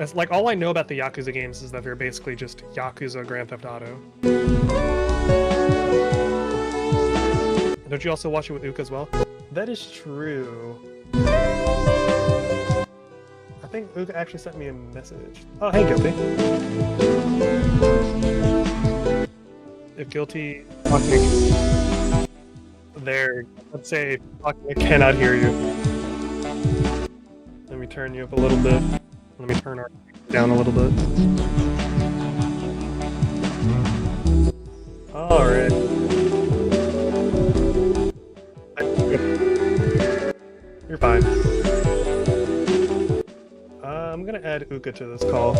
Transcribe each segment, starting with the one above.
As like all I know about the Yakuza games is that they're basically just Yakuza Grand Theft Auto. Don't you also watch it with Uka as well? That is true. I think Uka actually sent me a message. Oh, hey, Guilty. If Guilty... There, let's say I cannot hear you. Let me turn you up a little bit. Let me turn our down a little bit. Alright. You're fine. I'm gonna add Uka to this call.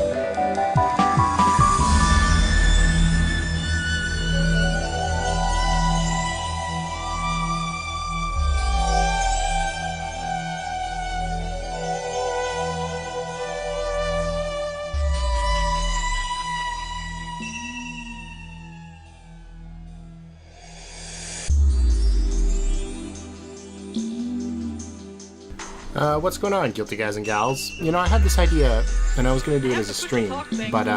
What's going on, guilty guys and gals? You know, I had this idea, and I was going to do it as a stream, but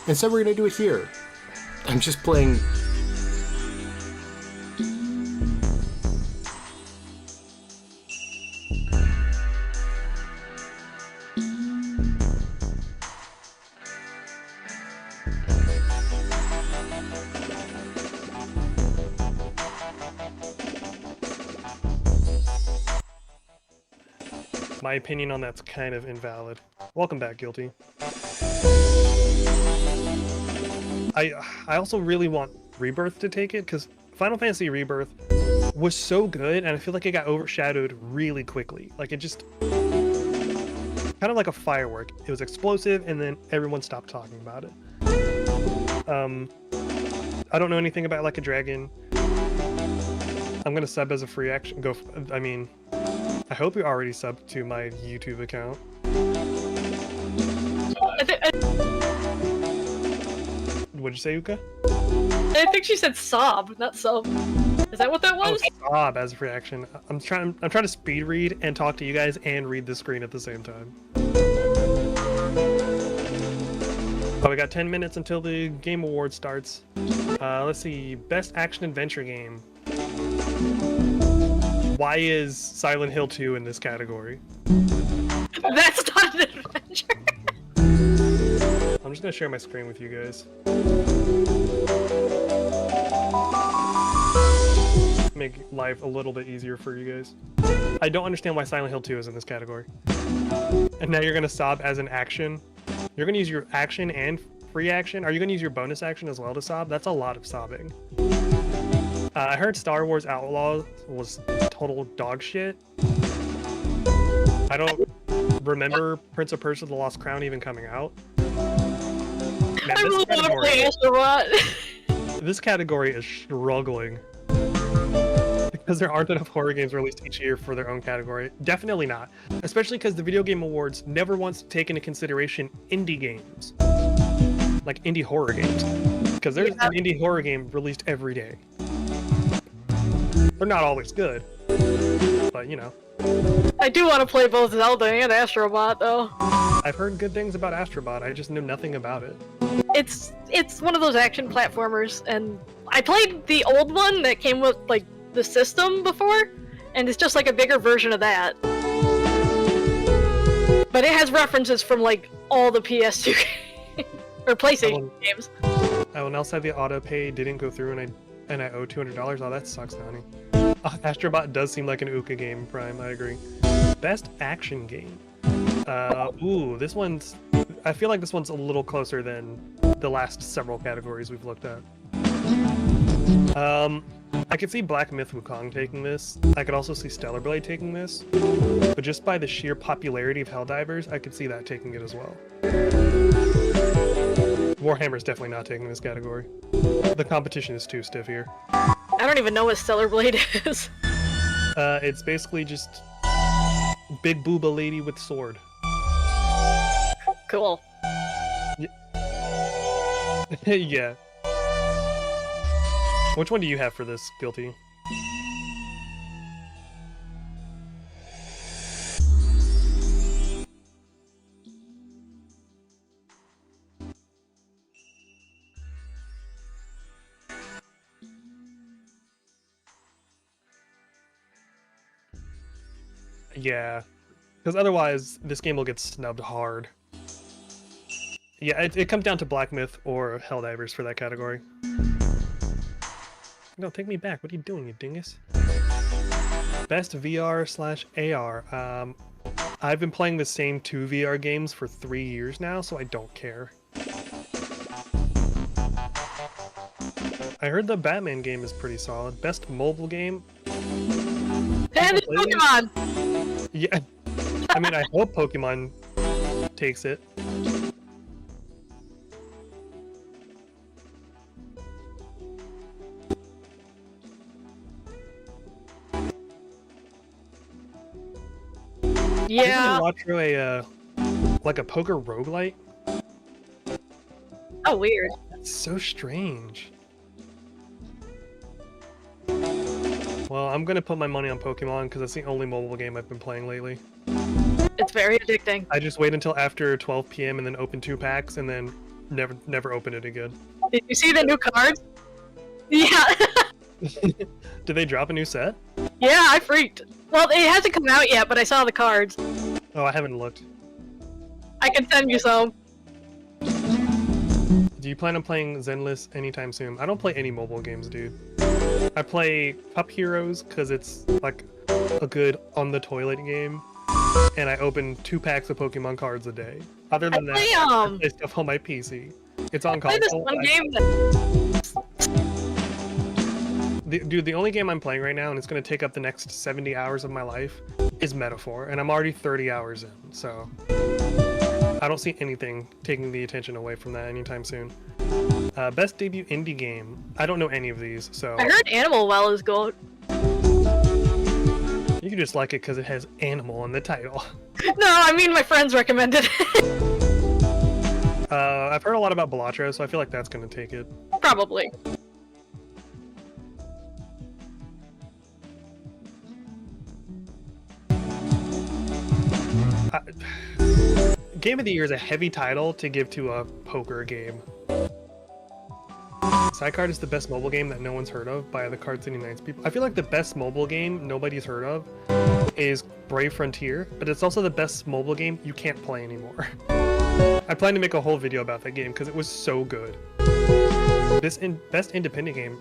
instead we're going to do it here. I'm just playing... My opinion on that's kind of invalid. Welcome back, Guilty. I also really want Rebirth to take it, because Final Fantasy Rebirth was so good, and I feel like it got overshadowed really quickly. Like, it just... kind of like a firework. It was explosive, and then everyone stopped talking about it. I don't know anything about Like a Dragon. I'm gonna sub as a free action. I mean... I hope you already subbed to my YouTube account. What'd you say, Uka? I think she said sob, not sub. Is that what that was? Oh, sob as a reaction. I'm trying to speed read and talk to you guys and read the screen at the same time. Oh, we got 10 minutes until the Game Award starts. Let's see, Best Action Adventure Game. Why is Silent Hill 2 in this category? That's not an adventure! I'm just gonna share my screen with you guys. Make life a little bit easier for you guys. I don't understand why Silent Hill 2 is in this category. And now you're gonna sob as an action. You're gonna use your action and free action? Are you gonna use your bonus action as well to sob? That's a lot of sobbing. I heard Star Wars Outlaws was total dog shit. I don't remember Prince of Persia: The Lost Crown even coming out. Man, I really want to play Astrobot. This category is struggling. Because there aren't enough horror games released each year for their own category. Definitely not. Especially because the Video Game Awards never once take into consideration indie games. Like indie horror games. Because there's an indie horror game released every day. They're not always good, but you know. I do want to play both Zelda and Astrobot, though. I've heard good things about Astrobot, I just knew nothing about it. It's one of those action platformers, and I played the old one that came with, like, the system before, and it's just like a bigger version of that. But it has references from, like, all the PS2 or PlayStation games. I will now say the auto pay didn't go through and I owe $200. Oh, that sucks, Nani. Astrobot does seem like an Uka game, Prime, I agree. Best action game. Ooh, this one's... I feel like this one's a little closer than the last several categories we've looked at. I could see Black Myth Wukong taking this. I could also see Stellar Blade taking this. But just by the sheer popularity of Helldivers, I could see that taking it as well. Warhammer's definitely not taking this category. The competition is too stiff here. I don't even know what Stellar Blade is. It's basically just big booba lady with sword. Cool. Yeah. Which one do you have for this, Guilty? Yeah, because otherwise this game will get snubbed hard. Yeah, it comes down to Black Myth or Helldivers for that category. No, take me back. What are you doing, you dingus? Best VR/AR. I've been playing the same 2 VR games for 3 years now, so I don't care. I heard the Batman game is pretty solid. Best mobile game? And it's Pokemon! Yeah. I mean, I hope Pokemon takes it. Yeah. Watch through a like a poker roguelite. Oh, weird. That's so strange. Well, I'm gonna put my money on Pokemon because that's the only mobile game I've been playing lately. It's very addicting. I just wait until after 12 p.m. and then open 2 packs and then never open it again. Did you see the new cards? Yeah. Did they drop a new set? Yeah, I freaked. Well, it hasn't come out yet, but I saw the cards. Oh, I haven't looked. I can send you some. Do you plan on playing Zenless anytime soon? I don't play any mobile games, dude. I play Pup Heroes because it's like a good on-the-toilet game, and I open 2 packs of Pokemon cards a day. Other than that, I play stuff on my PC. It's on console. This one game Dude, the only game I'm playing right now, and it's going to take up the next 70 hours of my life, is Metaphor, and I'm already 30 hours in, so I don't see anything taking the attention away from that anytime soon. Best debut indie game. I don't know any of these, so... I heard Animal Well is good. You can just like it because it has animal in the title. No, I mean my friends recommended it. I've heard a lot about Balatro, so I feel like that's going to take it. Probably. Game of the Year is a heavy title to give to a poker game. Sidecard is the best mobile game that no one's heard of by the Card City Nights people. I feel like the best mobile game nobody's heard of is Brave Frontier, but it's also the best mobile game you can't play anymore. I plan to make a whole video about that game because it was so good. Best independent game.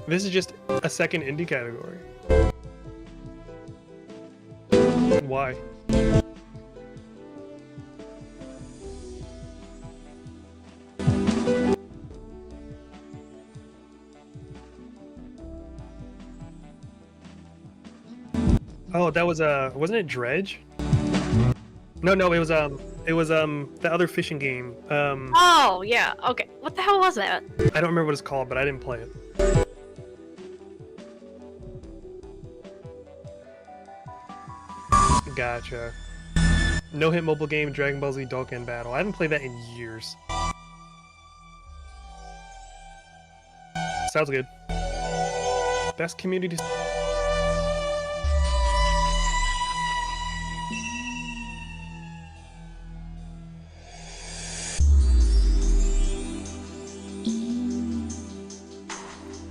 This is just a second indie category. Why? Oh, that was wasn't it Dredge? No, it was the other fishing game. Oh yeah, okay. What the hell was that? I don't remember what it's called, but I didn't play it. Gotcha. No-hit mobile game, Dragon Ball Z Dokkan Battle. I haven't played that in years. Sounds good. Best community...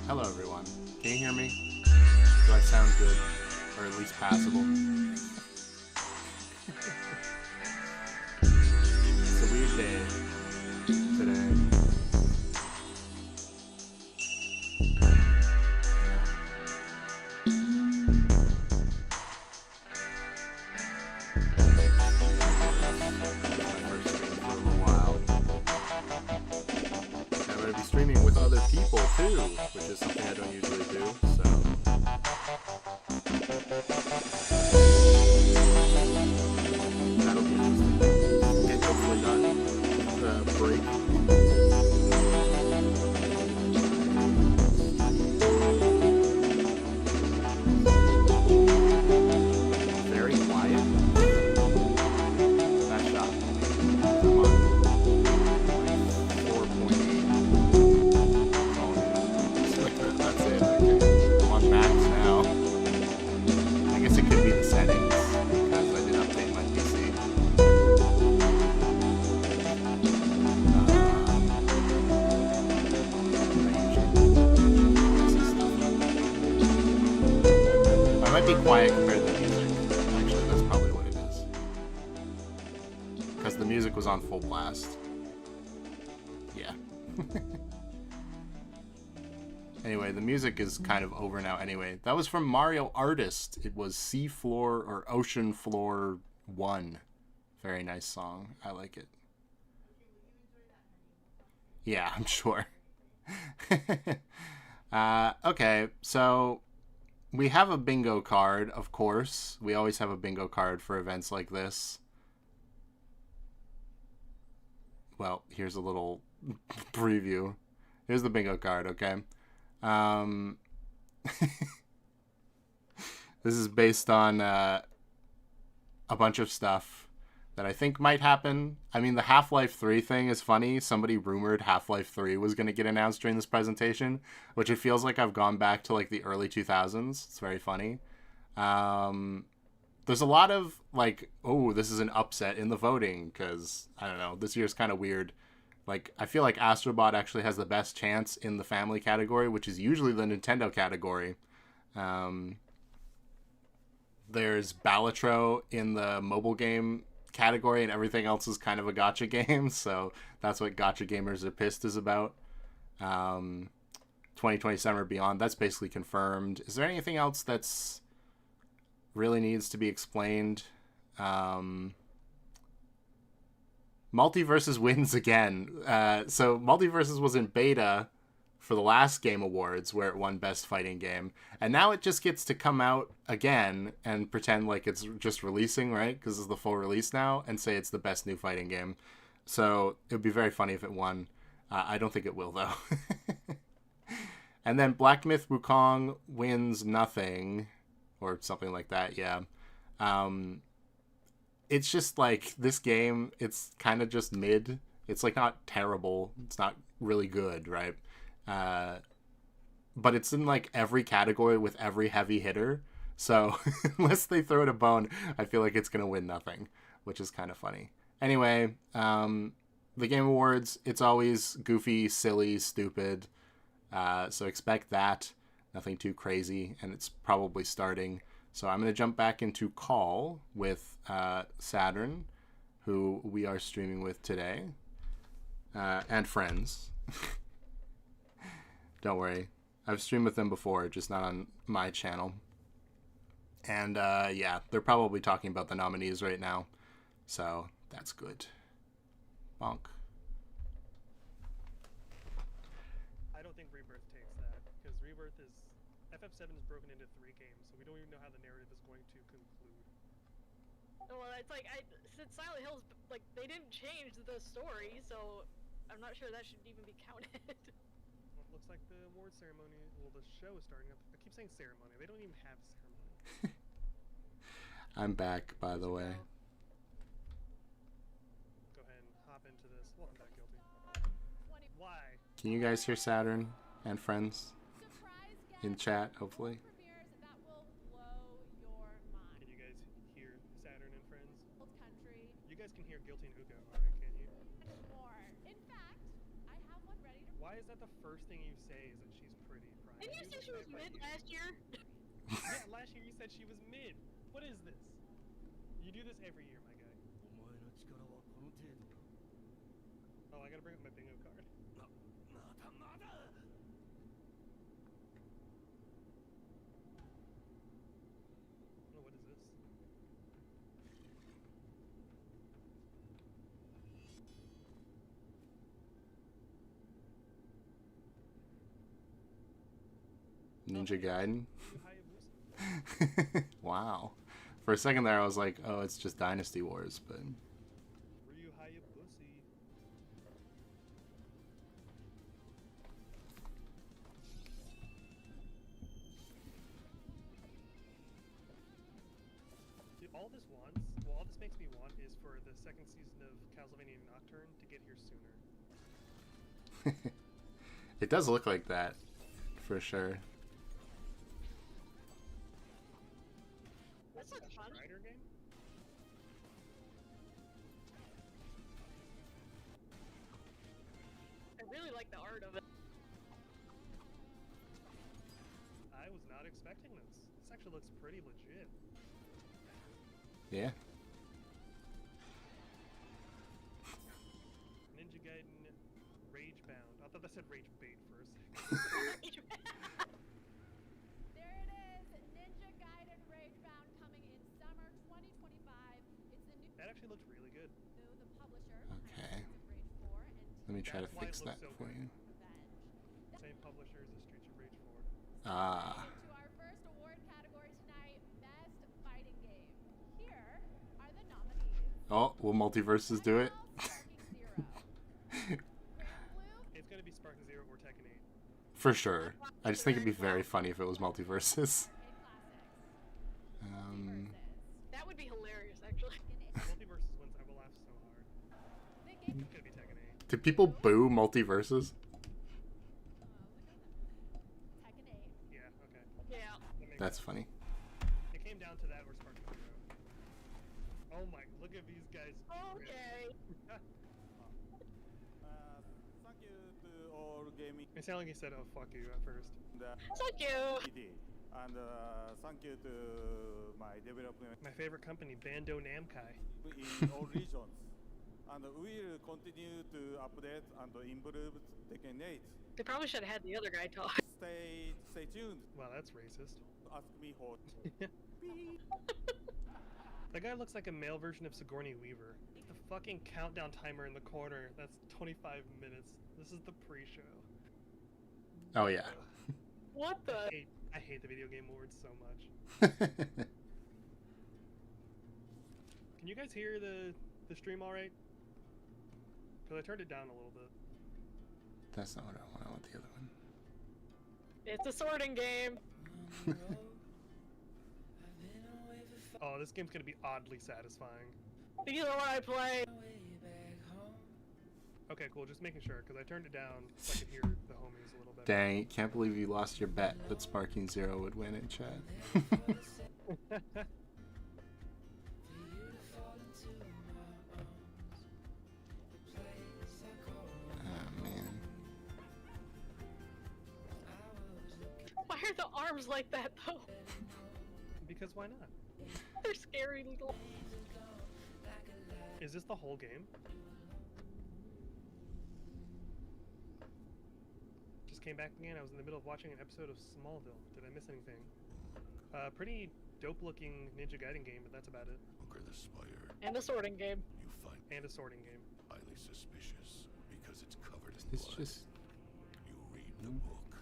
Hello everyone. Can you hear me? Do I sound good? Or at least passable? It's a weird day today. I'm going to be streaming with other people too, which is something I don't usually do, so... That'll be interesting. And hopefully not break. Very quiet. That shot. I'm on 4.8. That's it. Okay. I'm on max now. I guess it could be the settings because I did update my PC. I might be quiet compared to the music. music was on full blast. Yeah. Anyway, the music is kind of over now anyway. That was from Mario Artist. It was Sea Floor or Ocean Floor 1. Very nice song. I like it. Yeah, I'm sure. Okay, so we have a bingo card, of course. We always have a bingo card for events like this. Well, here's a little preview. Here's the bingo card, okay? This is based on a bunch of stuff that I think might happen. I mean, the Half-Life 3 thing is funny. Somebody rumored Half-Life 3 was going to get announced during this presentation, which it feels like I've gone back to like the early 2000s. It's very funny. There's a lot of like, oh, this is an upset in the voting because, I don't know, this year's kind of weird. Like, I feel like Astrobot actually has the best chance in the family category, which is usually the Nintendo category. There's Balatro in the mobile game category, and everything else is kind of a gacha game, so that's what Gacha Gamers Are Pissed is about. 2020 Summer Beyond, that's basically confirmed. Is there anything else that's really needs to be explained? Multiverses wins again. So Multiverses was in beta for the last Game Awards where it won Best Fighting Game. And now it just gets to come out again and pretend like it's just releasing, right? Because it's the full release now, and say it's the best new fighting game. So it would be very funny if it won. I don't think it will, though. And then Black Myth Wukong wins nothing, or something like that, yeah. It's just like, this game, it's kind of just mid. It's like not terrible. It's not really good, right? But it's in like every category with every heavy hitter. So unless they throw it a bone, I feel like it's going to win nothing, which is kind of funny. Anyway, the Game Awards, it's always goofy, silly, stupid. So expect that. Nothing too crazy, and it's probably starting. So I'm going to jump back into call with Saturn, who we are streaming with today, and friends. Don't worry. I've streamed with them before, just not on my channel. And yeah, they're probably talking about the nominees right now. So that's good. Bonk. I don't think Rebirth takes that, because Rebirth is... FF7 is broken into 3 games, so we don't even know how the narrative is going to conclude. Well, it's like, since Silent Hills, like, they didn't change the story, so I'm not sure that should even be counted. Well, it looks like the award ceremony, well, the show is starting up. I keep saying ceremony. They don't even have ceremony. I'm back, by the way. Go ahead and hop into this. Welcome back, Guilty. Why? Can you guys hear Saturn and friends in chat, hopefully? Can you guys hear Saturn and friends? You guys can hear Guilty and Ugo, alright, can't you? Why is that the first thing you say is that she's pretty, Brian? Didn't you say she was mid last year? Yeah, last year you said she was mid. What is this? You do this every year, my guy. Oh, I gotta bring up my bingo card. Oh, what is this? Ninja Gaiden? Hayabusa. Wow. For a second there I was like, oh, it's just Dynasty Wars, but... Ryu Hayabusa. Dude, all this wants, well, all this makes me want is for the second season of Castlevania Nocturne to get here sooner. It does look like that, for sure. That's like fun. Strider game? I really like the art of it. I was not expecting this. This actually looks pretty legit. Yeah. Gaiden Rage Bound. I thought that said Rage Bait first. There it is, Ninja Gaiden Ragebound coming in summer 2025. It's the new That actually looks really good. the publisher Okay. behind Streets of Rage 4 and Let me try to That's why it fix looks that so for good. you. Revenge. Same publishers as Streets of Rage 4. Ah. To our first award category tonight, Best Fighting Game. Here are the nominees. Oh, will Multiverses do it? Sparking Zero. Grand Blue, It's gonna be Sparking Zero or Tekken 8. For sure. I just think it'd be very funny if it was Multiverses. Arcade Classics. Um, That would be hilarious, actually. Multiverses wins, I will laugh so hard. The game. It's gonna be Tekken 8. did people boo Multiverses? Tekken 8. Yeah, okay. Yeah. That makes That's sense. funny. It came down to that or Sparking Zero. Oh my, look at these guys. Okay. Thank you to all gaming It sounded like he said, oh, fuck you at first. Thank you. community, and thank you to my development My favorite company, Bando Namkai. in all regions. And we will continue to update and improve Tekken 8. They probably should have had the other guy talk. Stay tuned. Wow, that's racist. Ask me for. That guy looks like a male version of Sigourney Weaver. The fucking countdown timer in the corner, that's 25 minutes. This is the pre-show. Oh, yeah. What the? I hate the video game awards so much. Can you guys hear the stream all right? Because I turned it down a little bit. That's not what I want. I want the other one. It's a sorting game. Oh, this game's gonna be oddly satisfying. These are what I play. Okay, cool. Just making sure, because I turned it down so I could hear the homies a little better. Dang, can't believe you lost your bet that Sparking Zero would win in chat. Oh, man. Why are the arms like that, though? Because why not? They're scary little. Is this the whole game? Just came back again. I was in the middle of watching an episode of Smallville. Did I miss anything? Pretty dope-looking Ninja Gaiden game, but that's about it. Conquer the spire. And the sorting game. You find And a sorting game. highly suspicious because it's covered in It's blood. just... You read the book,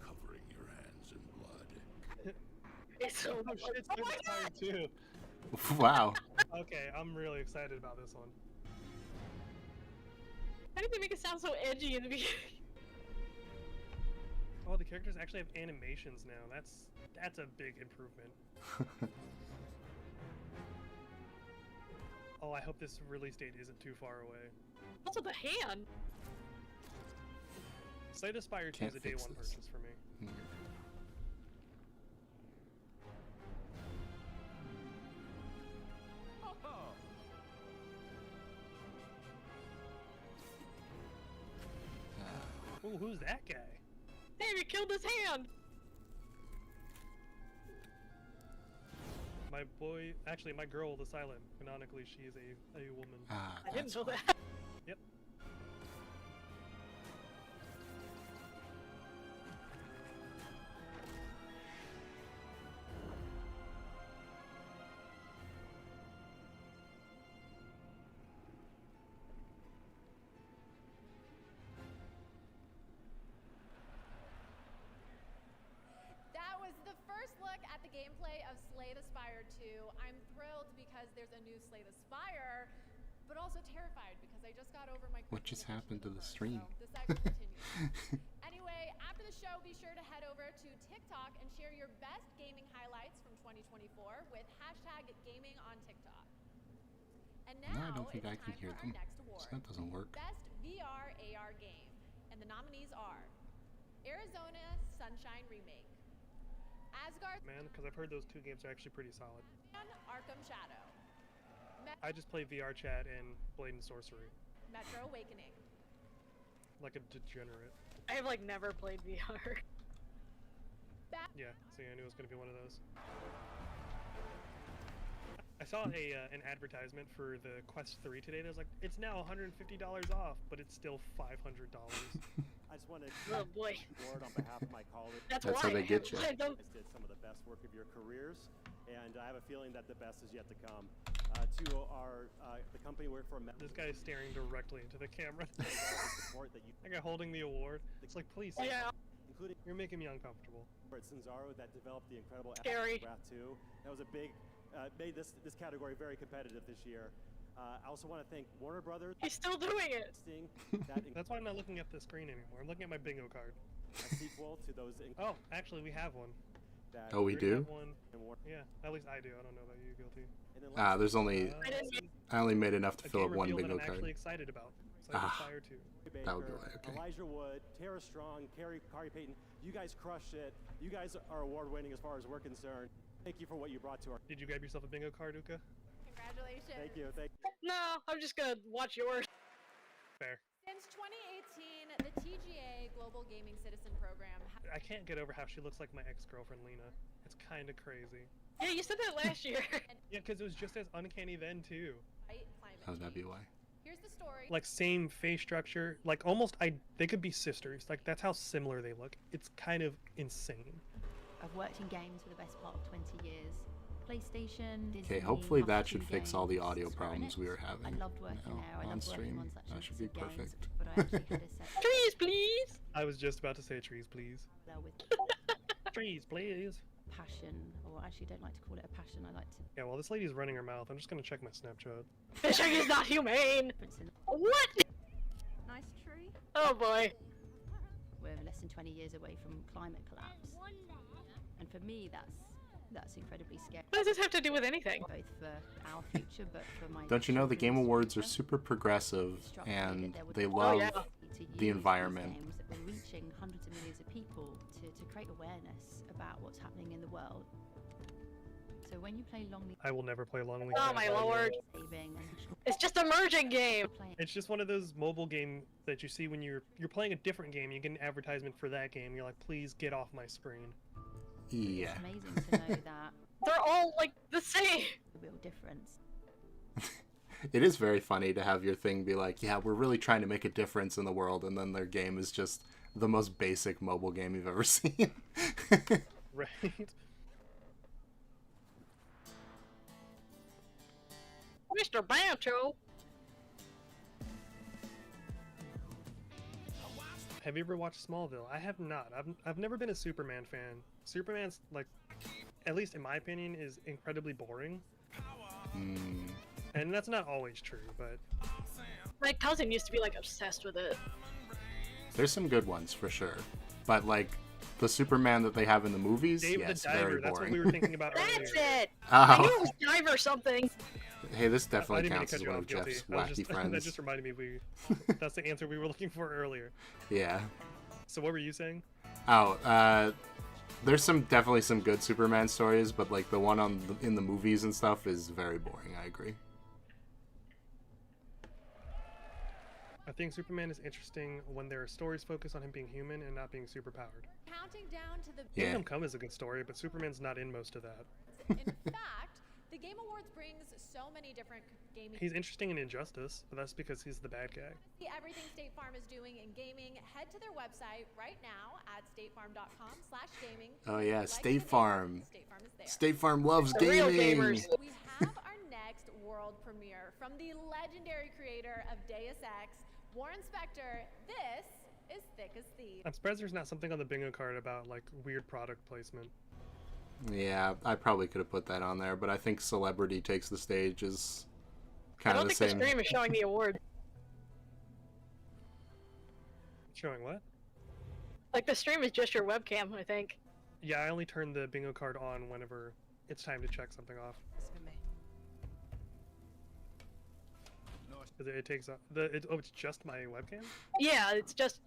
covering your hands in blood. It's so much. Oh, it's Oh my Spire too. Wow. Okay, I'm really excited about this one. How did they make it sound so edgy in the beginning? Oh, the characters actually have animations now. That's a big improvement. Oh, I hope this release date isn't too far away. Also, the hand. Slay the Spire 2 is Can't a day fix one this. purchase for me. Weird. Ooh, who's that guy? Damn, you killed his hand. My boy, actually, my girl, the silent. Canonically, she is a woman. Ah, I didn't that's know why. that. Yep. That was the first look at the gameplay of Slay the Spire 2. I'm thrilled because there's a new Slay the Spire, but also terrified because I just got over my What just quick happened to the first, stream? So the cycle continues. Anyway, after the show, be sure to head over to TikTok and share your best gaming highlights from 2024 with hashtag gaming on TikTok. And now No, I don't think it's I can time hear for them, our next so award, that doesn't work. Best VR AR game. And the nominees are Arizona Sunshine Remake, Asgard Man, because I've heard those two games are actually pretty solid. and Arkham Shadow, I just play VR chat and Blade and Sorcery. Metro Awakening. Like a degenerate. I have like never played VR. Yeah, see, I knew it was going to be one of those. I saw an advertisement for the Quest 3 today. That was like, it's now $150 off, but it's still $500. I just want to Oh boy. award on behalf of my colleagues. That's That's why how they I get you. haven't played them. You guys did some of the best work of your careers, and I have a feeling that the best is yet to come. To our the company we work for, This guy is staring directly into the camera. support that you, That guy holding the award. It's like, please, Oh, yeah. including you're making me uncomfortable. at Sanzaro, that developed the incredible Scary. Wrath 2. That was a big, made this category very competitive this year. I also want to thank Warner Brothers He's still doing it. for that That's why I'm not looking at the screen anymore. I'm looking at my bingo card. a sequel to those Oh, actually, we have one. that Oh, we We do? have one. and Warner. Yeah, at least I do. I don't know about you, Guilty. And then Ah, there's only. I didn't get I only made enough to A fill up game one reveal that bingo I'm card. actually excited about. Excited Ah. Fire 2. Baker, That would be why, okay. Elijah Wood, Tara Strong, Kari Payton. You guys crushed it. You guys are award-winning as far as we're concerned. Thank you for what you brought to our. Did you grab yourself a bingo card, Uka? Congratulations. Thank you. Thank you. No, I'm just gonna watch yours. Fair. Since 2018, the TGA Global Gaming Citizen Program has I can't get over how she looks like my ex-girlfriend Lena. It's kind of crazy. Yeah, you said that last year. Yeah, because it was just as uncanny then too. fight climate How would that be change. why? Here's the story. Like same face structure, like almost they could be sisters. Like that's how similar they look. It's kind of insane. I've worked in games for the best part of 20 years. PlayStation, Disney, Okay, hopefully that Husky should fix all the Games, audio Square problems we Enix. were having I loved working now there. I on loved stream. working on such That should be expensive games, perfect. but I actually had a set Trees, please. I was just about to say trees, please. there with Trees, please. passion, or actually don't like to call it a passion. I like to Yeah, well, this lady's running her mouth. I'm just gonna check my Snapchat. Fishing is not humane. difference in What? nice tree. Oh boy. We're less than 20 years away from climate collapse, and for me, that's incredibly scary. What does this have to do with anything? Both for our future, but for my. Don't you know the Game children's Awards are future. super progressive It struck me that and there would they be love yeah. to use the these environment. games that were reaching hundreds of millions of people to create awareness about what's happening in the world. So when you play Long I will never play Long League. Oh my lord. Saving and It's just a merging game. playing It's just one of those mobile game that you see when you're playing a different game. You get an advertisement for that game. You're like, please get off my screen. Yeah. it's amazing to know that They're all like the same. the real difference. It is very funny to have your thing be like, yeah, we're really trying to make a difference in the world, and then their game is just the most basic mobile game you've ever seen. Right? Mr. Bancho. Have you ever watched Smallville? I have not. I've never been a Superman fan. Superman's like, at least in my opinion, is incredibly boring. Mm, And that's not always true, but My cousin used to be like obsessed with it. there's some good ones for sure, but like the Superman that they have in the movies, Dave yes, the Diver, very that's what boring. we were thinking about That's earlier. it. I knew Oh, it was Diver something. hey, this I definitely didn't mean counts to as cut you one off, of Guilty. Jeff's I was wacky just, friends. That just reminded me that's the answer we were looking for earlier. Yeah. So what were you saying? Oh, there's definitely some good Superman stories, but like the one in the movies and stuff is very boring. I agree. I think Superman is interesting when there are stories focused on him being human and not being superpowered. Counting down to the Yeah. Kingdom Come is a good story, but Superman's not in most of that. In fact, the Game Awards brings so many different gaming. He's interesting in Injustice, but that's because he's the bad guy. See everything State Farm is doing in gaming. Head to their website right now at statefarm.com/gaming. Oh yeah, Like State the Farm. game, State Farm is there. State Farm loves The real gaming. gamers. We have our next world premiere from the legendary creator of Deus Ex, Warren Spector. This is Thick as Thieves. I'm surprised there's not something on the bingo card about like weird product placement. Yeah, I probably could have put that on there, but I think Celebrity Takes the Stage is I kind don't of the think same. the stream is showing the award. Showing what? Like the stream is just your webcam, I think. Yeah, I only turn the bingo card on whenever it's time to check something off. Because it takes off it's just my webcam? Yeah, it's just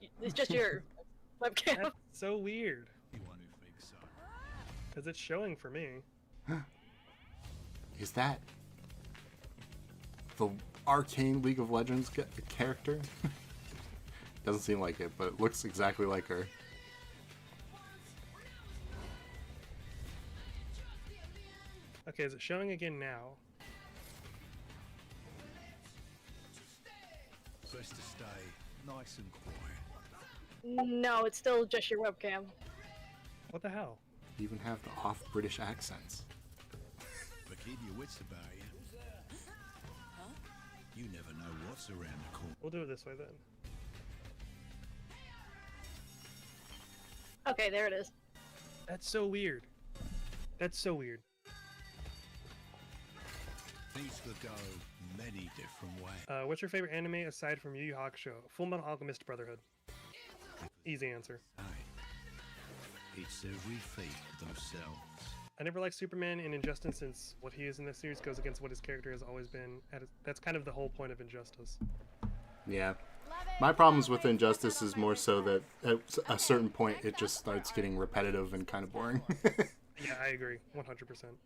your webcam. That's so weird. You want to fake son? Because it's showing for me. Is that the arcane League of Legends character? Doesn't seem like it, but it looks exactly like her. Okay, is it showing again now? best to stay nice and quiet. No, it's still just your webcam. What the hell? You even have the off-British accents. But keep your wits about you. You never know what's around the corner. We'll do it this way then. Okay, there it is. That's so weird. That's so weird. Things could go many different ways. What's your favorite anime aside from Yu Yu Hakusho? Full Metal Alchemist Brotherhood. Easy answer. It's every fate themselves. I never liked Superman in Injustice since what he is in this series goes against what his character has always been. That's kind of the whole point of Injustice. Yeah. My problems with Injustice is more so that at a certain point it just starts getting repetitive and kind of boring. Yeah, I agree. 100%.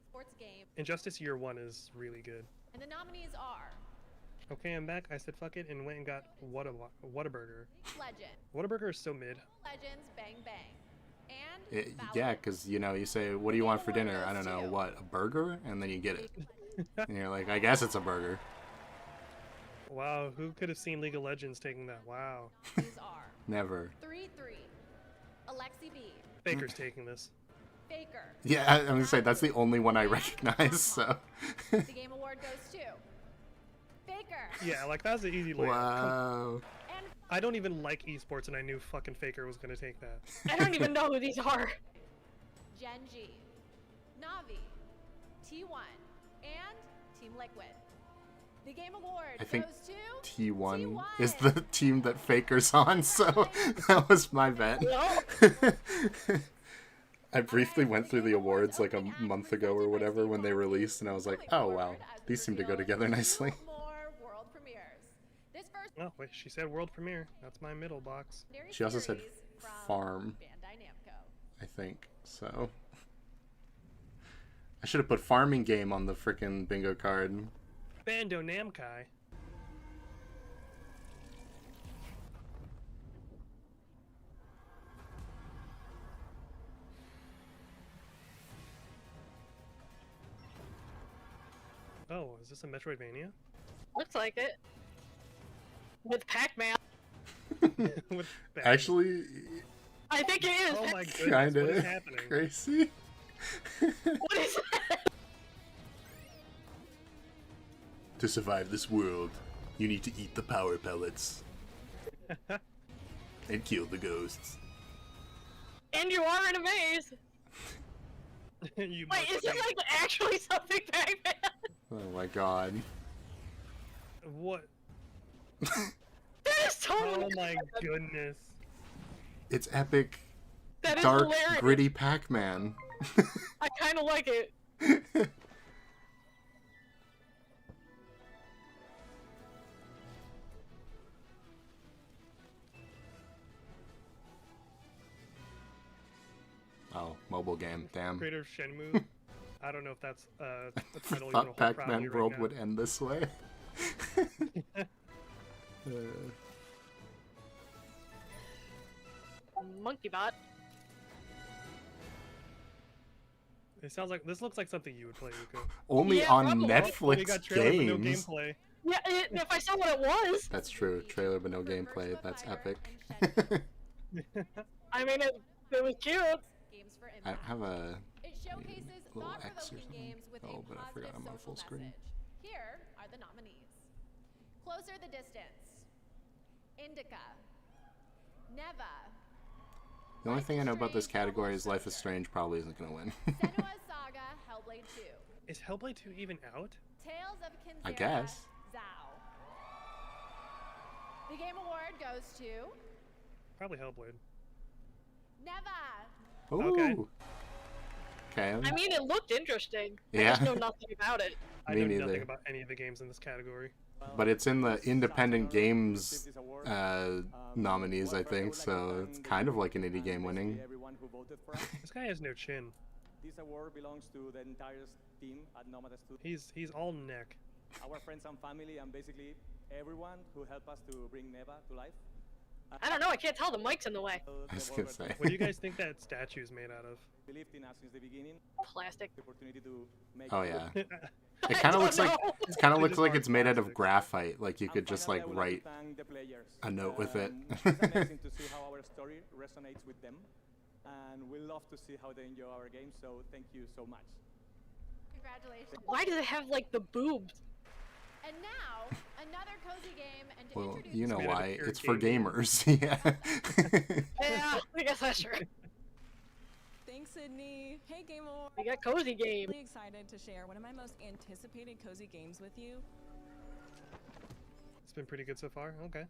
Sports game. Injustice Year 1 is really good. And the nominees are Okay, I'm back. I said fuck it and went and got Whataburger. Legend, Whataburger is so mid. Legends, Bang Bang, and Yeah, because, you know, you say, what do you want for dinner? I don't know, what, a burger? And then you get it. And you're like, I guess it's a burger. Wow, who could have seen League of Legends taking that? Wow. These are Never. 3-3, Alexi B, Faker's taking this. Faker. Yeah, I'm going to say, that's the only one I recognize, so. The Game Award goes to Faker. Yeah, like, that was an easy layup. Wow. And I don't even like esports, and I knew fucking Faker was gonna take that. I don't even know who these are. Genji, Navi, T1, and Team Liquid. The Game Award I think goes to T1 is the team that Faker's on, so that was my bet. I briefly went through the awards like a month ago or whatever when they released, and I was like, oh wow, these seem to go together nicely. More world premieres. This first Oh, wait, she said world premiere. That's my middle box. She also said series from farm, Bandai Namco. I think, so. I should have put farming game on the frickin' bingo card. Bando Namkai. Oh, is this a Metroidvania? Looks like it. With Pac-Man. With Batman. Actually, I think it is. Oh my goodness, what kinda is happening? crazy. What is that? To survive this world, you need to eat the power pellets. And kill the ghosts. And you are in a maze. You Wait, is must this be- like actually something Pac-Man? Oh my god. What? That is totally. Oh my goodness. It's epic, That is dark, hilarious. gritty Pac-Man. I kind of like it. Oh, mobile game, damn. Creator of Shenmue. I don't know if that's a I title you thought want to hold proud of Pac-Man you World right now. would end this way. Monkey bot. It sounds like this looks like something you would play, Yuko. Only Yeah, on probably. We Netflix got trailer but no games. gameplay. Yeah, if I saw what it was. That's true. Trailer but no gameplay. That's epic. I mean, it was cute. Games for I Impact. have a It showcases little X or thought-provoking something. games with Oh, a but I forgot positive I'm on full social screen. message. Here are the nominees. Closer the Distance, Indica, Neva, The only thing I know about this category is Life is Strange probably isn't gonna win. Senua's Saga, Hellblade 2, Is Hellblade 2 even out? Tales of Kinzera, I guess. Zao. The Game Award goes to Probably Hellblade. Neva. Ooh. Okay. Okay. I mean, it looked interesting. I Yeah. just know nothing about it. I Me know neither. nothing about any of the games in this category. But it's in the independent games nominees, I think, so it's kind of like an indie game winning. Everyone who voted for us. This guy has no chin. This award belongs to the entire team at Nomad Studios. He's all neck. Our friends and family, and basically everyone who helped us to bring Neva to life. I don't know, I can't tell, the mic's in the way. I was gonna say. What do you guys think that statue's made out of? Believed in us since the beginning. Plastic. The opportunity to make Oh yeah. It I kind of don't looks like know. Just it's hard made out of plastic. graphite. Like you could And just finally, like I would like write to thank the players. a note with it. It's amazing to see how our story resonates with them, and we love to see how they enjoy our game. So thank you so much. Congratulations. Why do they have, like, the boobs? And now, another cozy game, and to Well, introduce you know made out of why? pure It's for gaming. gamers. Yeah. Yeah, I guess that's true. Thanks, Sydney. Hey, Game Award. We got Cozy Game. Really excited to share one of my most anticipated cozy games with you. It's been pretty good so far. Okay.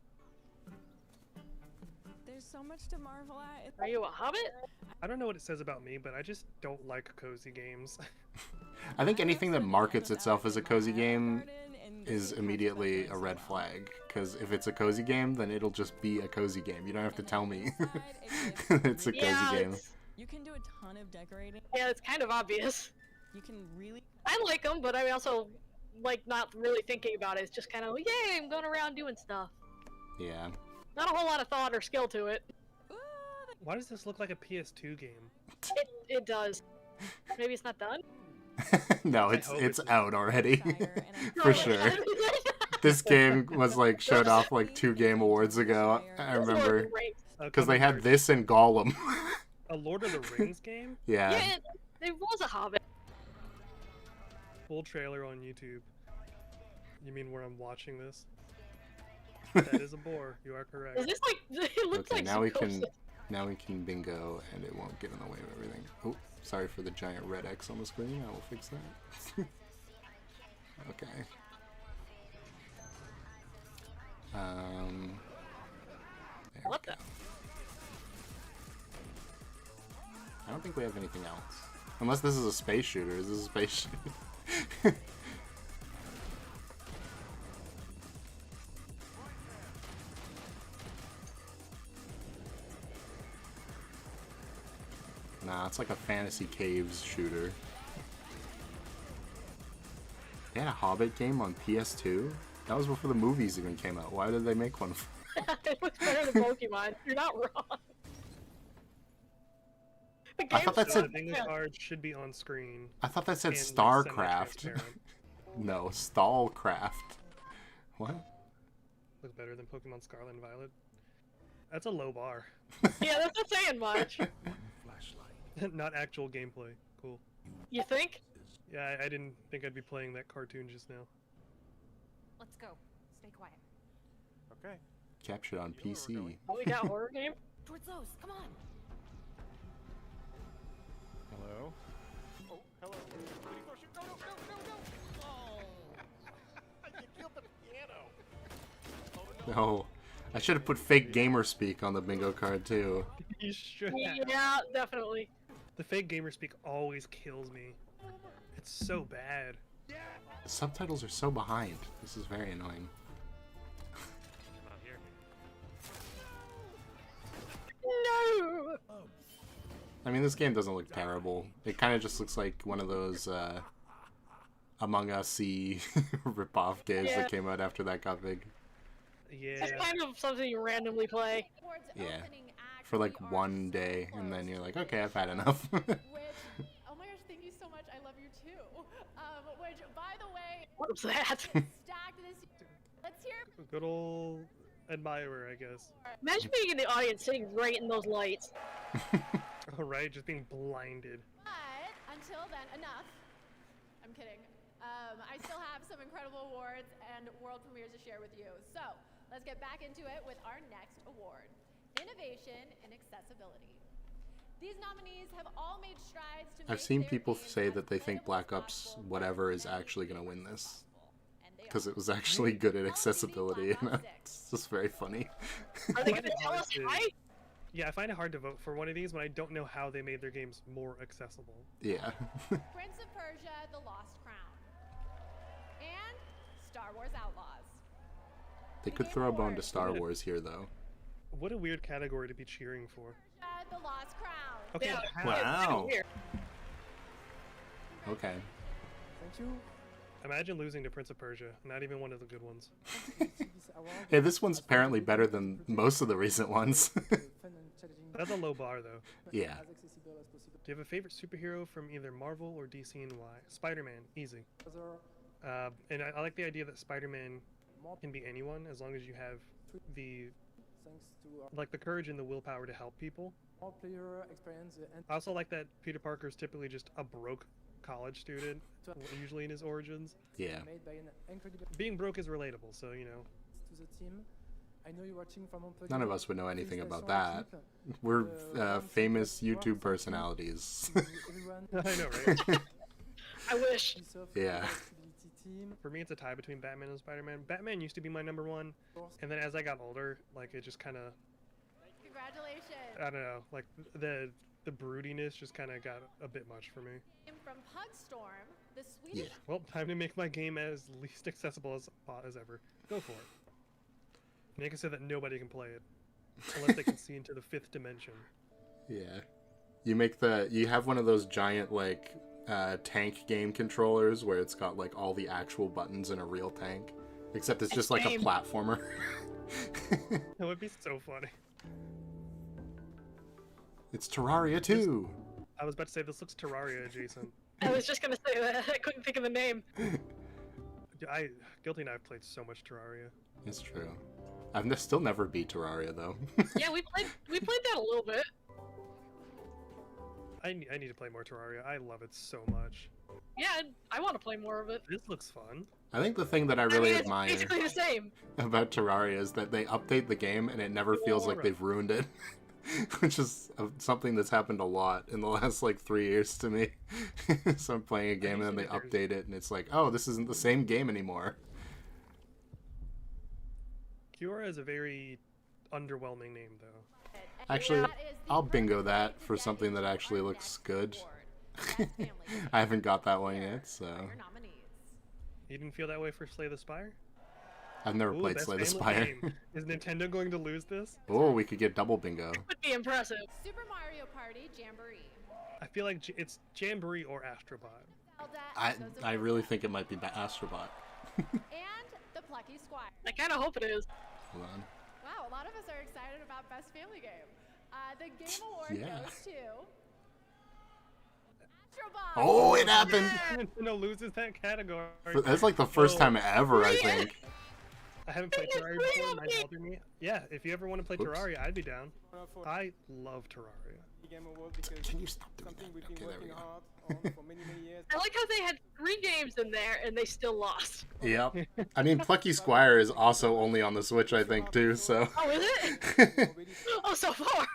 There's so much to marvel at. Are you a hobbit? I don't know what it says about me, but I just don't like cozy games. I think anything that markets itself as a cozy game is immediately a red flag. Because if it's a cozy game, then it'll just be a cozy game. You don't have to tell me it's a cozy Yeah, game. You can do a ton of decorating. Yeah, it's kind of obvious. You can really I like them, but I also like not really thinking about it. It's just kind of, yay, I'm going around doing stuff. Yeah. Not a whole lot of thought or skill to it. Why does this look like a PS2 game? It does. Maybe it's not done? No, I it's hope it's it's out already. fire and For sure. This game was like showed off like 2 Game Awards ago. I remember because they had this and Gollum. A Lord of the Rings game? Yeah. Yeah, it was a Hobbit. Full trailer on YouTube. You mean where I'm watching this? That is a bore. You are correct. Is this like, it looks Okay, like now we Psychosis. can bingo and it won't get in the way of everything. Oh, sorry for the giant red X on the screen. I will fix that. Okay. There we What go. the? I don't think we have anything else. Unless this is a space shooter. Is this a space shooter? Nah, it's like a fantasy caves shooter. They had a Hobbit game on PS2? That was before the movies even came out. Why did they make one? It looks better than Pokemon. You're not wrong. The I thought that game's said- The bingo cards should be on screen. I thought that said and, like, StarCraft. semi-transparent. No, Stallcraft. What? Looks better than Pokemon Scarlet and Violet. That's a low bar. Yeah, that's not saying much. Not actual gameplay. Cool. You think? Yeah, I didn't think I'd be playing that cartoon just now. Let's go. Stay quiet. Okay. Captured on PC. Oh, we got a horror game? Towards those. Come on. Hello. Oh, hello. No, no, no, no, no. Oh. You killed the piano. No. I should have put fake gamer speak on the bingo card too. You should. Yeah, definitely. The fake gamer speak always kills me. It's so bad. The subtitles are so behind. This is very annoying. No! I mean, this game doesn't look terrible. It kind of just looks like one of those Among Us-y rip-off games Yeah. that came out after that got big. Yeah. It's kind of something you randomly play. Awards Yeah. opening act, For like we are one so day, and then close. you're like, okay, I've had enough. Which, oh my gosh, thank you so much. I love you too. Which, by the way, What was that? stacked this year. Let's hear Good old admirer, I guess. Imagine being in the audience sitting right in those lights. Alright, just being blinded. But until then, enough. I'm kidding. I still have some incredible awards and world premieres to share with you. So let's get back into it with our next award, Innovation in Accessibility. These nominees have all made strides to I've make seen their people games say as that they think playable Black as Ops possible whatever is for as actually many going to win users as this. possible. And they Because are. it was actually good at LCD accessibility, Black and Ops it's just very funny. Are they gonna tell us why? Yeah, I find it hard to vote for one of these when I don't know how they made their games more accessible. Yeah. Prince of Persia: The Lost Crown, and Star Wars Outlaws. They could Game throw a bone to Awards. Star Wars here, though. What a weird category to be cheering for. Persia: The Lost Crown. Okay, Yeah, how? it's kinda Wow. weird. Okay. Thank you. Imagine losing to Prince of Persia. Not even one of the good ones. Hey, this one's apparently better than most of the recent ones. That's a low bar, though. Yeah. Do you have a favorite superhero from either Marvel or DC and why? Spider-Man, easy. And I like the idea that Spider-Man can be anyone as long as you have the the courage and the willpower to help people. I also like that Peter Parker is typically just a broke college student, usually in his origins. Yeah. Being broke is relatable, so you know. None of us would know anything about that. We're famous YouTube personalities. I know, right? I wish. Yeah. For me, it's a tie between Batman and Spider-Man. Batman used to be my #1, and then as I got older, like it just kind of, Congratulations. I don't know, like the broodiness just kind of got a bit much for me. From Pugstorm, the Swedish. Yeah. Well, time to make my game as least accessible as ever. Go for it. Make it so that nobody can play it, unless they can see into the 5th dimension. Yeah. You have one of those giant like tank game controllers where it's got like all the actual buttons in a real tank, except it's just like a platformer. That would be so funny. It's Terraria 2. I was about to say this looks Terraria adjacent. I was just gonna say that. I couldn't think of the name. Guilty and I have played so much Terraria. It's true. I've still never beat Terraria though. Yeah, we played that a little bit. I need to play more Terraria. I love it so much. Yeah, I want to play more of it. This looks fun. I think the thing that I really it's admire basically the same. about Terraria is that they update the game and it never feels like they've ruined it. Which is something that's happened a lot in the last like 3 years to me. So I'm playing a game and then they update it and it's like, oh, this isn't the same game anymore. Kiora is a very underwhelming name, though. Actually, I'll bingo that for something that actually looks good. I haven't got that one yet, so. You didn't feel that way for Slay the Spire? I've never played Slay the Spire. Is Nintendo going to lose this? Oh, we could get double bingo. It would be impressive. Super Mario Party Jamboree. I feel like it's Jamboree or Astrobot. I really think it might be Astrobot. And the Plucky Squire. I kind of hope it is. Hold on. Wow, a lot of us are excited about Best Family Game. The Game Award goes to Astrobot. Oh, it happened! Nintendo loses that category. That's like the first time ever, I think. I haven't played Terraria before, it might bother me. Yeah, if you ever want to play Terraria, I'd be down. I love Terraria. Can you stop doing that? Okay, there we go. I like how they had 3 games in there and they still lost. Yep. I mean, Plucky Squire is also only on the Switch, I think, too, so. Oh, is it? Oh, so far.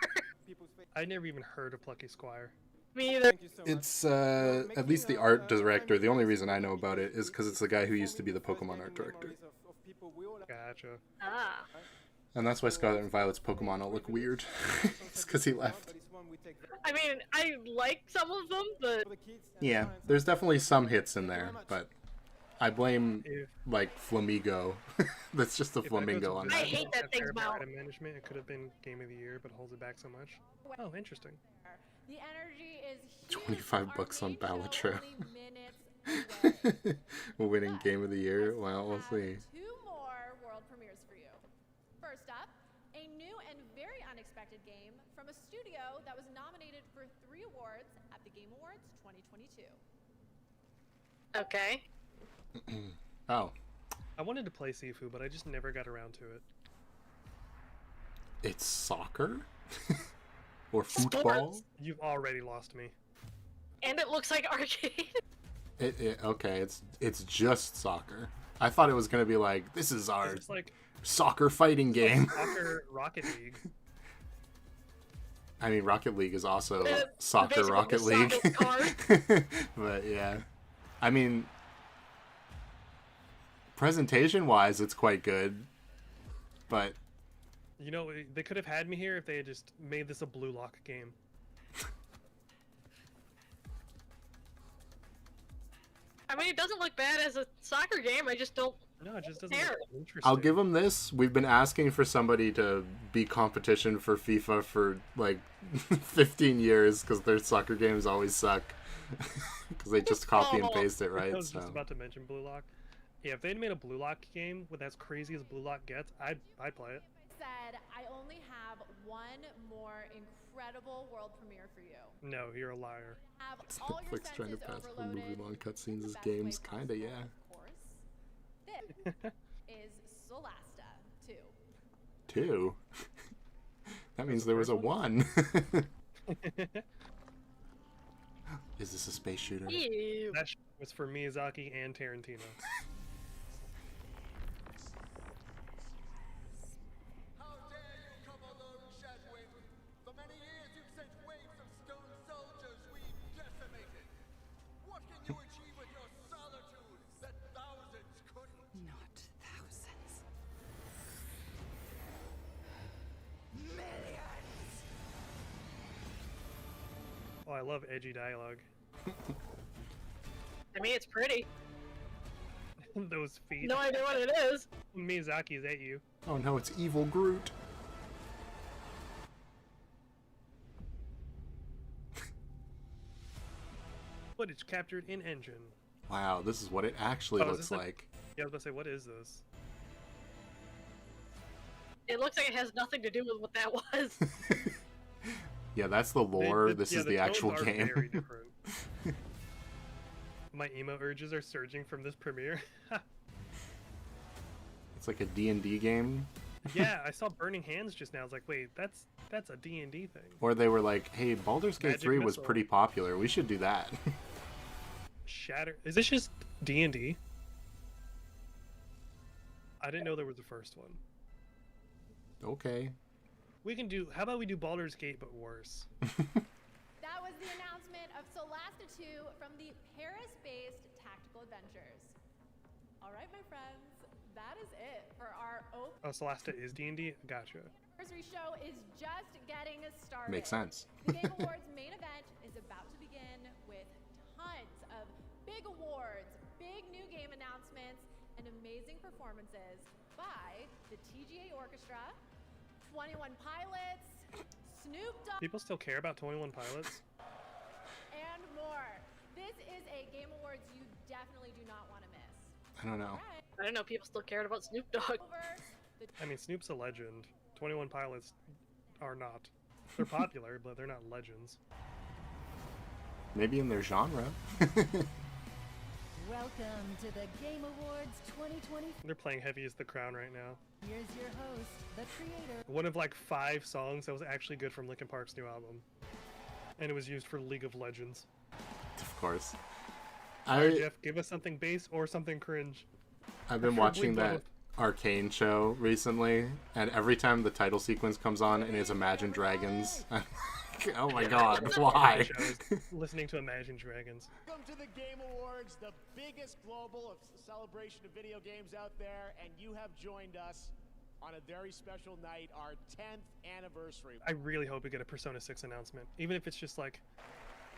I never even heard of Plucky Squire. Me either. It's, at least the art director, the only reason I know about it is because it's the guy who used to be the Pokemon art director. Gotcha. Ah. And that's why Scarlet and Violet's Pokemon all look weird. It's because he left. I mean, I like some of them, but... Yeah, there's definitely some hits in there, but I blame, like, Flamigo. That's just a Flamingo on that. I hate that thing's mouth. Management, it could have been Game of the Year, but holds it back so much. Oh, interesting. The energy is huge. $25 on Balatro. Winning Game of the Year? Well, we'll see. 2 more world premieres for you. First up, a new and very unexpected game from a studio that was nominated for 3 awards at the Game Awards 2022. Okay. Oh. I wanted to play Sifu, but I just never got around to it. It's soccer? Or football? You've already lost me. And it looks like arcade. Okay, it's just soccer. I thought it was gonna be like, this is our like soccer fighting game. Soccer Rocket League. I mean, Rocket League is also soccer Rocket League. But yeah, I mean, presentation-wise, it's quite good. But you know, they could have had me here if they had just made this a Blue Lock game. I mean, it doesn't look bad as a soccer game. I just don't No, it just doesn't Fair. look interesting. I'll give them this. We've been asking for somebody to be competition for FIFA for like 15 years because their soccer games always suck. Because they just copy and paste it, right? I was So just about to mention Blue Lock. Yeah, if they'd made a Blue Lock game with as crazy as Blue Lock gets, I'd play it. Said I only have one more incredible world premiere for you. No, you're a liar. Have all your Netflix trying to senses pass for overloaded movie long cutscenes the as best way games, kinda, possible, yeah. Of course. This is Solasta 2. 2? That means there was a 1. Is this a space shooter? Ew. That was for Miyazaki and Tarantino. How dare you come alone, Shadwin? For many years you've sent waves of stone soldiers we've decimated. What can you achieve with your solitude that thousands couldn't? Not thousands. Oh, I love edgy dialogue. I mean, it's pretty. Those feet. No idea what it is. Miyazaki's at you. Oh no, it's Evil Groot. Footage captured in engine. Wow, this is what it actually Oh, is looks this like. Yeah, I was about to say, what is this? It looks like it has nothing to do with what that was. Yeah, that's the lore. This is the actual tones are game. Very different. My emo urges are surging from this premiere. It's like a D&D game. Yeah, I saw Burning Hands just now. I was like, wait, that's a D&D thing. Or they were like, hey, Baldur's Gate Magic 3 was missile. pretty popular. We should do that. Shatter. Is this just D&D? I didn't know there was a first one. Okay. We can do. How about we do Baldur's Gate but worse? That was the announcement of Solasta 2 from the Paris-based Tactical Adventures. All right, my friends, that is it for our open Oh, Solasta is D&D. Gotcha. anniversary show is just getting started. Makes sense. The Game Awards main event is about to begin with tons of big awards, big new game announcements, and amazing performances by the TGA Orchestra, 21 Pilots, Snoop Dogg, People still care about 21 Pilots. and more. This is a Game Awards you definitely do not want to miss. I don't know. Right, I didn't know people still cared about Snoop Dogg. over the I mean, Snoop's a legend. 21 Pilots are not. They're popular, but they're not legends. Maybe in their genre. Welcome to the Game Awards 2020. They're playing Heavy as the Crown right now. Here's your host, the creator. One of like 5 songs that was actually good from Linkin Park's new album. And it was used for League of Legends. Of course. Sorry, Jeff, give us something bass or something cringe. I've been Preferably watching that both. Arcane show recently, and every time the title sequence comes on and it's Imagine Dragons, I'm like, oh my god, why? Listening to Imagine Dragons. Welcome to the Game Awards, the biggest global celebration of video games out there, and you have joined us on a very special night, our 10th anniversary. I really hope we get a Persona 6 announcement. Even if it's just like,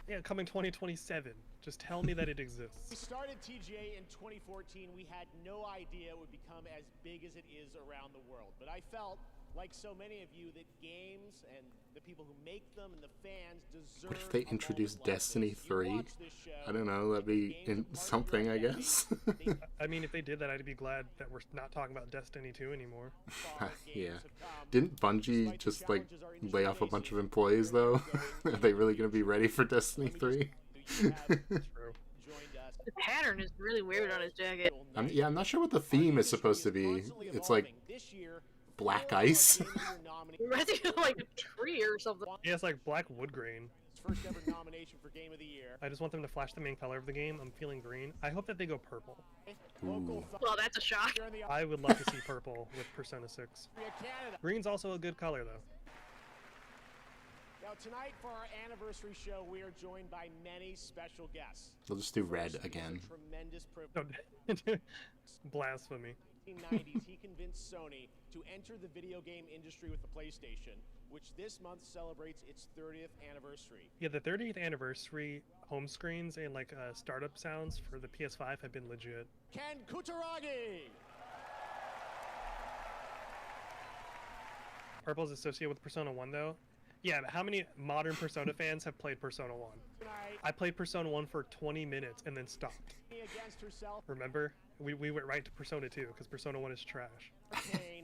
yeah, coming 2027. Just tell me that it We exists. started TGA in 2014. We had no idea it would become as big as it is around the world. But I felt, like so many of you, that games and the people who make them and the fans deserve. What if they a introduced moment like Destiny this. You 3? watch this show, I don't know, that'd be games in are part of something, your I identity. guess. They I mean, if they did that, I'd be glad that we're not talking about Destiny 2 anymore. far games Yeah. have come. Didn't Bungie just like lay off a bunch of employees though? Are they really gonna be ready for Destiny 3? You have True. joined us. The pattern is really weird on his jacket. I'm not sure what the theme is supposed to be. It's like This year, black ice. It reminds me of like a tree or something. Yeah, it's like black wood grain. first ever nomination for Game of the Year. I just want them to flash the main color of the game. I'm feeling green. I hope that they go purple. Local Well, that's a shock. here in the I would love to see purple with Persona 6. Canada. Green's also a good color, though. Now tonight for our anniversary show, we are joined by many special guests. They'll just do red First, it was a again. Tremendous privilege. No, blasphemy. In the 1990s, he convinced Sony to enter the video game industry with the PlayStation, which this month celebrates its 30th anniversary. Yeah, the 30th anniversary home screens and like startup sounds for the PS5 have been legit. Ken Kutaragi! Purple is associated with Persona 1 though. Yeah, but how many modern Persona fans have played Persona 1? I played Persona 1 for 20 minutes and then stopped. Remember? We went right to Persona 2 because Persona 1 is trash.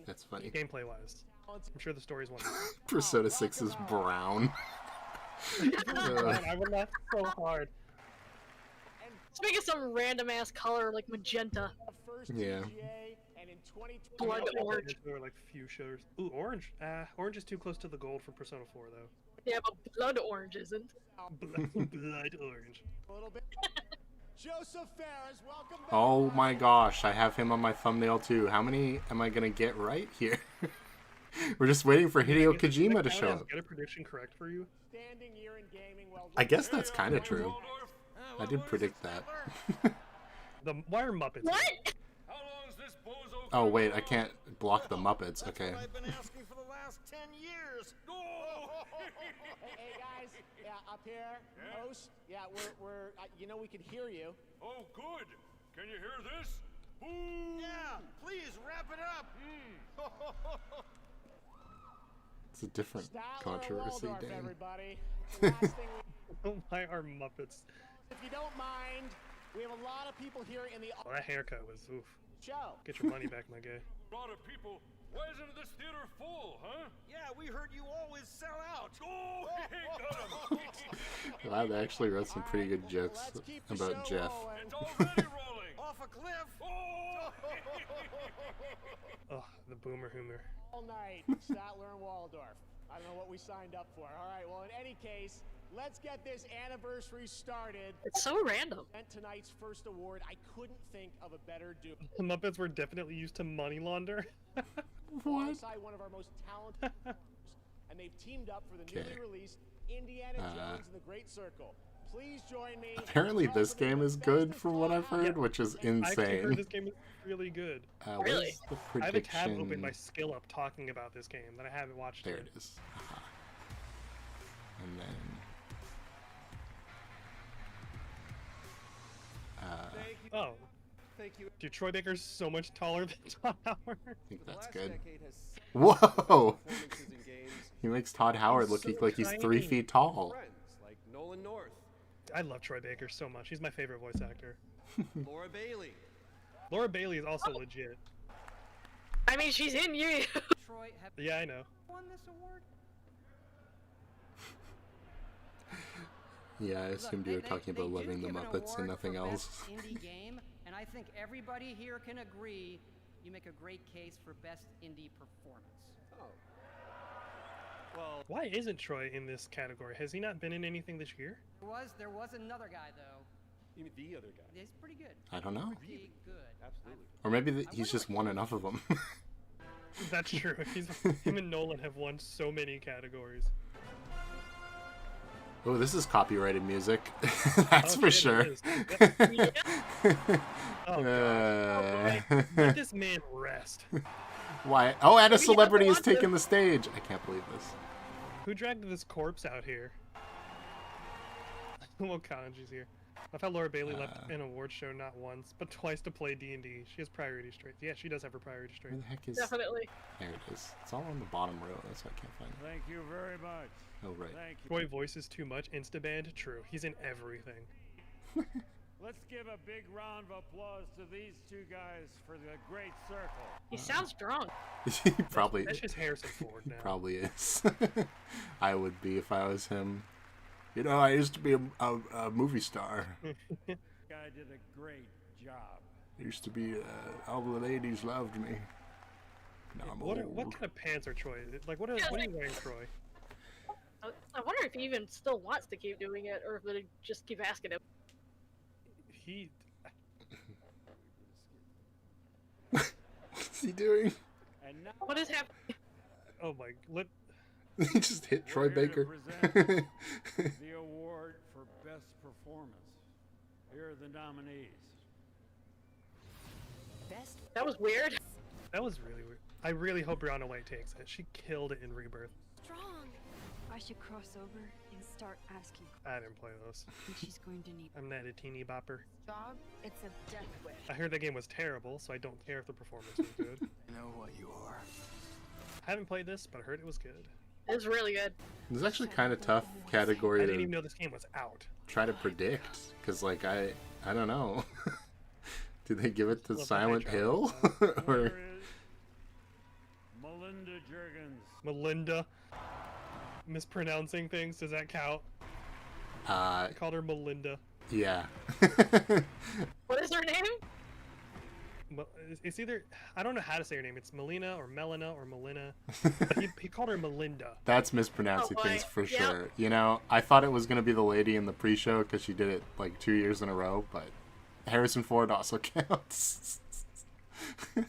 That's funny. Gameplay wise. I'm sure the story's wonderful. Persona 6 is brown. I would laugh so hard. Let's make it some random ass color like magenta. Yeah. Blood orange. Or like fuchsia. Ooh, orange. Orange is too close to the gold for Persona 4 though. Yeah, but blood orange isn't. Blood orange. A little bit. Joseph Ferris, welcome back. Oh my gosh, I have him on my thumbnail too. How many am I gonna get right here? We're just waiting for Hideo Kojima to show up. Get a prediction correct for you? Standing year in gaming, well, I guess that's kind of true. I did predict that. Why are Muppets? What? Oh wait, I can't block the Muppets. Okay. I've been asking for the last 10 years. hey guys, yeah, up here, host, yeah, we're you know, we can hear you. Oh, good. Can you hear this? Ooh. Yeah, please wrap it up. It's a different Statler controversy, Waldorf, Dan. everybody. Last thing Why are Muppets? if you don't mind, we have a lot of people here in the Well, that haircut was oof. show. Get your money back, my guy. A lot of people. Why isn't this theater full, huh? Yeah, we heard you always sell out. Oh, he got him. Wow, they actually wrote some pretty good jokes about Jeff. It's already rolling. Off a cliff. Oh. Oh, the boomer humor. All night, Statler and Waldorf. I don't know what we signed up for. All right, well, in any case, let's get this anniversary started. It's so random. And tonight's first award, I couldn't think of a better duo. The Muppets were definitely used to money launder. What? Alongside one of our most talented and they've teamed up for the newly released Indiana Jones and the Great Circle. Please join me. Apparently this game is good from what I've heard, which is I actually heard insane. this game is really good. Really? Where's the I have a tab prediction? open my skill up talking about this game that I haven't watched There yet. it is. Aha. And then... Oh. Thank you. Dude, Troy Baker's so much taller than Todd Howard. I think The that's last good. decade has Whoa! performances in games. He makes Todd Howard look so like he's 3 tiny. feet tall. Friends like Nolan North, I love Troy Baker so much. He's my favorite voice actor. Laura Bailey, Laura Bailey is also legit. I mean, she's in you. Troy, have Yeah, I know. you won this award? Yeah, I assumed you were talking about loving the Muppets and nothing else. Indie game, and I think everybody here can agree you make a great case for best indie performance. oh. Well, Why isn't Troy in this category? Has he not been in anything this year? There was another guy though. you mean the other guy? He's pretty good. I don't know. Pretty good. Absolutely. Or maybe he's just won enough of them. That's true. Him and Nolan have won so many categories. Oh, this is copyrighted music. That's Oh, for shit, sure. it is. Oh, God. Let this man rest. Why? Oh, and a celebrity is taking the stage. I can't believe this. Who dragged this corpse out here? Well, Kanji's here. I've had Laura Bailey left an award show not once, but twice to play D&D. She has priority straight. Yeah, she does have her priority straight. Where the heck is... Definitely. There it is. It's all on the bottom row. That's why I can't find it. Thank you very much. Oh, right. Thank you. Troy voices too much. Instaband? True. He's in everything. Let's give a big round of applause to these two guys for the Great Circle. He sounds drunk. He probably... That's just Harrison Ford now. Probably is. I would be if I was him. You know, I used to be a movie star. Guy did a great job. Used to be, all the ladies loved me. Now I'm What old. kind of pants are Troy? Like, what are you wearing, Troy? I wonder if he even still wants to keep doing it, or if they just keep asking him. He... What's he doing? And now What is happening? Oh my... He just hit Troy we're here to Baker. present the award for Best Performance. Here are the nominees. Best That was weird. That was really weird. I really hope Brianna White takes it. She killed it in Rebirth. Strong. I should cross over and start asking I didn't play those. who she's going to need. I'm not a teeny bopper. Job, it's a death wish. I heard the game was terrible, so I don't care if the performance was good. I know what you are. Haven't played this, but I heard it was good. It's really good. It's actually kind of tough I category didn't to even know this game was out. try to predict, because like I don't know. Do they give it to Love Silent the Hill? Or Melinda Jurgens. Melinda. Mispronouncing things, does that count? I called her Melinda. Yeah. What is her name? It's either, I don't know how to say her name. It's Melina or Melina or Melina. he called her Melinda. That's mispronouncing Oh, boy. things for Yep. sure. You know, I thought it was going to be the lady in the pre-show because she did it like 2 years in a row, but Harrison Ford also counts.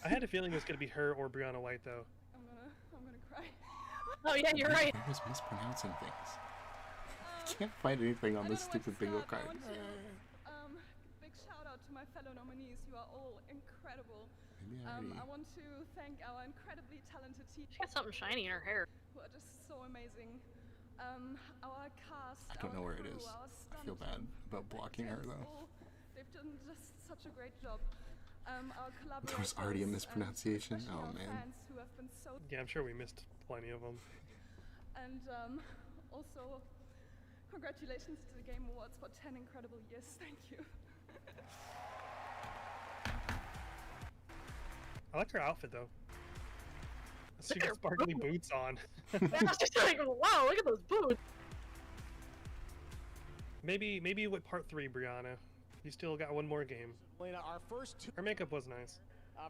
I had a feeling it was going to be her or Brianna White, though. I'm gonna cry. Oh yeah, you're right. I was mispronouncing things. I can't find anything on this stupid bingo card. Big shout out to my fellow nominees. You are all incredible. Maybe I want to thank our incredibly talented team. She got something shiny in her hair. Who are just so amazing. Our cast. I don't know where it crew, is. our I feel stunt bad team, about blocking her though. they've done just such a great job. Our There was already a collaborators, mispronunciation. especially Oh our man. fans who have been so. Yeah, I'm sure we missed plenty of them. And also, congratulations to the Game Awards for 10 incredible years. Thank you. I like her outfit, though. She Look at got her sparkly boots. boots on. Yeah, I was just like, wow, look at those boots. Maybe with part 3, Brianna. You still got one more game. Melina, our first two Her makeup was nice.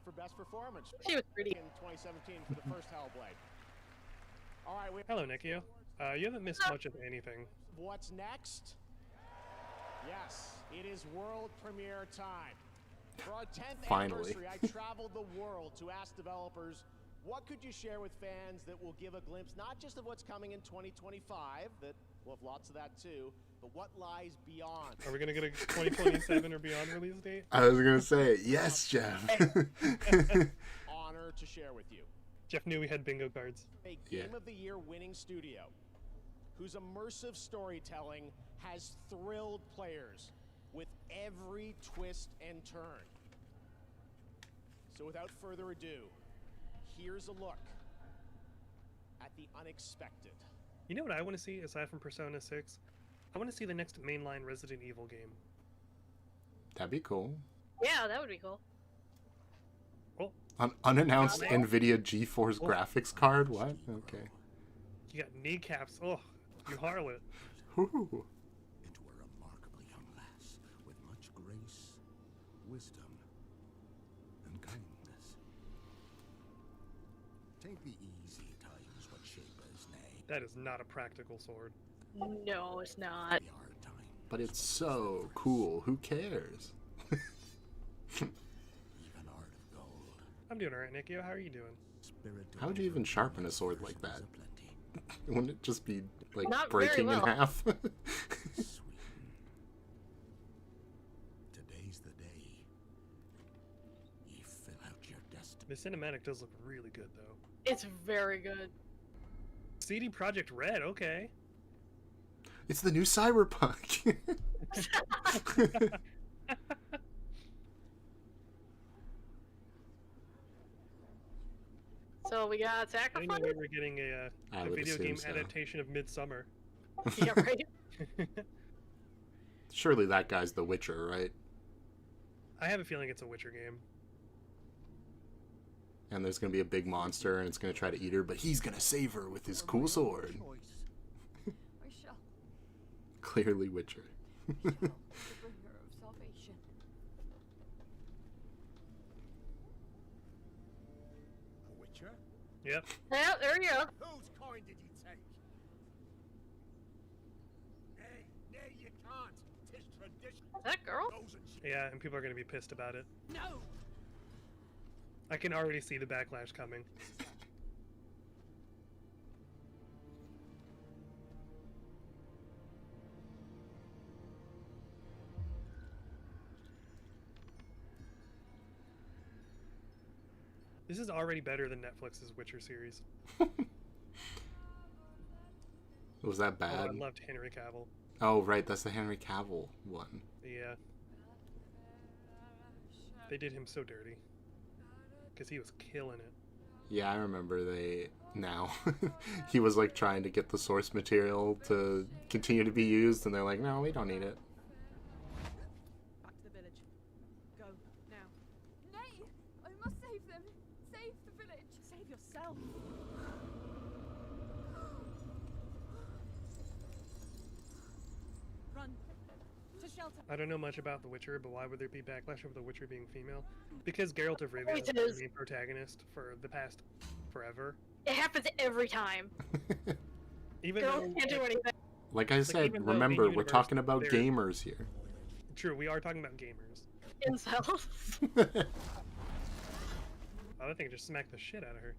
for best performance. She was pretty. In 2017 for the first Hellblade. All right, Hello, Nikio. You haven't missed much of anything. what's next? Yes, it is world premiere time. For our 10th Finally. anniversary, I traveled the world to ask developers, what could you share with fans that will give a glimpse not just of what's coming in 2025, that we'll have lots of that too, but what lies beyond. Are we gonna get a 2027 or beyond release date? I was gonna say yes, Jeff. Honor to share with you. Jeff knew we had bingo cards. A Yeah. Game of the Year winning studio whose immersive storytelling has thrilled players with every twist and turn. So without further ado, here's a look at the unexpected. You know what I want to see aside from Persona 6? I want to see the next mainline Resident Evil game. That'd be cool. Yeah, that would be cool. Unannounced Yeah. NVIDIA GeForce Oh. graphics card? What? Okay. You got kneecaps. Oh, you harlot. Whew. Into a remarkably young lass with much grace, wisdom, and kindness. Take the easy times what shapers nay. That is not a practical sword. No, it's not. The hard time. But it's so cool. Who cares? Even art of gold. I'm doing alright, Nikio. How are you doing? Spirit How would you even sharpen a sword like that? Plenty. Wouldn't it just be like Not very breaking in well. half? Sweeten. Today's the day. Ye fill out your destiny. The cinematic does look really good, though. It's very good. CD Projekt Red, okay. It's the new Cyberpunk. So we got Attack of Anyway, Thunder. we're getting I a would video assume game so. adaptation of Midsummer. Yeah, right. Surely that guy's The Witcher, right? I have a feeling it's a Witcher game. And there's gonna be a big monster, and it's gonna try to eat her, but he's gonna save her with his cool sword. I shall Clearly Witcher. be the bringer of salvation. A Witcher? Yep. Yeah, there you go. Whose coin did he take? Nay, you can't. 'Tis tradition. That girl? Those and she- Yeah, and people are going to be pissed about it. No! I can already see the backlash coming. This is already better than Netflix's Witcher series. Was that Oh, bad? I loved Henry Cavill. Oh, right, that's the Henry Cavill one. Yeah. They did him so dirty. Because he was killing it. Yeah, I remember now. He was like trying to get the source material to continue to be used, and they're like, no, we don't need it. Back to the village. Go, now. Nay! I must save them! Save the village! Save yourself! Run! To shelter! I don't know much about The Witcher, but why would there be backlash over The Witcher being female? Because Geralt of Rivia is the Always is. main protagonist for the past forever. It happens every time. Even Girls though, can't do anything. Like I said, even though remember, in we're talking universe, about they're- gamers here. True, we are talking about gamers. Incels. I think I just smacked the shit out of her.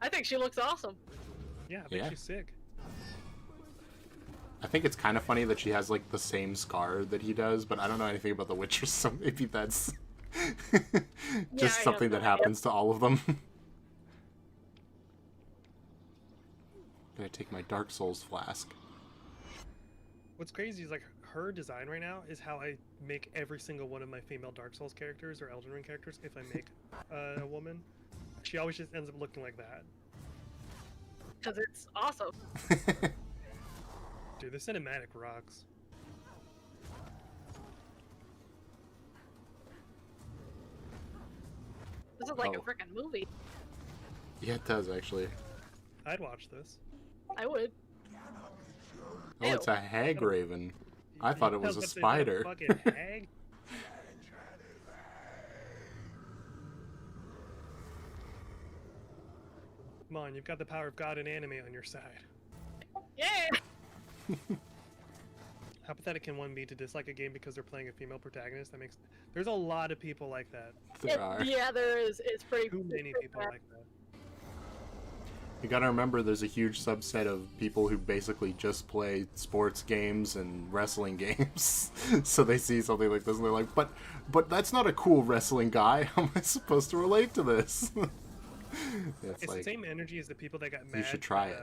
I think she looks awesome. Yeah, I think Yeah. she's sick. I think it's kind of funny that she has like the same scar that he does, but I don't know anything about The Witcher, so maybe that's just I something have that no idea. happens to all of them. Gonna take my Dark Souls flask. What's crazy is like her design right now is how I make every single one of my female Dark Souls characters or Elden Ring characters. If I make a woman, she always just ends up looking like that. Because it's awesome. Dude, the cinematic rocks. This is like a Oh. freaking movie. Yeah, it does actually. I'd watch this. I would. Oh, it's a hag raven. I thought it was a Is that spider. fucking hag? Come on, you've got the power of God and anime on your side. Yeah! How pathetic can one be to dislike a game because they're playing a female protagonist? That makes. There's a lot of people like that. There are. Yeah, there is. It's pretty. Too many pretty people bad. like that. You gotta remember there's a huge subset of people who basically just play sports games and wrestling games. So they see something like this and they're like, but that's not a cool wrestling guy. How am I supposed to relate to this? It's like, the same energy as the people that got mad. you should try it.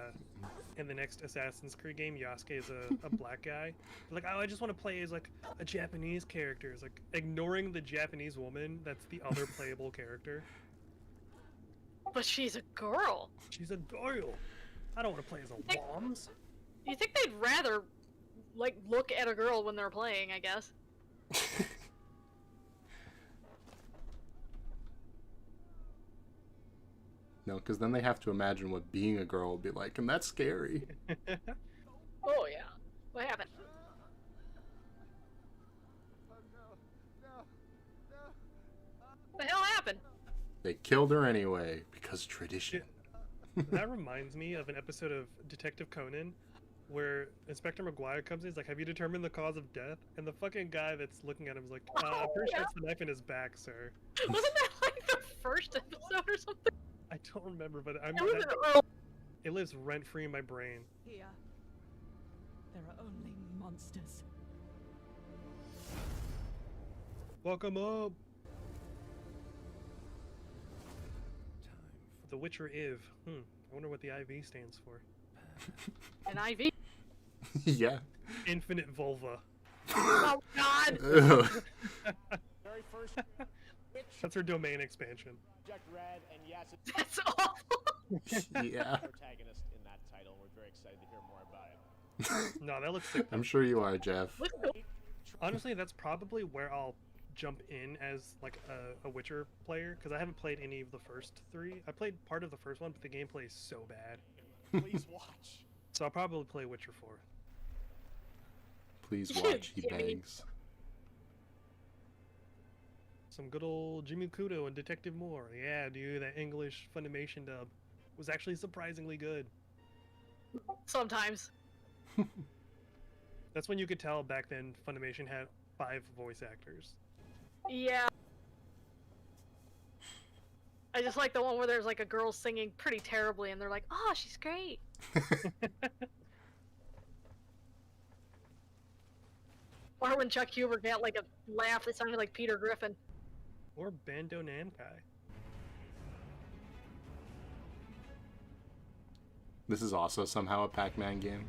In the next Assassin's Creed game, Yasuke is a black guy. They're like, oh, I just want to play as like a Japanese character. It's like ignoring the Japanese woman that's the other playable character. But she's a girl. She's a girl. I don't want to play as a Woms. You think they'd rather, like, look at a girl when they're playing, I guess. No, because then they have to imagine what being a girl would be like, and that's scary. Oh, yeah. What happened? What the hell happened? They killed her anyway, because tradition. That reminds me of an episode of Detective Conan where Inspector McGuire comes in. He's like, have you determined the cause of death? And the fucking guy that's looking at him is like, I'm pretty sure it's the knife in his back, sir. Wasn't that like the first episode or something? I don't remember, but it lives rent-free in my brain. Here, there are only monsters. Welcome up! The Witcher IV. I wonder what the IV stands for. An IV? Yeah. Infinite vulva. Oh, God! Ugh. Very first That's her domain expansion. Project Red, and yes, it's That's awful! Yeah. protagonist in that title. We're very excited to hear more about it. No, that looks sick. I'm sure you are, Jeff. Honestly, that's probably where I'll jump in as like a Witcher player, because I haven't played any of the first three. I played part of the first one, but the gameplay is so bad. Please watch. So I'll probably play Witcher 4. Please watch, he Jimmy. begs. Some good old Jimmy Kudo and Detective Moore. Yeah, dude, that English Funimation dub was actually surprisingly good. Sometimes. That's when you could tell back then Funimation had 5 voice actors. Yeah. I just like the one where there's like a girl singing pretty terribly and they're like, oh, she's great. Or when Chuck Huber got like a laugh that sounded like Peter Griffin. Or Bando Namkai. This is also somehow a Pac-Man game.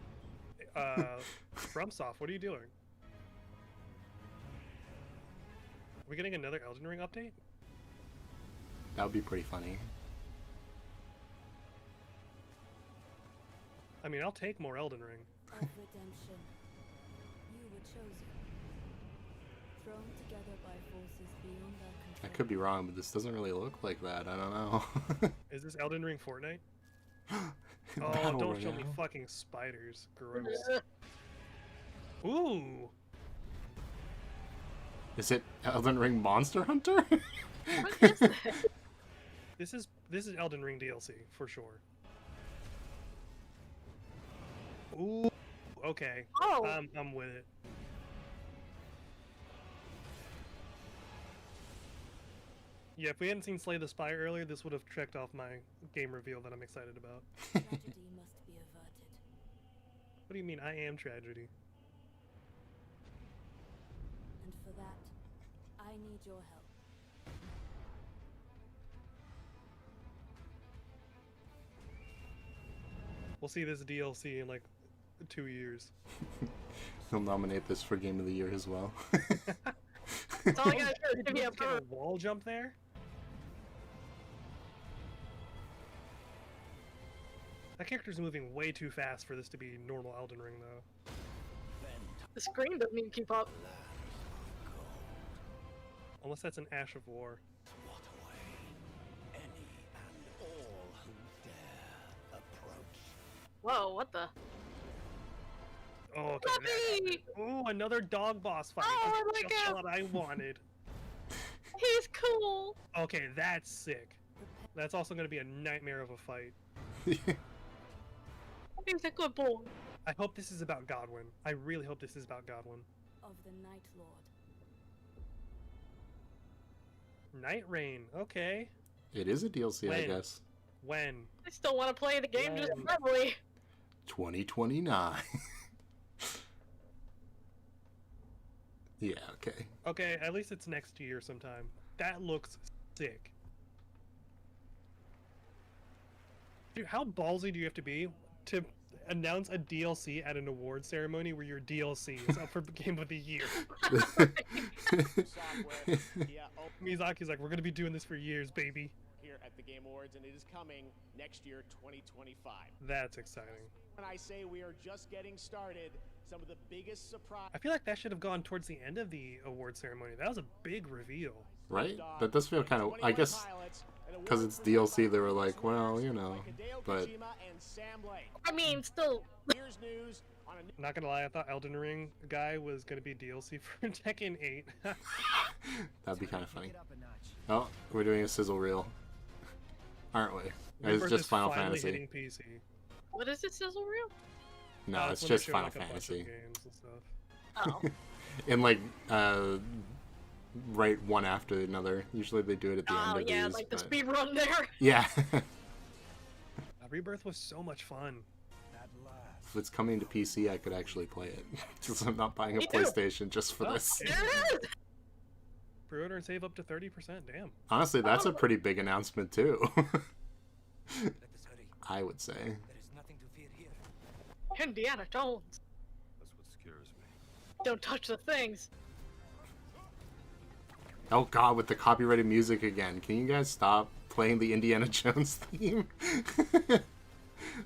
FromSoft, what are you doing? Are we getting another Elden Ring update? That would be pretty funny. I mean, I'll take more Elden Ring. Of redemption. You were chosen. Thrown together by forces beyond our I control. could be wrong, but this doesn't really look like that. I don't know. Is this Elden Ring Fortnite? Oh, Battle don't show me Royale. fucking spiders. Gross. Ooh. Is it Elden Ring Monster Hunter? What is that? This is Elden Ring DLC for sure. Ooh. Okay. Oh. I'm with it. Yeah, if we hadn't seen Slay the Spire earlier, this would have checked off my game reveal that I'm excited about. Tragedy must be averted. What do you mean, I am tragedy? And for that, I need your help. We'll see this DLC in like 2 years. He'll nominate this for Game of the Year as well. That's all I gotta do is give me a Get a wall jump there? That character's moving way too fast for this to be normal Elden Ring, though. The screen doesn't even keep up. Unless that's an Ash of War. Whoa, what the? Oh, okay. Fluffy! Oh, another dog boss fight. Oh, I That's like just him. what I wanted. He's cool. Okay, that's sick. That's also going to be a nightmare of a fight. He's a good boy. I hope this is about Godwin. I really hope this is about Godwin. Of the Night Lord. Night Rain. Okay. It is a DLC, I When? guess. When? I still want to play the game just When? verbally. 2029. Yeah, okay. Okay, at least it's next year sometime. That looks sick. Dude, how ballsy do you have to be to announce a DLC at an award ceremony where your DLC is up for Game of the Year? Miyazaki's like, we're gonna be doing this for years, baby. Here at the Game Awards, and it is coming next year, 2025. That's exciting. When I say we are just getting started, some of the biggest surprise. I feel like that should have gone towards the end of the award ceremony. That was a big reveal. Right? That does feel kind of... I guess because it's DLC, they were like, well, you know, but... I mean, still. Here's news on a Not gonna lie, I thought Elden Ring guy was gonna be DLC for Tekken 8. That'd be kind of funny. Oh, we're doing a sizzle reel. Aren't we? It's Rebirth just is Final finally Fantasy. hitting PC. What is it, Sizzle Reel? No, That's it's when they just show, Final like, a bunch of Fantasy. games and stuff. Oh. And like, right one after another. Usually they do it at the end Oh, of yeah, these. like the but- speed run there. Yeah. Rebirth was so much fun. If it's coming to PC, I could actually play it. Because I'm not buying a Me too. PlayStation just for Oh, this. okay. There it is. Pre-order and save up to 30%. Damn. Honestly, that's a pretty big announcement too. I would say. Indiana Jones. That's what scares me. Don't touch the things. Oh god, with the copyrighted music again. Can you guys stop playing the Indiana Jones theme?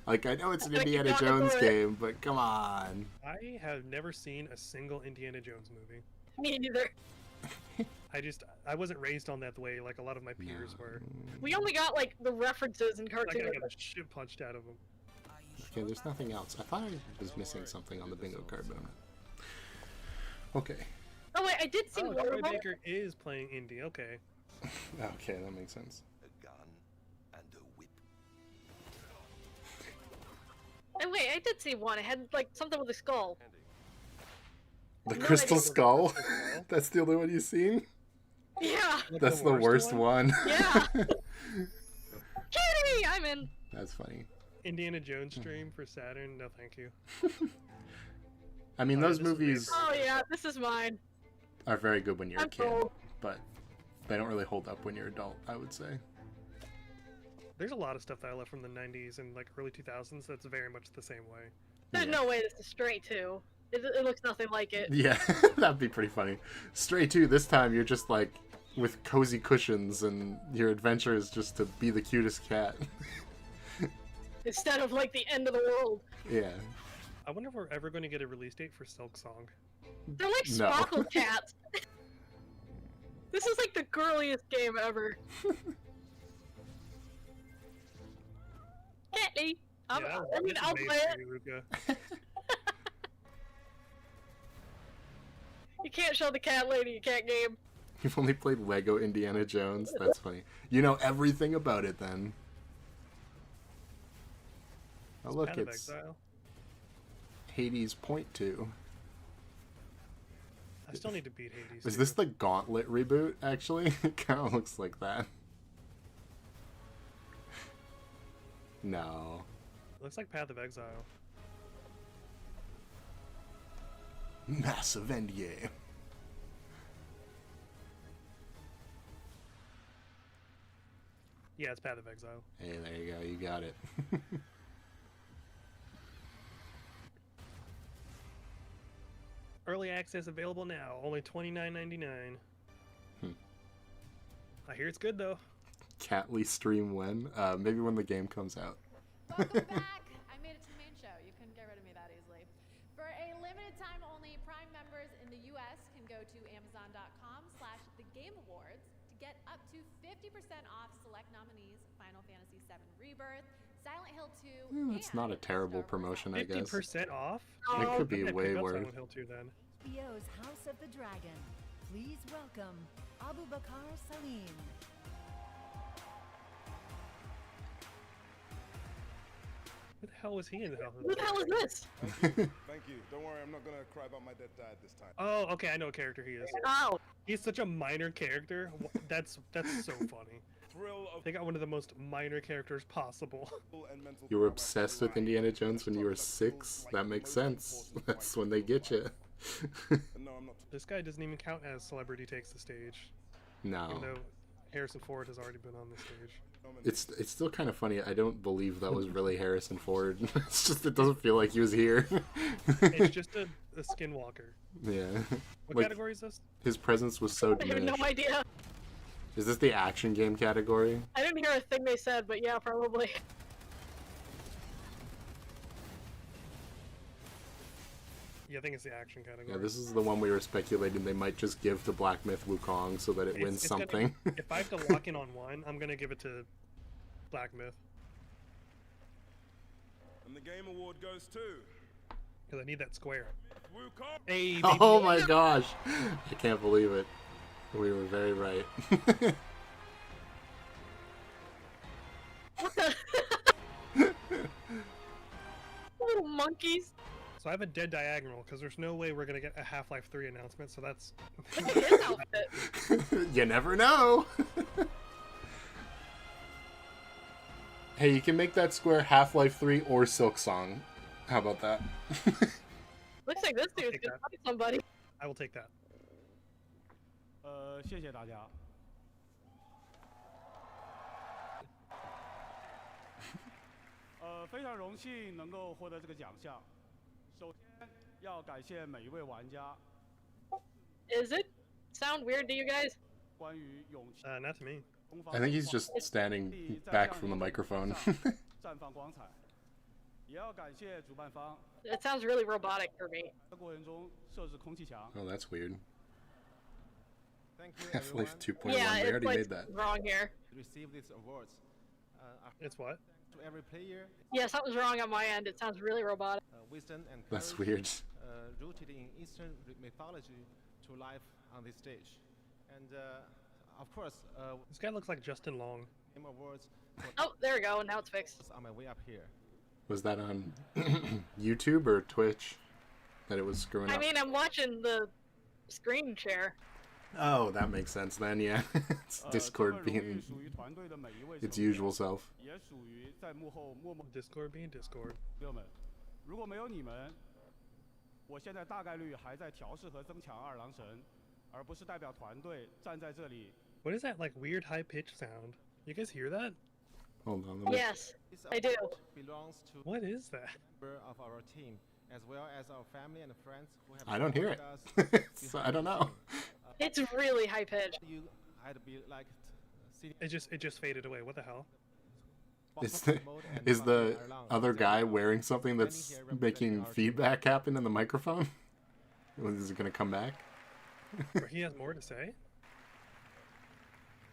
Like, I know it's an I think you Indiana gotta Jones do it. game, but come on. I have never seen a single Indiana Jones movie. Me neither. I wasn't raised on that the way like a lot of my peers were. We only got like the references in Like cartoons. I got a shit punched out of them. Okay, there's nothing else. I thought I was missing something on the bingo card, but I'm not. Okay. Oh wait, I did see Oh, one Troy of them. Baker is playing indie. Okay. Okay, that makes sense. A gun and a whip. And wait, I did see one. It had like something with a skull. The No, Crystal I didn't. Skull? That's the only one you've seen? Yeah. That's the worst one. Yeah. Kitty, I'm in. That's funny. Indiana Jones stream for Saturn? No, thank you. I mean, Oh, those this is movies Oh yeah, this is mine. are very good when you're a I'm kid, sold. but they don't really hold up when you're adult, I would say. There's a lot of stuff that I left from the 90s and like early 2000s that's very much the same way. There's Yeah. no way this is Stray 2. It looks nothing like it. Yeah, that'd be pretty funny. Stray 2, this time you're just like with cozy cushions and your adventure is just to be the cutest cat. instead of like the end of the world. Yeah. I wonder if we're ever going to get a release date for Silk Song. They're like No. sparkle cats. This is like the girliest game ever. Catty. Yeah, I mean, this is I'll made play for it. you, Luca. You can't show the cat lady, you can't game. You've only played Lego Indiana Jones? That's funny. You know everything about it then. Oh look, Path of it's Exile. Hades Point 2. I still need to beat Hades. Is too. this the Gauntlet reboot, actually? It kind of looks like that. No. Looks like Path of Exile. Massive endgame. Yeah, it's Path of Exile. Hey, there you go. You got it. Early access available now. Only $29.99. I hear it's good though. Catley stream when? Maybe when the game comes out. Welcome back. I made it to the main show. You couldn't get rid of me that easily. For a limited time only, Prime members in the US can go to amazon.com/thegameawards to get up to 50% off select nominees: Final Fantasy VII Rebirth, Silent Hill 2, It's not a terrible promotion, I guess. 50% off? It could be I'm gonna way pick up worse. Silent Hill 2 then. HBO's House of the Dragon. Please welcome Abu Bakar Salim. Who the hell was he in the hell? Who the hell is this? Thank you. Don't worry, I'm not gonna cry about my dead dad this time. Oh, okay, I know what character he is. Oh. He's such a minor character. That's so funny. They got one of the most minor characters possible. You were obsessed with Indiana Jones when you were 6? That makes sense. That's when they get you. This guy doesn't even count as celebrity takes the stage. No. Even though Harrison Ford has already been on the stage. It's still kind of funny. I don't believe that was really Harrison Ford. It's just, it doesn't feel like he was here. It's just a skinwalker. Yeah. What category is this? His presence was so I have diminished. no idea. Is this the action game category? I didn't hear a thing they said, but yeah, probably. Yeah, I think it's the action category. Yeah, this is the one we were speculating they might just give to Black Myth Wukong so that it wins It's gonna- something. if I have to lock in on one, I'm gonna give it to Black Myth. And the Game Award goes to Because I need that square. Wukong. Hey, Oh baby. my gosh! I can't believe it. We were very right. Little monkeys. So I have a dead diagonal because there's no way we're gonna get a Half-Life 3 announcement. So that's. Look at his outfit. You never know. Hey, you can make that square Half-Life 3 or Silk Song. How about that? Looks like this dude's take gonna that. fight somebody. I will take that. 谢谢大家。非常荣幸能够获得这个奖项。首先要感谢每一位玩家。 Is it sound weird to you guys? 关于勇气。 Not to me. I think he's just standing back from the microphone. 绽放光彩。也要感谢主办方。 It sounds really robotic for me. 在过程中设置空气墙。 Oh, that's weird. Thank you, Half-Life everyone. 2.1, Yeah, they it's already like made that. wrong here. Receive these awards. It's what? To every player, Yeah, something's wrong on my end. It sounds really robotic. wisdom and That's courage, weird. Rooted in Eastern mythology to life on this stage. And of course, This guy looks like Justin Long. Game Awards Oh, there we go. Now it's fixed. on my way up here. Was that on YouTube or Twitch that it was screwing I up? mean, I'm watching the screen share. Oh, that makes sense then, yeah. It's Discord being its usual self. 也属于在幕后默默。 Discord being Discord. 朋友们，如果没有你们，我现在大概率还在调试和增强二郎神，而不是代表团队站在这里。 What is that like weird high pitched sound? You guys hear that? Hold on, let me... Yes, I do. Belongs to What is that? member of our team, as well as our family and friends who have I don't hear it. supported us So, I don't know. It's really high pitched. You, I'd be like, It just faded away. What the hell? Is the other guy wearing something that's making feedback happen in the microphone? Is it gonna come back? Or he has more to say?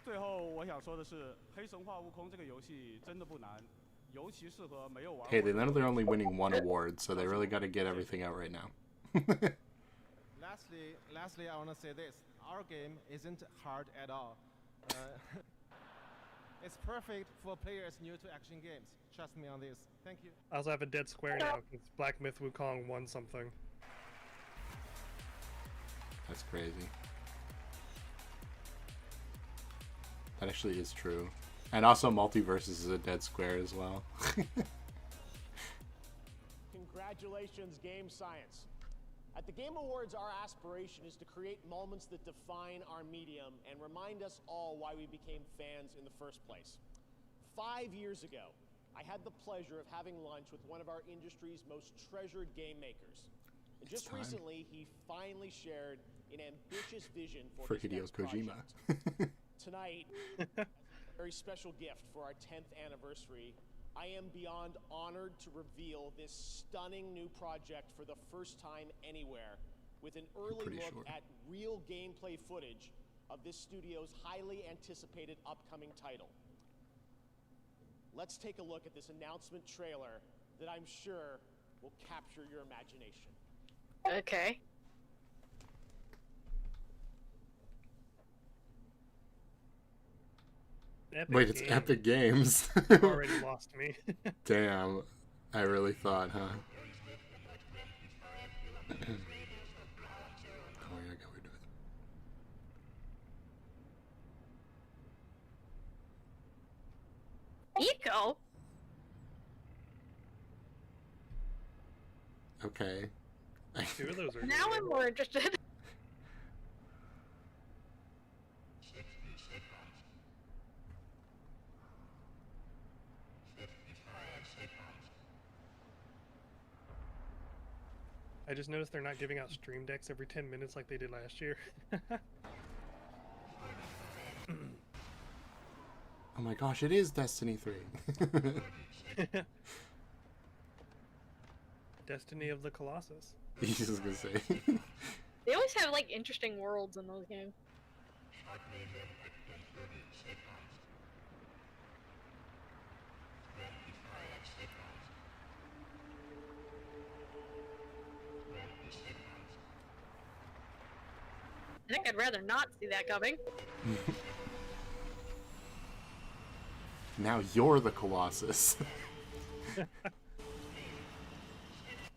最后我想说的是，黑神话悟空这个游戏真的不难，尤其适合没有玩过。 Hey, they know they're only winning one award, so they really got to get everything out right now. Lastly, I want to say this: our game isn't hard at all. It's perfect for players new to action games. Trust me on this. Thank you. I also have a dead square now because Black Myth Wukong won something. That's crazy. That actually is true. And also Multiverses is a dead square as well. Congratulations, Game Science. At the Game Awards, our aspiration is to create moments that define our medium and remind us all why we became fans in the first place. 5 years ago, I had the pleasure of having lunch with one of our industry's most treasured game makers. And just recently, he finally shared an ambitious vision for his Hideo next Kojima. project. Tonight, as a very special gift for our 10th anniversary, I am beyond honored to reveal this stunning new project for the first time anywhere, with an early look at real gameplay footage of this studio's highly anticipated upcoming title. Let's take a look at this announcement trailer that I'm sure will capture your imagination. Okay. Wait, it's Epic Games. You already lost me. Damn. I really thought, huh? Oh, yeah, I got rid of it. Eco? Okay. Two of those are Now I'm more interested. I just noticed they're not giving out stream decks every 10 minutes like they did last year. Oh my gosh, it is Destiny 3. Destiny of the Colossus. He's just gonna say. They always have like interesting worlds in those games. I think I'd rather not see that coming. Now you're the Colossus.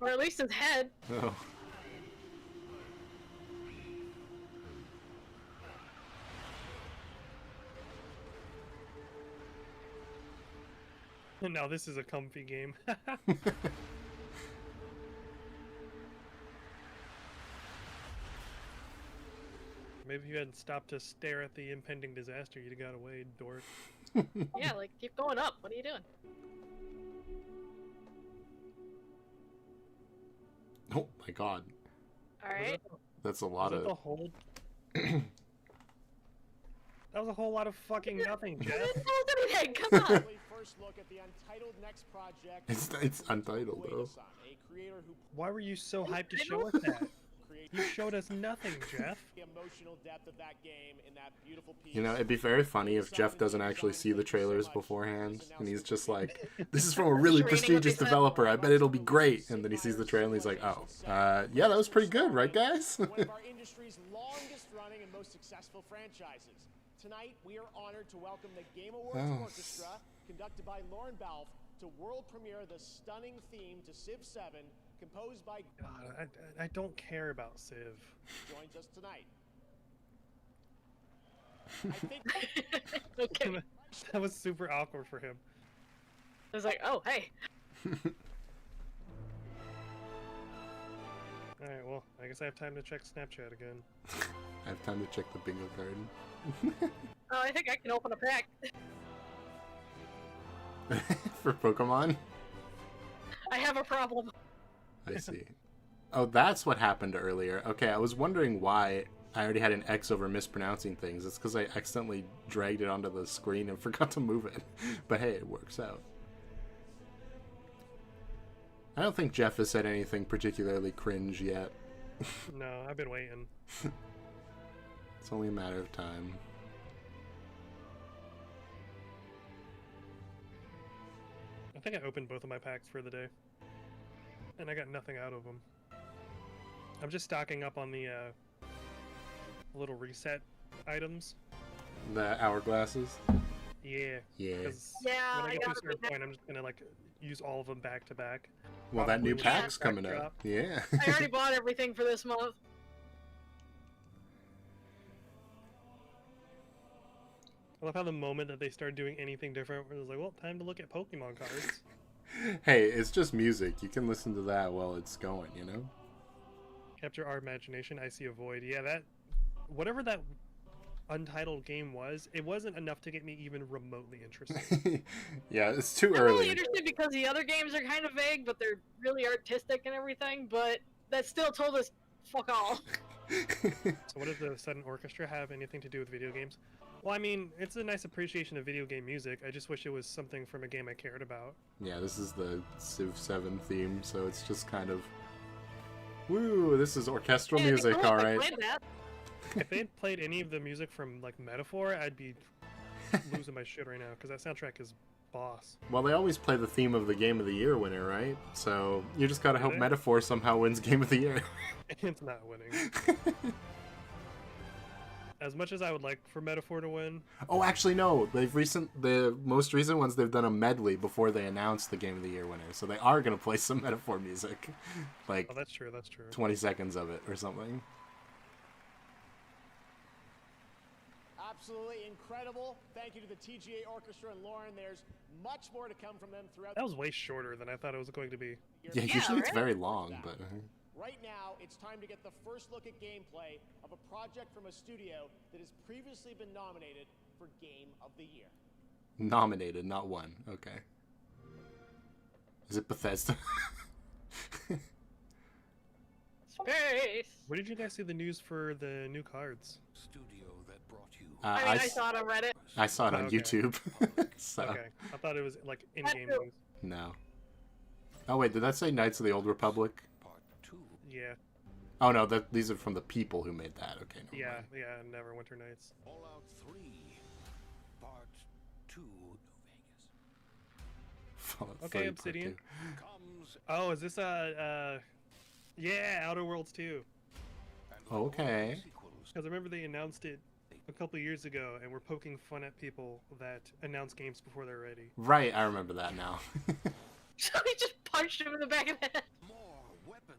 Or at least his head. Oh. Now this is a comfy game. Maybe if you hadn't stopped to stare at the impending disaster, you'd have got away, dork. Yeah, like, keep going up. What are you doing? Oh my god. Alright. That's a lot Was of... that the whole... That was a whole lot of fucking nothing, Jeff. Anything, come on. First look at the untitled next project. It's untitled though. Why were you so hyped to show us that? You showed us nothing, Jeff. The emotional depth of that game in that beautiful piece. You know, it'd be very funny if Jeff doesn't actually see the trailers beforehand, and he's just like, this is from a really prestigious developer, I bet it'll be great, and then he sees the trailer and he's like, oh, yeah, that was pretty good, right guys? One of our industry's longest running and most successful franchises. Tonight, we are honored to welcome the Game Awards Orchestra, conducted by Lauren Balfe, to world premiere the stunning theme to Civ 7, composed by... God, I don't care about Civ. Joins us tonight. I think... Okay. That was super awkward for him. I was like, oh, hey. Alright, well, I guess I have time to check Snapchat again. I have time to check the bingo card. Oh, I think I can open a pack. For Pokemon? I have a problem. I see. Oh, that's what happened earlier. Okay, I was wondering why I already had an X over mispronouncing things. It's because I accidentally dragged it onto the screen and forgot to move it. But hey, it works out. I don't think Jeff has said anything particularly cringe yet. No, I've been waiting. It's only a matter of time. I think I opened both of my packs for the day. And I got nothing out of them. I'm just stocking up on the little reset items. The hourglasses? Yeah. Yeah. Yeah, When I I get to got a certain point, I'm just gonna like use all of them back to back. Well, that Probably new when pack's the pack coming up. drop. Yeah. I already bought everything for this month. I love how the moment that they started doing anything different, it was like, well, time to look at Pokemon cards. Hey, it's just music. You can listen to that while it's going, you know? Capture our imagination, I see a void. Yeah, that... Whatever that untitled game was, it wasn't enough to get me even remotely interested. Yeah, it's too I'm early. really interested because the other games are kind of vague, but they're really artistic and everything, but that still told us fuck all. So what does the sudden orchestra have anything to do with video games? Well, I mean, it's a nice appreciation of video game music. I just wish it was something from a game I cared about. Yeah, this is the Civ 7 theme, so it's just kind of... Woo, this is orchestral music, cool if I alright. played that. If they had played any of the music from, like, Metaphor, I'd be losing my shit right now, because that soundtrack is boss. Well, they always play the theme of the Game of the Year winner, right? So, you just gotta hope they? Metaphor somehow wins Game of the Year. It's not winning. As much as I would like for Metaphor to win. Oh, actually, no. The most recent ones, they've done a medley before they announced the Game of the Year winner. So they are going to play some Metaphor music. Like, Oh, that's true, that's true. 20 seconds of it or something. Absolutely incredible. Thank you to the TGA Orchestra and Lauren. There's much more to come from them throughout. That was way shorter than I thought it was going to be. Yeah, usually it's very long, but... Right now, it's time to get the first look at gameplay of a project from a studio that has previously been nominated for Game of the Year. Nominated, not won. Okay. Is it Bethesda? Space! Where did you guys see the news for the new cards? Studio that brought you. I saw it on Reddit. I saw it on Okay. YouTube. So, Okay, I thought it was like in-game news. no. Oh, wait, did that say Knights of the Old Republic? Yeah, Oh, no, these are from the people who made that. Okay, never yeah, mind. yeah, Neverwinter Nights. Fallout 3, Part 2, New Fallout Okay, 3 Part Obsidian. 2. Vegas. Comes Oh, is this yeah, Outer Worlds 2. Oh, okay. Because I remember they announced it a couple years ago, and we're poking fun at people that announce games before they're ready. Right, I remember that now. So he just punched him in the back of the head. more weapons.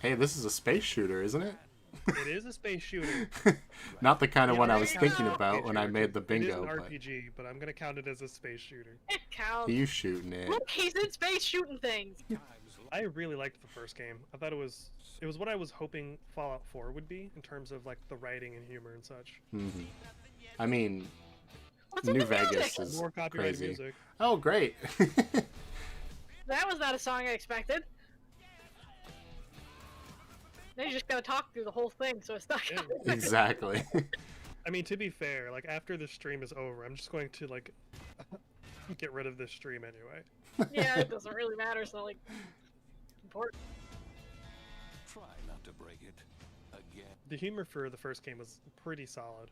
Hey, this is a space shooter, isn't it? It is a space shooter. Not the kind of Yeah, one I there was you thinking go. about when I made the It is bingo. an But RPG, but I'm gonna count it as a space shooter. It counts. you shooting it? Look, he's in space shooting things. I really liked the first game. I thought it was what I was hoping Fallout 4 would be in terms of like the writing and humor and such. Mm-hmm. I mean, What's in New the Vegas music? is More copyrighted crazy. music. Oh, great. That was not a song I expected. Now you just gotta talk through the whole thing, so it's not. Yeah. Exactly. I mean, to be fair, like after the stream is over, I'm just going to like get rid of this stream anyway. Yeah, it doesn't really matter. It's not like important. Try not to break it again. The humor for the first game was pretty solid.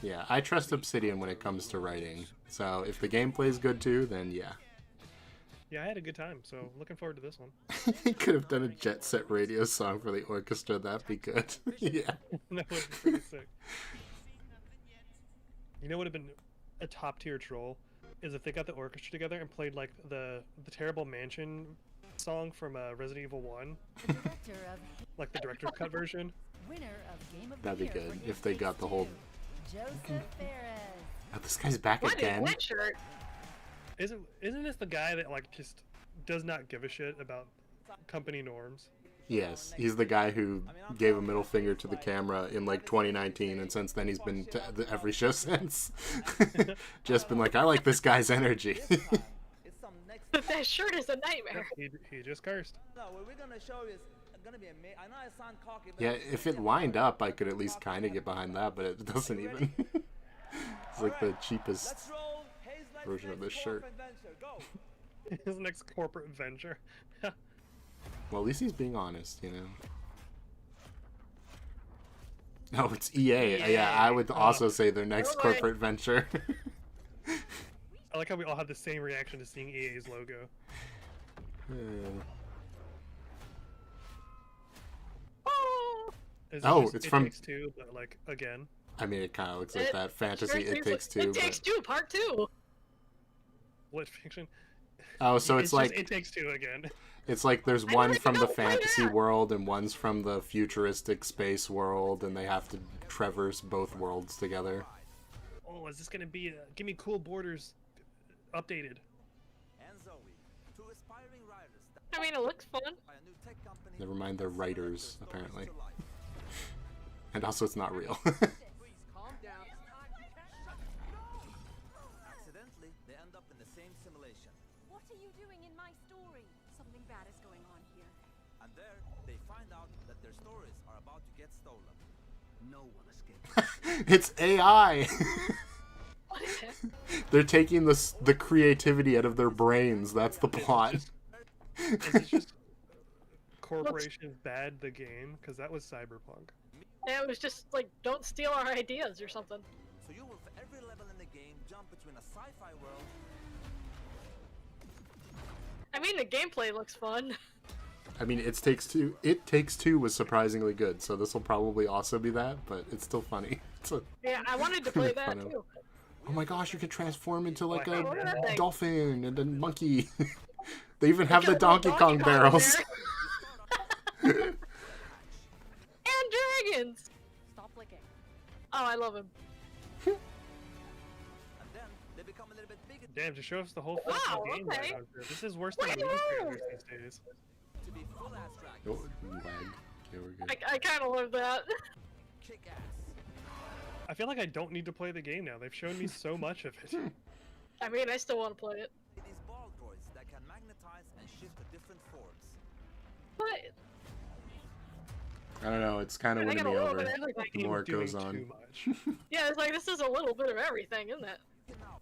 Yeah, I trust Obsidian when it comes to writing. So if the gameplay is good too, then yeah. Yeah, I had a good time, so looking forward to this one. He could have done a Jet Set Radio song for the orchestra. That'd be good. Yeah. That would be pretty sick. You know what would have been a top tier troll is if they got the orchestra together and played like the Terrible Mansion song from Resident Evil 1, The director of like the director's cut version. winner of Game of That'd the be Year good for if they got the whole. Joseph Ferris. Oh, this guy's back What is again. that shirt? Isn't this the guy that like just does not give a shit about company norms? Yes, he's the guy who gave a middle finger to the camera in like 2019, and since then he's been to every show since. Just been like, I like this guy's energy. But that shirt is a nightmare. He just cursed. Yeah, if it lined up, I could at least kind of get behind that, but it doesn't even. It's like the cheapest version of this shirt. His next corporate venture. Well, at least he's being honest, you know. Oh, it's EA. Yeah, I would also say their next corporate venture. I like how we all have the same reaction to seeing EA's logo. It's from. It Takes Two, but like again. I mean, it kind of looks like that fantasy. It Takes Two. It Takes Two Part 2. What fiction? Oh, so it's like just, It Takes Two again. It's like there's one from the fantasy world and one's from the futuristic space world, and they have to traverse both worlds together. Oh, is this gonna be Give Me Cool Borders updated? I mean, it looks fun. Never mind, they're writers, apparently. And also, it's not real. Accidentally, they end up in the same simulation. What are you doing in my story? Something bad is going on here. And there, they find out that their stories are about to get stolen. No one escapes. It's AI! They're taking the creativity out of their brains. That's the plot. Is it just Corporation Bad the game? Because that was Cyberpunk. Yeah, it was just like, don't steal our ideas or something. So you will, for every level in the game, jump between a sci-fi world. I mean, the gameplay looks fun. I mean, It Takes Two. It Takes Two was surprisingly good, so this will probably also be that, but it's still funny. Yeah, I wanted to play that too. Oh my gosh, you could transform into like a dolphin and a monkey. They even have the Donkey Kong barrels. And dragons! Stop flicking. Oh, I love him. And then they become a little bit bigger. Damn, just show us the whole fucking game right out here. This is worse than movie trailers these days. To be full ass dragons. Oh, lag. Okay, we're good. I kind of love that. Kick ass. I feel like I don't need to play the game now. They've shown me so much of it. I mean, I still want to play it. These ball droids that can magnetize and shift to different forms. But I don't know, it's kind of winning me over the more it goes on. yeah, it's like this is a little bit of everything, isn't it?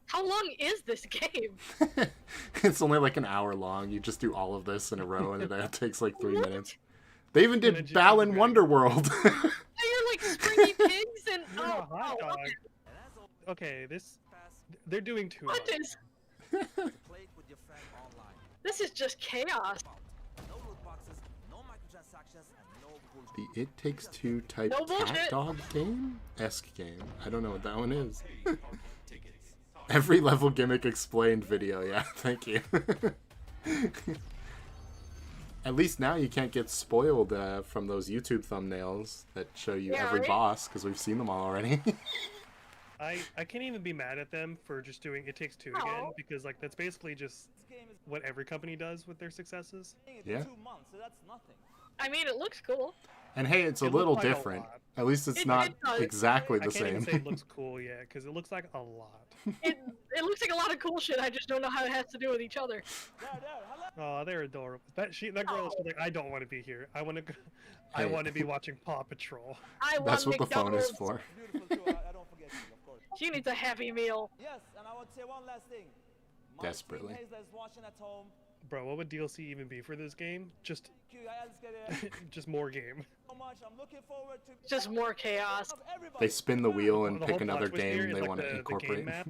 How long is this game? It's only like an hour long. You just do all of this in a row, and it takes like 3 minutes. They even did Balan Wonderworld. You're like springy pigs and hot dog. Okay, they're doing too much. This is just chaos. No loot boxes, no microtransactions, and no bullshit. The It Takes Two type No bullshit. cat dog game-esque game. I don't know what that one is. Every level gimmick explained video. Yeah, thank you. At least now you can't get spoiled from those YouTube thumbnails that show you every boss, because we've seen them all already. I can't even be mad at them for just doing It Takes Two again, because like that's basically just what every company does with their successes. Yeah. 2 months, so that's nothing. I mean, it looks cool. And hey, it's a It little looks like a different. lot. At least it's It not does. exactly I the can't even same. say it looks cool yet, because it looks like a lot. It looks like a lot of cool shit. I just don't know how it has to do with each other. Oh, they're adorable. That girl is like, I don't want to be here. I want to. I Hey. want to be watching Paw Patrol. That's what the phone is for. Beautiful too, I don't forget you, of course. She needs a Happy Meal. Yes, and I would say one last thing. My Desperately. screen haze that's watching at home. Bro, what would DLC even be for this game? Just Thank you, I älskar det just more game. so much. I'm looking forward to Just more chaos. They spin the wheel and The pick whole another plot twist here game is, they like, want to the incorporate. game map.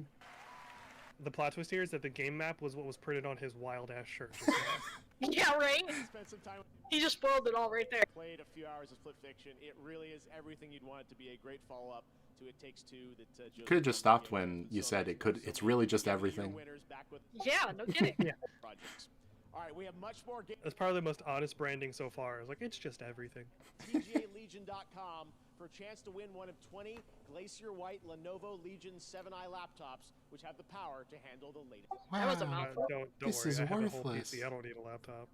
The plot twist here is that the game map was what was printed on his wild ass shirt. just now. Yeah, right? Spent some time He just spoiled it all right there. played a few hours of Split Fiction. It really is everything you'd want it to be. A great follow-up to It Takes Two. That Could have just stopped when you said it could. It's really just everything. Yeah, no kidding. Yeah. Projects. All right, we have much more games. That's probably the most honest branding so far. It's like, it's just everything. TGALegion.com for a chance to win one of 20 Glacier White Lenovo Legion 7i laptops, which have the power to handle the latest. That was a Uh, mouthful. don't This worry, is I have a whole worthless. PC. I don't need a laptop.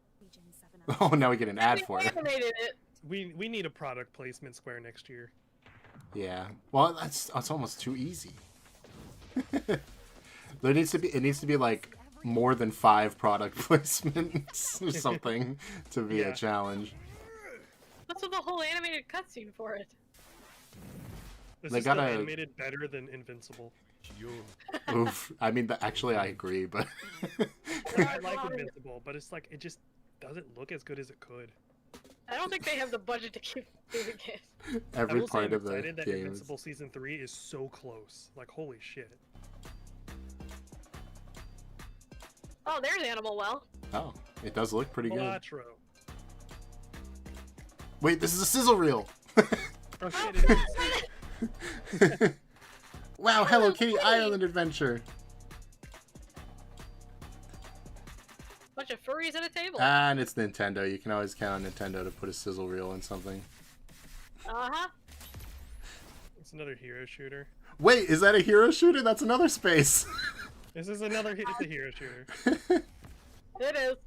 Oh, now we get an ad for it. Animated it. We need a product placement Square next year. Yeah. Well, that's almost too easy. There needs to be. It needs to be like more than 5 product placements or something to be Yeah. a challenge. That's what the whole animated cutscene for it. This They is still gotta- animated better than Invincible. Oof. I mean, actually, I agree, but I like Invincible, but it's like it just doesn't look as good as it could. I don't think they have the budget to keep doing it. every I will say part I'm of the excited that game is... Invincible Season 3 is so close. Like, holy shit. Oh, there's Animal Well. Oh, it does look pretty good. Quattro. Wait, this is a sizzle reel! Oh shit, it is. Wow, Hello Kitty Island Adventure! Bunch of furries at a table. And it's Nintendo. You can always count on Nintendo to put a sizzle reel in something. Uh-huh. It's another hero shooter. Wait, is that a hero shooter? That's another space! This is another it's a hero shooter. It is.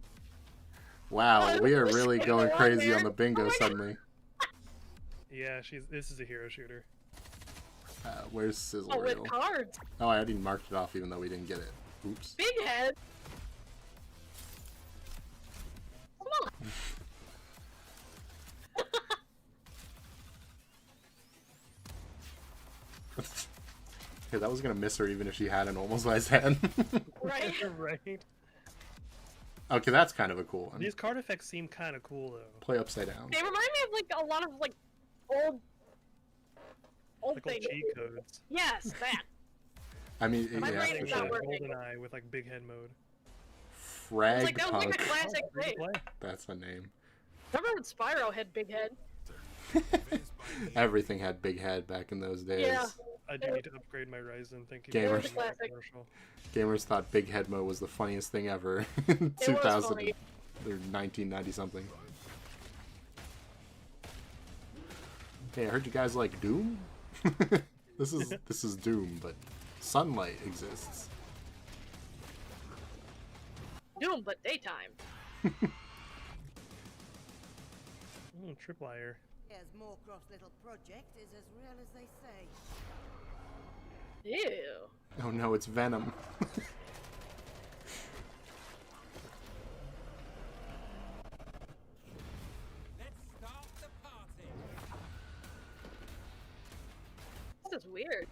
Wow, we are really going crazy on the bingo suddenly. Yeah, this is a hero shooter. Where's sizzle Oh, reel? with cards. Oh, I already marked it off even though we didn't get it. Oops. Big head. Come on. Okay, that was gonna miss her even if she had a normal sized hand. Right. Right. Okay, that's kind of a cool one. These card effects seem kind of cool though. Play upside down. They remind me of like a lot of like old Like old things. cheat codes. Yes, that. I mean, My yeah, brain for is not sure. working. GoldenEye with like big head mode. Frag Like, that was like a Punk. classic thing. That's a name. Remember when Spyro had big head? Everything had big head back in those days. Yeah. I do need to upgrade my Ryzen. Thank you. Gamers. for that commercial. Gamers thought big head mode was the funniest thing ever in 2000 funny. or 1990 something. Hey, I heard you guys like Doom. This is Doom, but sunlight exists. Doom, but daytime. Tripwire. As Moorcroft's little project is as real as they say. Ew. Oh no, it's Venom. This is weird.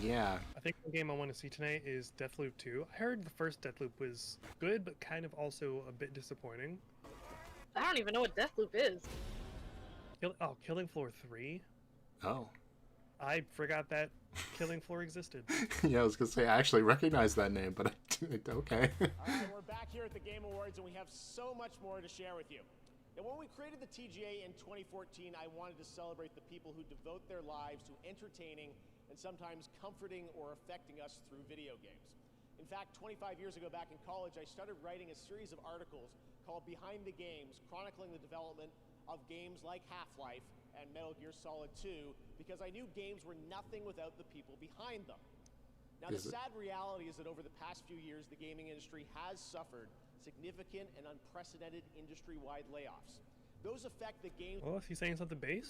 Yeah. I think the game I want to see tonight is Deathloop 2. I heard the first Deathloop was good, but kind of also a bit disappointing. I don't even know what Deathloop is. Killing Floor 3? Oh. I forgot that Killing Floor existed. Yeah, I was gonna say I actually recognize that name, but okay. Alright, we're back here at the Game Awards and we have so much more to share with you. Now, when we created the TGA in 2014, I wanted to celebrate the people who devote their lives to entertaining and sometimes comforting or affecting us through video games. In fact, 25 years ago back in college, I started writing a series of articles called Behind the Games, chronicling the development of games like Half-Life and Metal Gear Solid 2, because I knew games were nothing without the people behind them. Now, the sad reality is that over the past few years, the gaming industry has suffered significant and unprecedented industry-wide layoffs. Those affect the games. Well, is he saying something base?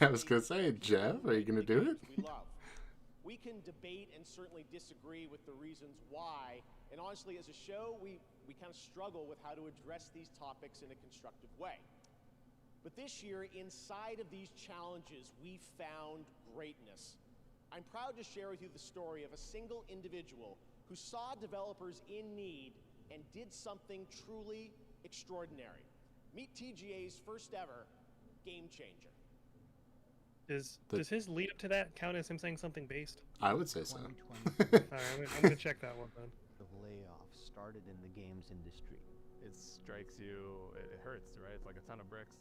I was gonna say, Jeff, are you gonna do it? We love. We can debate and certainly disagree with the reasons why, and honestly, as a show, we kind of struggle with how to address these topics in a constructive way. But this year, inside of these challenges, we found greatness. I'm proud to share with you the story of a single individual who saw developers in need and did something truly extraordinary. Meet TGA's first ever Game Changer. Does his lead up to that count as him saying something based? I would say so. Alright, I'm gonna check that one then. The layoffs started in the games industry. It strikes you, it hurts, right? It's like a ton of bricks.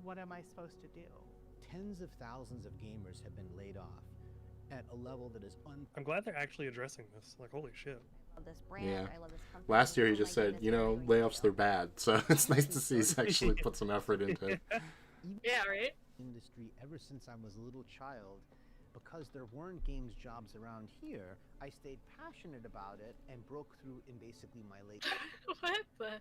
What am I supposed to do? Tens of thousands of gamers have been laid off at a level that is I'm glad they're actually addressing this. Like, holy shit. This brand, Yeah. I love this company. Last year he just said, you know, layoffs they're bad. So it's nice to see he's actually put some effort into it. Yeah, right? Industry ever since I was a little child. Because there weren't games jobs around here, I stayed passionate about it and broke through in basically my late. What the?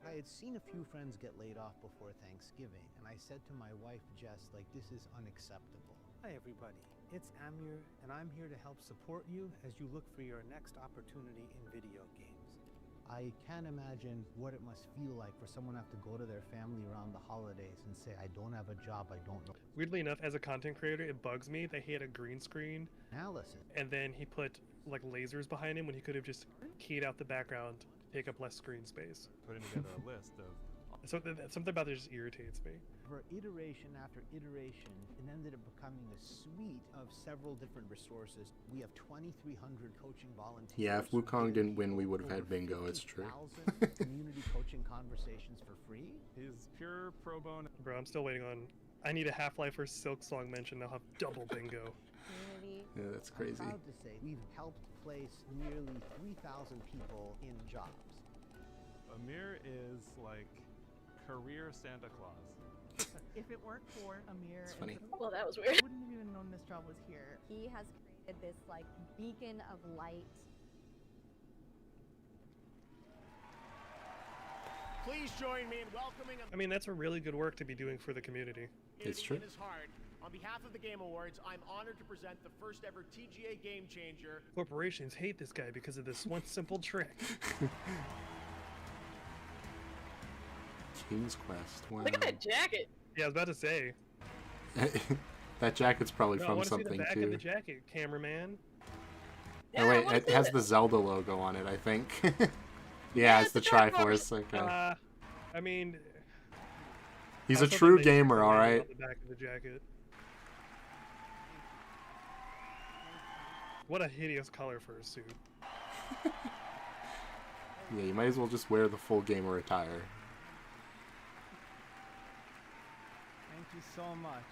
I had seen a few friends get laid off before Thanksgiving, and I said to my wife, Jess, like, this is unacceptable. Hi everybody, it's Amir, and I'm here to help support you as you look for your next opportunity in video games. I can't imagine what it must feel like for someone to have to go to their family around the holidays and say, I don't have a job, I don't know. Weirdly enough, as a content creator, it bugs me that he had a green screen Analysis. and then he put like lasers behind him when he could have just keyed out the background to take up less screen space. Putting together a list of. So something about this just irritates me. For iteration after iteration, it ended up becoming a suite of several different resources. We have 2,300 coaching volunteers. Yeah, if Wukong didn't win, we would have had bingo. It's true. Community coaching conversations for free. He's pure pro bono. Bro, I'm still waiting on. I need a Half-Life or Silk Song mention. They'll have double bingo. Yeah, that's crazy. I'm proud to say we've helped place nearly 3,000 people in jobs. Amir is like career Santa Claus. If it weren't for Amir, It's funny. Well, that was weird. I wouldn't have even known this job was here. He has created this like beacon of light. Please join me in welcoming I mean, that's a really good work to be doing for the community. It's true. in his heart. On behalf of the Game Awards, I'm honored to present the first ever TGA Game Changer. Corporations hate this guy because of this one simple trick. King's Quest. Wow. Look at that jacket. Yeah, I was about to say. That jacket's probably Bro, I from want to see something the back too. of the jacket, cameraman. Oh wait, it has the Zelda logo on it, I think. Yeah, it's the Triforce. Okay. I mean, He's I a saw true that they gamer, all right. on the back of the jacket. What a hideous color for a suit. Yeah, you might as well just wear the full gamer attire. Thank you so much.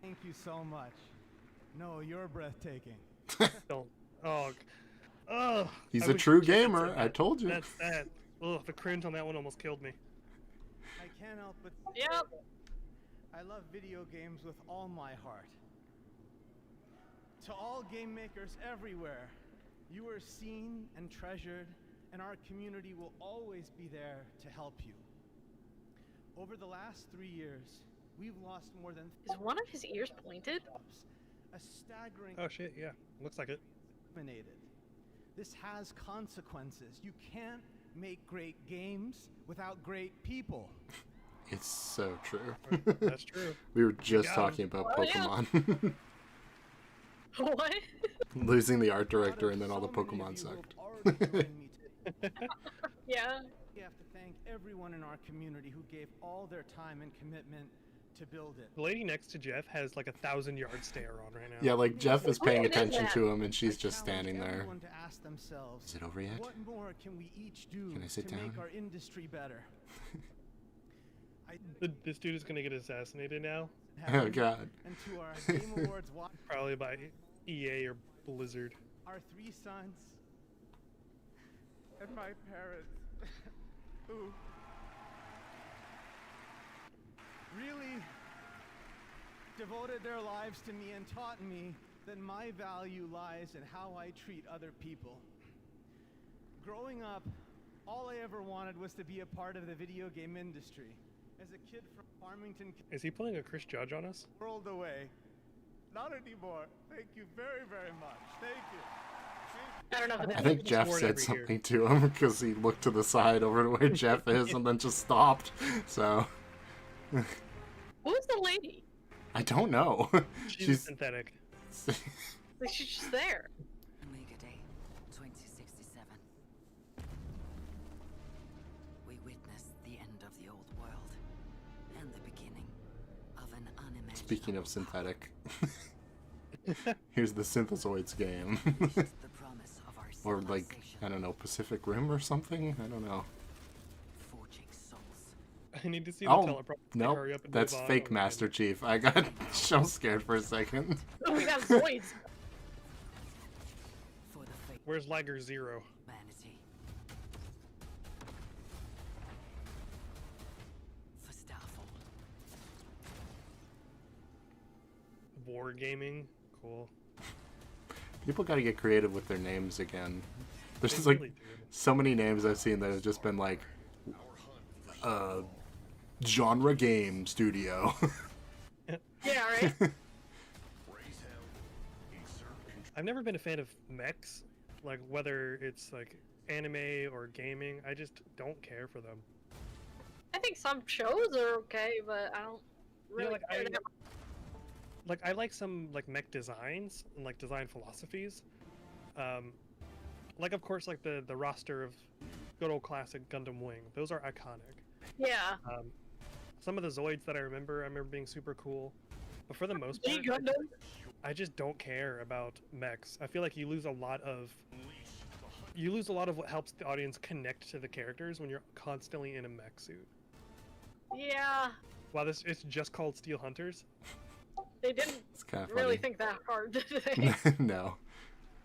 Thank you so much. No, you're breathtaking. Don't. Oh. Oh. He's I a wish true Chad said gamer, that. I told you. That's that. Ugh, the cringe on that one almost killed me. I can't help but. Yep. I love video games with all my heart. To all game makers everywhere, you are seen and treasured, and our community will always be there to help you. Over the last 3 years, we've lost more than. Is one of his ears pointed? A staggering. Oh shit, yeah. Looks like it. Eliminated. This has consequences. You can't make great games without great people. It's so true. That's true. We were just got talking him. about Well, yeah. Pokemon. What? Losing the art director and then all the Pokemon sucked. Yeah. We have to thank everyone in our community who gave all their time and commitment to build it. The lady next to Jeff has like 1,000-yard stare on right now. Yeah, like Jeff is paying What is attention that? to him and she's I just standing challenge there. everyone to ask themselves, Is it over yet? what more can we each do Can I sit to down? make our industry better? This dude is gonna get assassinated now. Oh god. And to our Game Awards watch, Probably by EA or Blizzard. our 3 sons, and my parents, who really devoted their lives to me and taught me that my value lies in how I treat other people. Growing up, all I ever wanted was to be a part of the video game industry. As a kid from Farmington, Is he pulling a Chris Judge on us? world away. Not anymore. Thank you very, very much. Thank you. I don't know if I that's think Jeff Sword said every year. something to him because he looked to the side over to where Jeff is and then just stopped. So Who's the lady? I don't know. She's synthetic. Like she's just there. Omega Day, 2067. We witnessed the end of the old world and the beginning of an unimaginable. Speaking of synthetic, here's the Synthezoids game. The promise of our Or like, I don't know, Pacific Rim or something? I don't know. forging souls. I need to see the Oh, teleprompter. no, Hurry up and that's move on. fake Oh, Master Chief. I got so scared for a second. Oh, we got Zoids. For the fate Where's Liger Zero? of humanity. For Starfall. Wargaming. Cool. People gotta get creative with their names again. There's They just like really do. so many names I've seen that have just been like, genre game studio. Yeah, right. I've never been a fan of mechs, like whether it's like anime or gaming. I just don't care for them. I think some shows are okay, but I don't really like, care that I like some like mech designs and like design philosophies. Like of course like the roster of good old classic Gundam Wing. Those are iconic. Yeah. Some of the Zoids that I remember being super cool. But for the most part, I just don't care about mechs. I feel like you lose a lot of what helps the audience connect to the characters when you're constantly in a mech suit. Yeah. Wow, it's just called Steel Hunters. They didn't It's kind of really funny. think that hard, did they? No.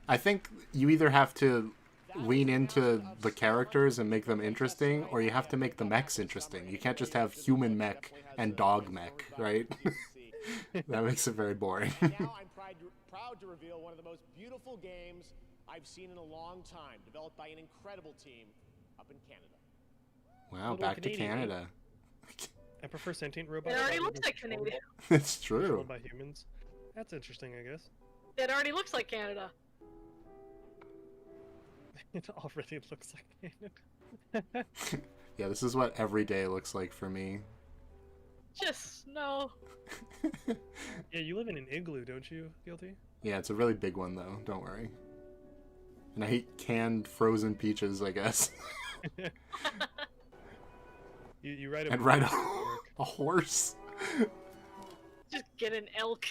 I think you either have to lean into the characters and make them interesting, or you have to make the mechs interesting. You can't just have human mech and dog mech, right? That makes it very boring. Now I'm proud to reveal one of the most beautiful games I've seen in a long time, developed by an incredible team up in Canada. Wow, Little back to Canadian. Canada. I prefer sentient robots. It already looks like Canada. It's true. Controlled by humans. That's interesting, I guess. It already looks like Canada. It already looks like Canada. Yeah, this is what every day looks like for me. Just snow. Yeah, you live in an igloo, don't you, Guilty? Yeah, it's a really big one though, don't worry. And I eat canned frozen peaches, I guess. You ride a And ride a horse. Just get an elk.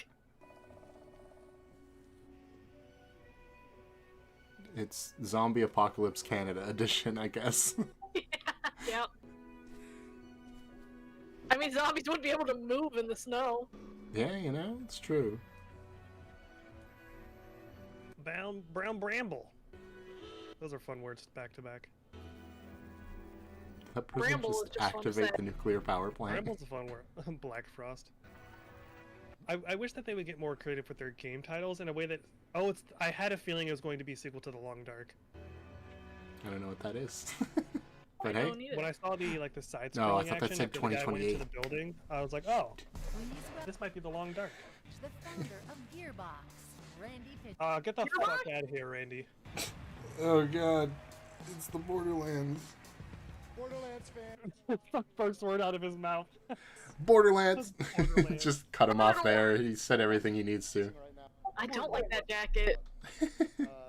It's Zombie Apocalypse Canada edition, I guess. Yep. I mean, zombies wouldn't be able to move in the snow. Yeah, you know, it's true. Brown bramble. Those are fun words back to back. That person Bramble is just just fun to activate say. the nuclear power plant. Bramble's a fun word. Black Frost. I wish that they would get more creative with their game titles in a way that... Oh, I had a feeling it was going to be a sequel to The Long Dark. I don't know what that is. I But hey, don't either. When I saw the like the side No, I scrolling thought that action said after the guy went 2028. into the building, I was like, oh, Please this might be The Long Dark. welcome the founder of Gearbox, Randy Pitchford. Get the fuck out of here, Randy. oh god, it's the Borderlands. Borderlands fan. Fuck first word out of his mouth. Borderlands. Borderlands. Just cut him off there. He said everything he needs to. I don't like that jacket.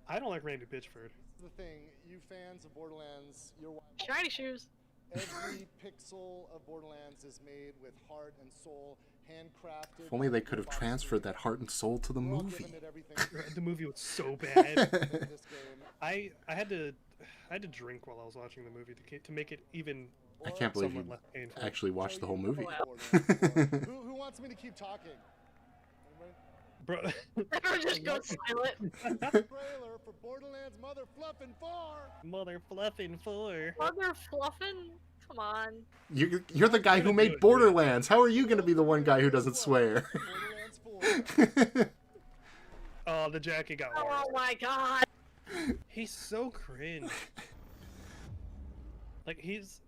I don't like Randy Pitchford. This is the thing, you fans of Borderlands, you're Shiny shoes. every pixel of Borderlands is made with heart and soul, handcrafted. If only they could have transferred that heart and soul to the We're all movie. giving it everything. The movie was so bad. This game. I had to drink while I was watching the movie to make it even I can't believe somewhat you less painful. actually watched the whole movie. Who wants me to keep talking? Bro, Everyone just goes silent. Trailer for Borderlands Mother Fluffin' 4. Mother fluffing 4. Mother fluffin'? Come on. You're the guy who made Borderlands. How are you going to be the one guy who doesn't swear? Borderlands 4. Oh, the jacket got worse. Oh my god. He's so cringe. Like he's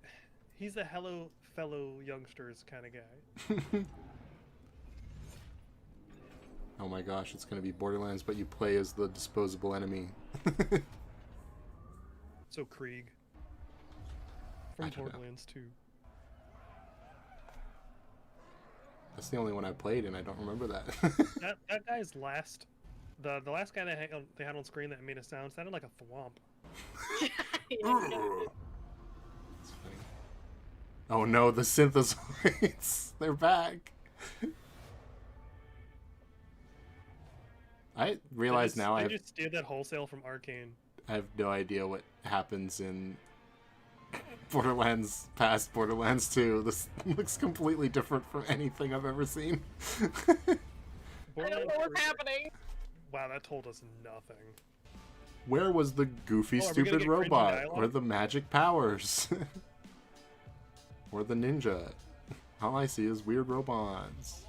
a hello fellow youngsters kind of guy. Oh my gosh, it's going to be Borderlands, but you play as the disposable enemy. So Krieg I from don't know. Borderlands 2. That's the only one I played, and I don't remember that. That guy's last, the last guy they had on screen that made a sound sounded like a thwomp. It's funny. Oh no, the synthesoids! They're back! I realize now I just steal that wholesale from Arcane. I have no idea what happens in Borderlands past Borderlands 2. This looks completely different from anything I've ever seen. I don't know what's happening. Wow, that told us nothing. Where was the goofy, Oh, are we gonna stupid get cringy robot? dialogue? Or the magic powers? Or the ninja? All I see is weird robots.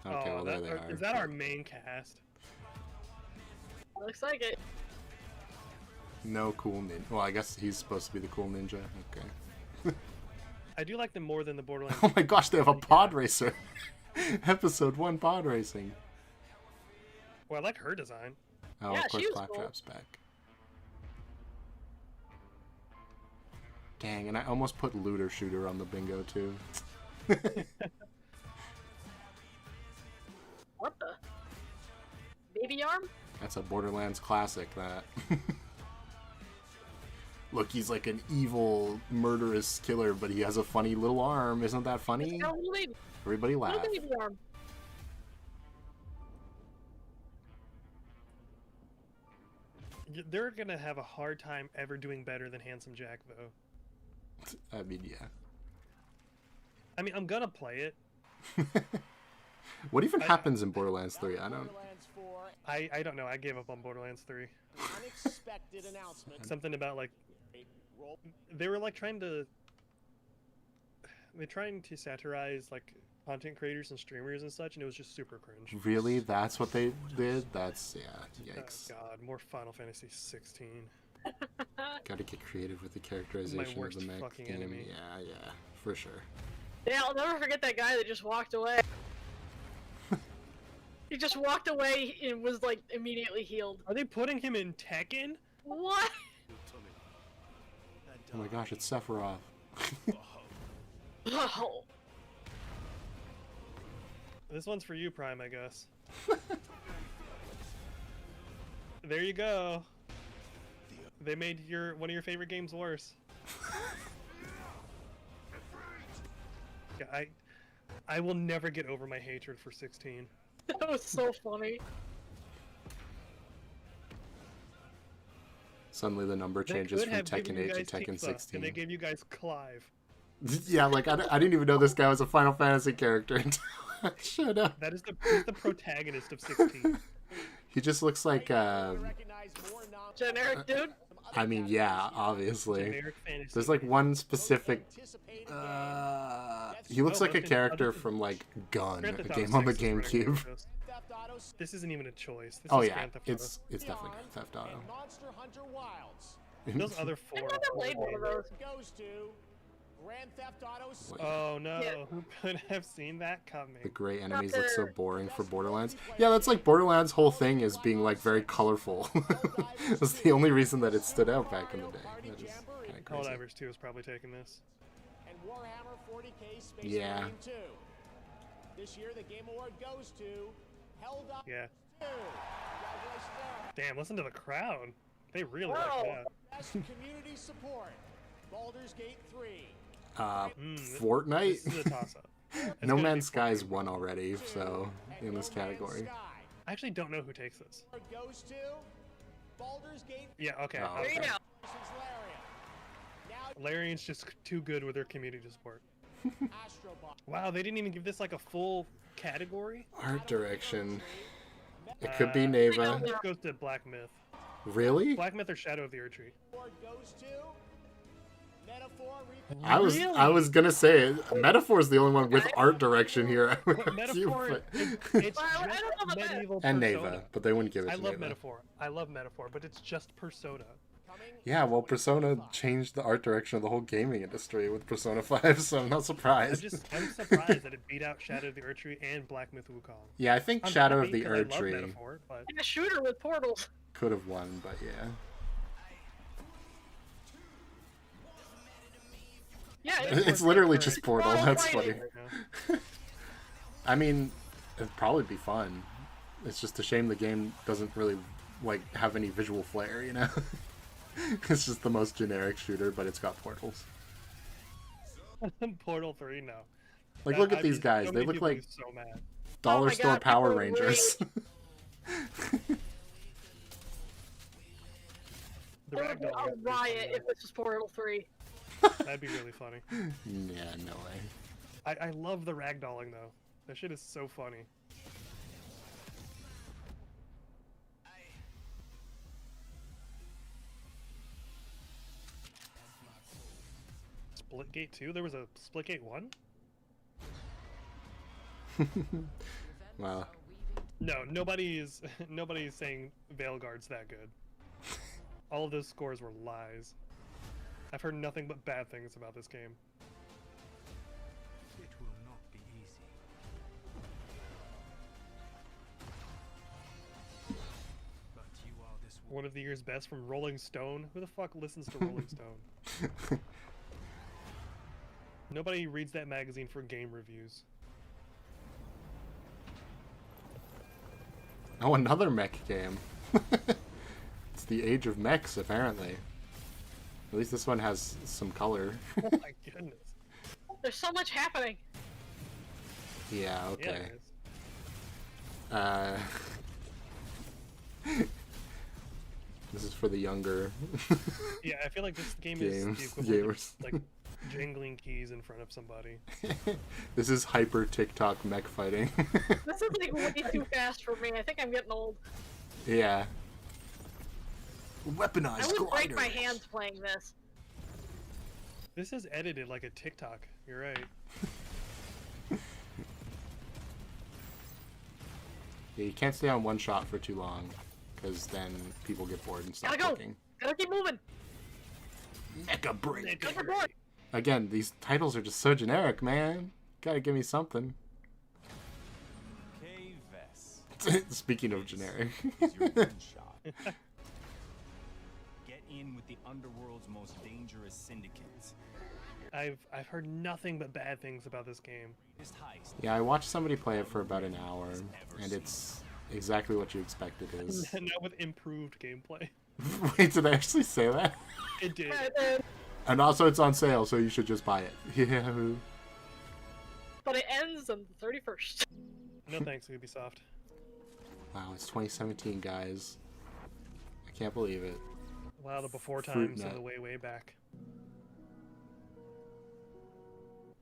Okay, well there they are. Is that our main cast? Looks like it. No cool ninja. Well, I guess he's supposed to be the cool ninja. Okay. I do like them more than the Borderlands. Oh my gosh, they have a pod racer. Episode 1 pod racing. Well, I like her design. Oh, Yeah, of course she was Claptrap's back. Dang, and I almost put Looter Shooter on the bingo too. What the? Baby arm? That's a Borderlands classic, that. Look, he's like an evil, murderous killer, but he has a funny little arm. Isn't that funny? It's got a little baby. Everybody laugh. Little baby arm. They're gonna have a hard time ever doing better than Handsome Jack, though. I mean, yeah. I mean, I'm gonna play it. What even happens in Borderlands 3? I don't... I don't know. I gave up on Borderlands 3. Unexpected announcement. Something about, like... They were, like, trying to... They're trying to satirize, like, content creators and streamers and such, and it was just super cringe. Really? That's what they did? That's... yeah, yikes. Oh, God. More Final Fantasy 16. Gotta get creative with the characterization of the mech fucking game. enemy. Yeah, yeah, for sure. Yeah, I'll never forget that guy that just walked away. He just walked away and was, like, immediately healed. Are they putting him in Tekken? What? Oh my gosh, it's Sephiroth. Oh. This one's for you, Prime, I guess. There you go. They made one of your favorite games worse. Yeah, I will never get over my hatred for 16. That was so funny. Suddenly the number changes from Tekken 8 to Tekken 16. And they gave you guys Clive. Yeah, like, I didn't even know this guy was a Final Fantasy character until I showed up. That is he's the protagonist of 16. He just looks like, Generic dude? I mean, yeah, obviously. Generic fantasy. There's like one specific... he looks like a character from like Gun, a game on the GameCube. This isn't even a choice. This Oh is yeah, Grand Theft Auto. it's definitely Grand Theft Auto. Monster Hunter Wilds. Those other four. I never played one of those. Goes to Grand Theft Auto. Oh no, Yeah. who could have seen that coming? The gray enemies look so boring for Borderlands. Yeah, that's like Borderlands' whole thing is being like very colorful. That's the only reason that it stood out back in the day. That is kind of crazy. Helldivers 2 is probably taking this. And Warhammer 40K Space Yeah. Marine 2. This year the Game Award goes to Helldivers Yeah. 2. Congratulations there. Damn, listen to the crowd. They really Wow. like that. Best community support. Baldur's Gate 3. Fortnite? This is a toss-up. No Man's Sky's won already, so in this category. I actually don't know who takes this. Goes to Baldur's Gate. Yeah, okay. Oh, There you okay. go. Larian's just too good with their community support. Astrobot. Wow, they didn't even give this like a full category? Art direction. It could be I Neva. think this goes to Black Myth. Really? Black Myth or Shadow of the Erdtree. Award goes to Metaphor. I was gonna say it. Metaphor's the only one with art direction here. Metaphor, it's just medieval And Persona. Neva, but they wouldn't give it I to love Neva. Metaphor. I love Metaphor, but it's just Persona. Yeah, well, Persona changed the art direction of the whole gaming industry with Persona 5, so I'm not surprised. I'm surprised that it beat out Shadow of the Erdtree and Black Myth Wukong. Yeah, I think I'm Shadow happy of the 'cause I love Erdtree Metaphor, but A shooter with portals. could have won, but yeah. Yeah, It's literally just Portal, Portal that's funny. fighting. I mean, it'd probably be fun. It's just a shame the game doesn't really, like, have any visual flair, you know? It's just the most generic shooter, but it's got portals. Portal 3, no. Like, That- look at I'd these be- guys. so They many look people like be so mad. dollar Oh my store God, Power people Rangers. The It would be Ragdoll. a riot if this was Portal 3. That'd be really funny. Yeah, no way. I love the ragdolling though. That shit is so funny. Splitgate 2? There was a Splitgate 1? Wow. No, nobody's saying Veilguard's that good. All of those scores were lies. I've heard nothing but bad things about this game. It will not be easy. But you One of the year's best from Rolling Stone. Who the fuck listens to Rolling Stone? Nobody reads that magazine for game reviews. Oh, another mech game. It's the age of mechs, apparently. At least this one has some color. Oh my goodness. There's so much happening. Yeah, okay. Yeah, This is for the younger yeah, I feel like this game is the equivalent gamers. of, like, jangling keys in front of somebody. This is hyper TikTok mech fighting. This is like way too fast for me. I think I'm getting old. Yeah. Weaponized I would break glider. my hands playing this. This is edited like a TikTok. You're right. Yeah, you can't stay on one shot for too long, because then people get bored and stop Gotta go. looking. Gotta keep moving. Mecha break. Go for board. Again, these titles are just so generic, man. Gotta give me something. Speaking of generic. Get in with the underworld's most dangerous syndicates. I've heard nothing but bad things about this game. Yeah, I watched somebody play it for about an hour, and it's exactly what you expect it is. Now with improved gameplay. Wait, did I actually say that? It did. And also it's on sale, so you should just buy it. Yeah. But it ends on the 31st. No thanks, Ubisoft. Wow, it's 2017, guys. I can't believe it. Wow, the before Fruit times net. and the way back.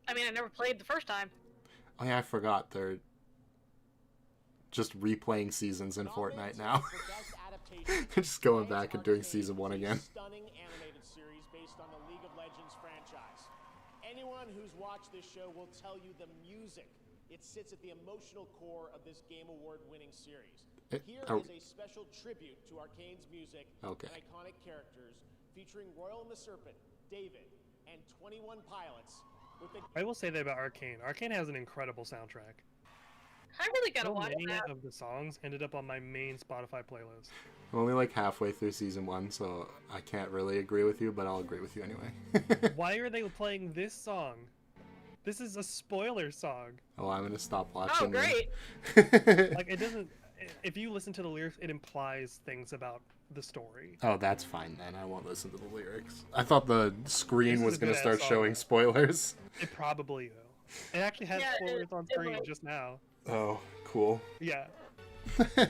I mean, I never played the first time. Oh yeah, I forgot. They're just replaying seasons in Fortnite now. They're just going back and doing season 1 again. Stunning animated series based on the League of Legends franchise. Anyone who's watched this show will tell you the music. It sits at the emotional core of this Game Award-winning series. Here is a special tribute to Arcane's music and iconic characters, featuring Royal and the Serpent, David, and 21 Pilots. With the I will say that about Arcane. Arcane has an incredible soundtrack. I really gotta So watch many that. of the songs ended up on my main Spotify playlist. I'm only like halfway through season 1, so I can't really agree with you, but I'll agree with you anyway. Why are they playing this song? This is a spoiler song. Oh, I'm gonna stop watching. Oh, great. Like, it doesn't... If you listen to the lyrics, it implies things about the story. Oh, that's fine then. I won't listen to the lyrics. I thought the screen This was is a gonna good-ass start song. showing spoilers. It probably will. It actually has spoilers on screen just now. Oh, cool. Yeah.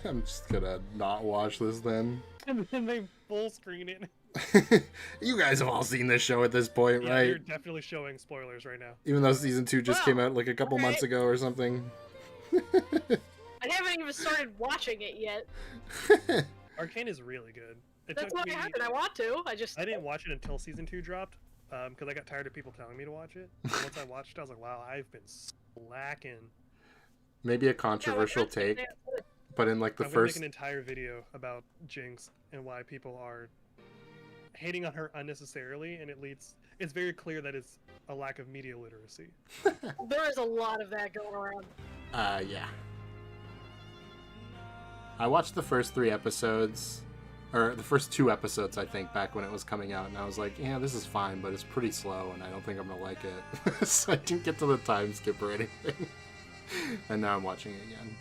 I'm just gonna not watch this then. And then they full screen it. You guys have all seen this show at this point, Yeah, right? you're definitely showing spoilers right now. Even though season 2 just came out like a couple months ago or something. I haven't even started watching it yet. Arcane is really good. It That's took what me... happened. I want to. I didn't watch it until season 2 dropped, because I got tired of people telling me to watch it. And once I watched it, I was like, wow, I've been slacking. Maybe a controversial take, but in like the I'm gonna first... make an entire video about Jinx and why people are hating on her unnecessarily, and it's very clear that it's a lack of media literacy. There is a lot of that going around. Yeah. I watched the first 3 episodes, or the first 2 episodes, I think, back when it was coming out, and I was like, yeah, this is fine, but it's pretty slow, and I don't think I'm gonna like it. So I didn't get to the time skip or anything. And now I'm watching it again.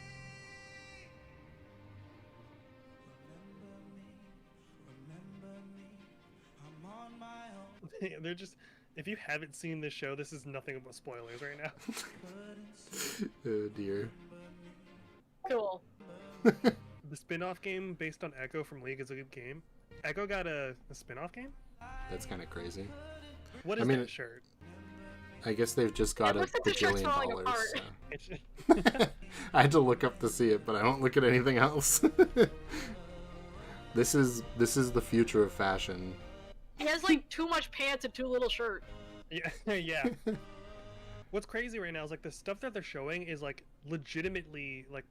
They're just... If you haven't seen this show, this is nothing but spoilers right now. Oh dear. Cool. The spin-off game based on Echo from League is a good game. Echo got a spin-off game? That's kind of crazy. What is that shirt? I guess they've just got looks like the shirt's $1 falling billion. apart. So. I had to look up to see it, but I don't look at anything else. This is the future of fashion. He has like too much pants and too little shirt. Yeah, yeah. What's crazy right now is like the stuff that they're showing is like legitimately like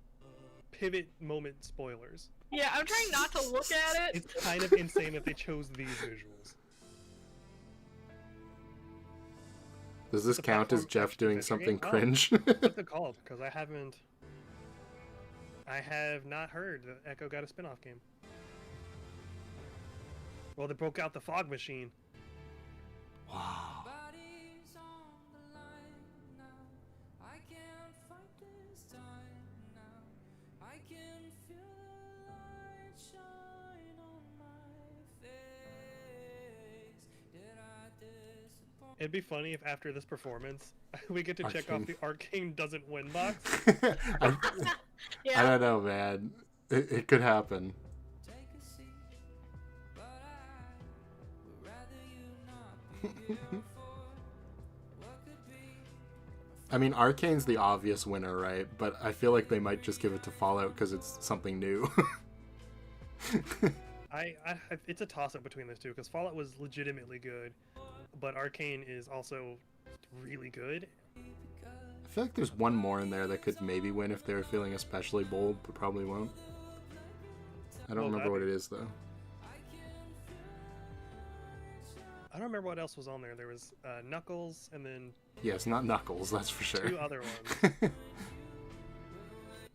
pivot moment spoilers. Yeah, I'm trying not to look at it. It's kind of insane that they chose these visuals. Does this count as Jeff doing something cringe? What's it called? Because I have not heard that Echo got a spin-off game. Well, they broke out the fog machine. Wow. It'd be funny if after this performance, we get to check off Arcane. the Arcane doesn't win box. I Yeah. don't know, man. It could happen. I mean, Arcane's the obvious winner, right? But I feel like they might just give it to Fallout because it's something new. It's a toss-up between those two because Fallout was legitimately good, but Arcane is also really good. I feel like there's one more in there that could maybe win if they were feeling especially bold, but probably won't. I don't remember what it is, though. I don't remember what else was on there. There was Knuckles, and then Yeah, it's not Knuckles, that's for sure. 2 other ones.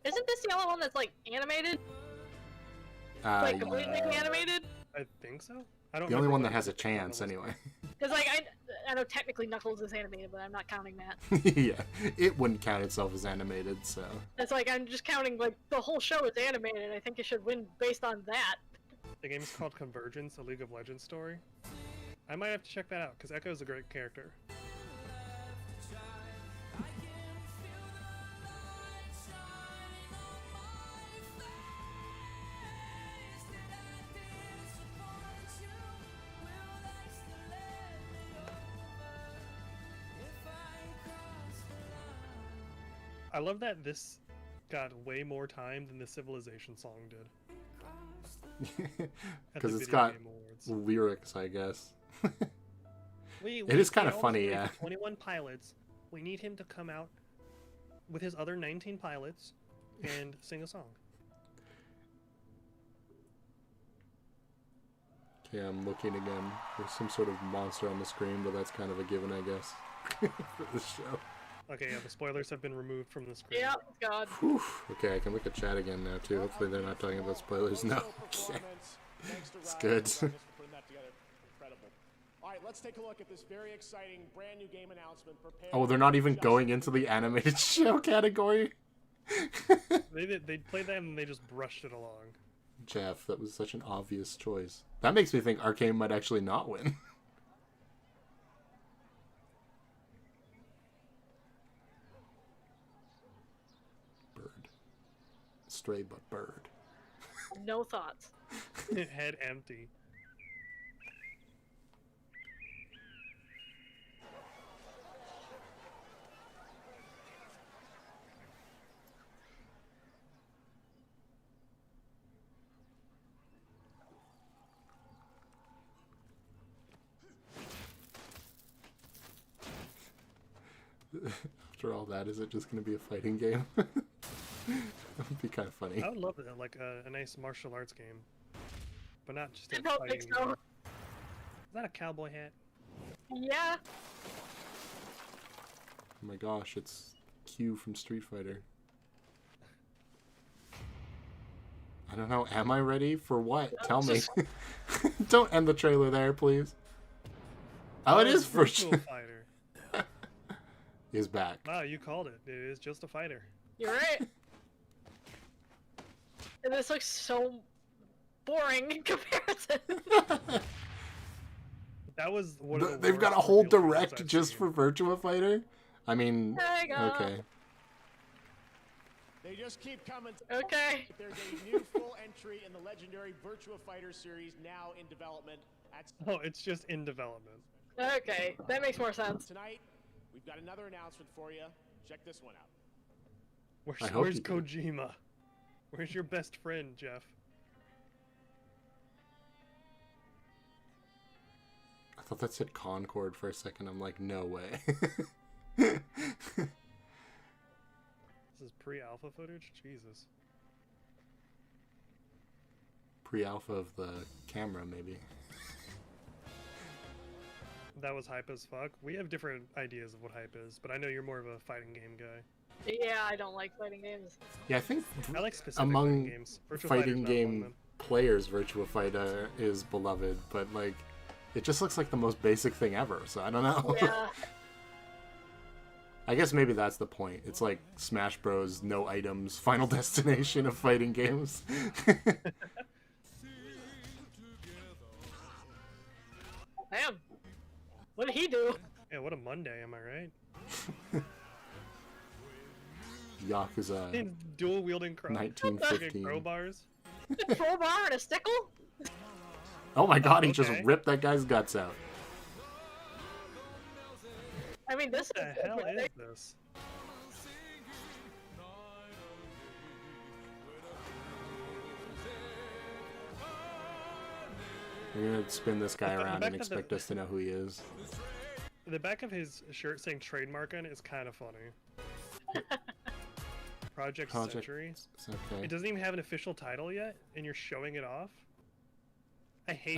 Isn't this the only one that's like animated? Like completely animated? I think so. I don't. The only remember one what that has a it was. chance, anyway. Because like I know technically Knuckles is animated, but I'm not counting that. Yeah, it wouldn't count itself as animated, so... It's like I'm just counting like the whole show is animated. I think it should win based on that. The game is called Convergence, a League of Legends story. I might have to check that out because Echo's a great character. I love that this got way more time than the Civilization song did. Because the it's Video got Game Awards. lyrics, I guess. It is kind of funny, yeah. 21 pilots. We need him to come out with his other 19 pilots and sing a song. Okay, I'm looking again. There's some sort of monster on the screen, but that's kind of a given, I guess, for this show. Okay, yeah, the spoilers have been removed from the screen. Yeah, God. Whew. Okay, I can look at chat again now, too. Hopefully they're not talking about spoilers. No. Okay. It's good. All right, let's take a look at this very exciting brand new game announcement. Oh, they're not even going into the animated show category? They played that and they just brushed it along. Jeff, that was such an obvious choice. That makes me think Arcane might actually not win. Bird. Stray but bird. No thoughts. Head empty. After all that, is it just going to be a fighting game? That would be kind of funny. I would love it, like a nice martial arts game, but not just a I don't fighting think so. game. Is that a cowboy hat? Yeah. Oh my gosh, it's Q from Street Fighter. I don't know, am I ready for what? Tell me. Don't end the trailer there, please. Oh, it is for Virtual Fighter. Is back. Wow, you called it. It is just a fighter. You're right. And this looks so boring in comparison. That was one of the They've got a worst whole reveal trailers direct I've just seen. for Virtua Fighter? I mean, There you go. okay. They just keep coming. Okay. There's a new full entry in the legendary Virtua Fighter series now in development. Oh, it's just in development. Okay, that makes more sense. Tonight, we've got another announcement for you. Check this one out. Where's Kojima? Where's your best friend, Jeff? I thought that said Concord for a second. I'm like, no way. This is pre-alpha footage? Jesus. Pre-alpha of the camera, maybe. That was hype as fuck. We have different ideas of what hype is, but I know you're more of a fighting game guy. Yeah, I don't like fighting games. Yeah, I think I like specific among fighting games. Virtua Fighter's fighting not one of game them. players Virtua Fighter is beloved, but like it just looks like the most basic thing ever, so I don't know. Yeah. I guess maybe that's the point. It's like Smash Bros. No items, Final Destination of fighting games. Damn. What did he do? Yeah, what a Monday, am I right? Yakuza Dual wielding 1915. crowbars. A crowbar and a stickle? Oh my god, he just Okay. ripped that guy's guts out. I mean, this What the hell is this? We're gonna spin this guy The around back and of the- expect us to know who he is. The back of his shirt saying trademark on it is kind of funny. Project Century. Okay. It doesn't even have an official title yet, and you're showing it off. I hate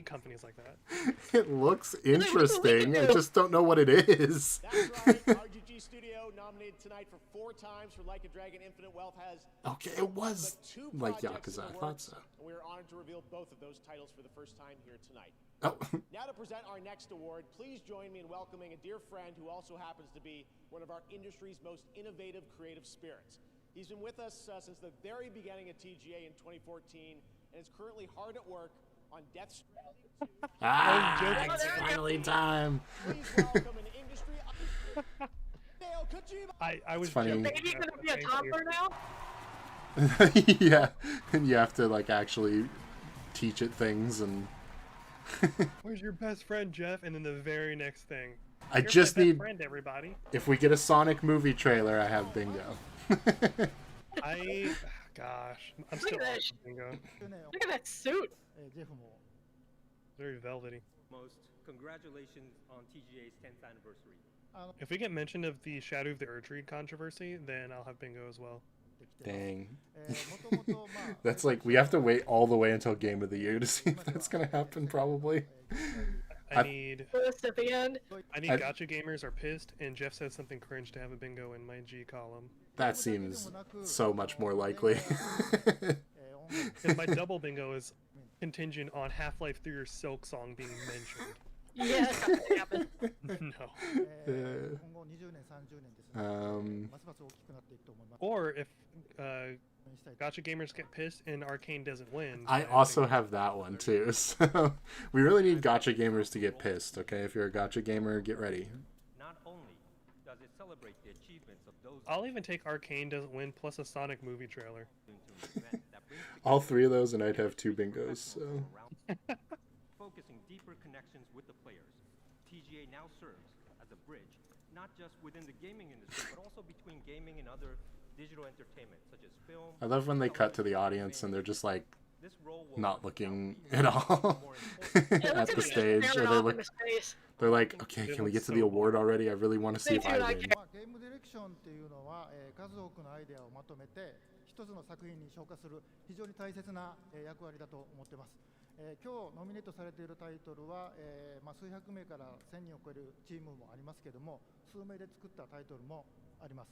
companies like that. It looks interesting. I just don't know what it is. That's right. RGG Studio nominated tonight for 4 times for Like a Dragon Infinite Wealth has Okay, it was but 2 like projects in Yakuza. the I thought works, so. and we are honored to reveal both of those titles for the first time here tonight. Oh. Now to present our next award, please join me in welcoming a dear friend who also happens to be one of our industry's most innovative creative spirits. He's been with us since the very beginning of TGA in 2014 and is currently hard at work on Death Stranding 2. Ah, it's finally time. Please welcome an industry Hideo Kojima. I was funny. Your baby gonna be a toddler now? Yeah, and you have to like actually teach it things and. Where's your best friend, Jeff? And then the very next thing. I Here's just my best need. friend, everybody. If we get a Sonic movie trailer, I have bingo. Gosh, I'm still Look at on that. bingo. Look at that suit. Very velvety. Most congratulations on TGA's 10th anniversary. If we get mention of the Shadow of the Erdtree controversy, then I'll have bingo as well. Dang. That's like we have to wait all the way until Game of the Year to see if that's gonna happen. Probably. I need. Twist at the end. I need Gotcha Gamers are pissed, and Jeff said something cringe to have a bingo in my G column. That seems so much more likely. Because my double bingo is contingent on Half-Life 3 or Silk Song being mentioned. Yeah, that's not gonna happen. No. Or if Gotcha Gamers get pissed and Arcane doesn't win. I also have that one too. So we really need Gotcha Gamers to get pissed. Okay, if you're a Gotcha Gamer, get ready. Not only does it celebrate the achievements of those I'll even take Arcane doesn't win plus a Sonic movie trailer. All 3 of those, and I'd have 2 bingos. So. focusing deeper connections with the players. TGA now serves as a bridge, not just within the gaming industry, but also between gaming and other digital entertainment, such as film. I love when they cut to the audience and they're just like not looking at all at the stage, or they're like, okay, can we get to the award already? I really want to see if I win. ゲームディレクションっていうのは、数多くのアイデアをまとめて一つの作品に昇華する非常に大切な、役割だと思っています。今日ノミネートされているタイトルは、数百名から1000人を超えるチームもありますけども、数名で作ったタイトルもあります。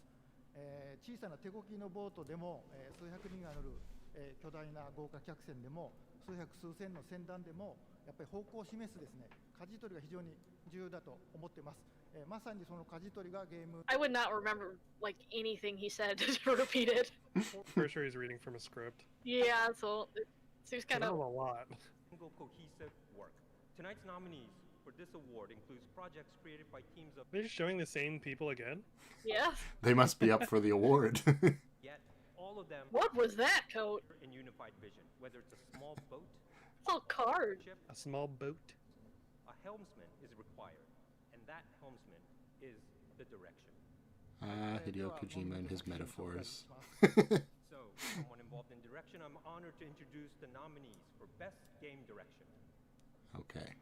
小さな手こきのボートでも、数百人が乗る、巨大な豪華客船でも、数百数千の船団でも、やっぱり方向を示すですね、舵取りが非常に重要だと思っています。まさにその舵取りがゲーム。I would not remember like anything he said to repeat it. For sure he's reading from a script. Yeah, so it seems kind I of know a lot. Single cohesive work. Tonight's nominees for this award includes projects created by teams of. They're just showing the same people again? Yeah. They must be up for the award. Yet all of them. What was that coat? In unified vision, whether it's a small boat. It's all card. A small boat. A helmsman is required, and that helmsman is the direction. Hideo Kojima and his metaphors. So, someone involved in direction, I'm honored to introduce the nominees for Best Game Direction. Okay.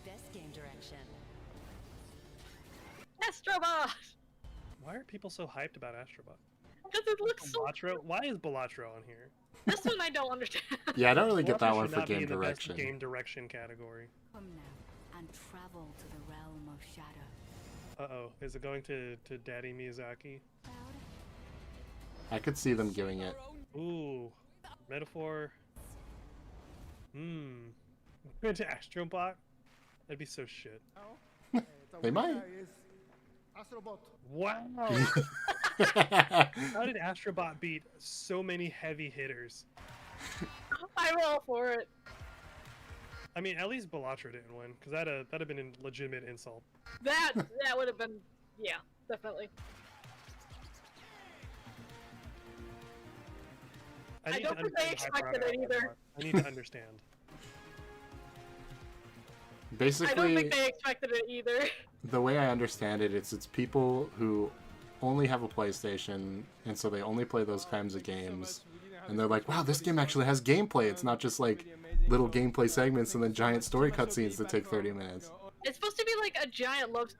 Best Game Direction. Astrobot! Why are people so hyped about Astrobot? Because it looks so. Balatro? Why is Balatro on here? This one I don't understand. Yeah, I don't really get that Balatro one should for not be game in the best direction. game direction category. Come now and travel to the realm of shadow. Uh-oh, is it going to Daddy Miyazaki? I could see them giving it. Ooh, metaphor. Went to Astrobot? That'd be so shit. They might. Astrobot. Wow. How did Astrobot beat so many heavy hitters? I'm all for it. I mean, at least Belatra didn't win, because that'd have been a legitimate insult. That would have been, yeah, definitely. I don't think they expected it either. I need to understand. Basically, I don't think they expected it either. The way I understand it, it's people who only have a PlayStation, and so they only play those kinds of games. And they're like, wow, this game actually has gameplay. It's not just like little gameplay segments and then giant story cutscenes that take 30 minutes. It's supposed to be like a giant love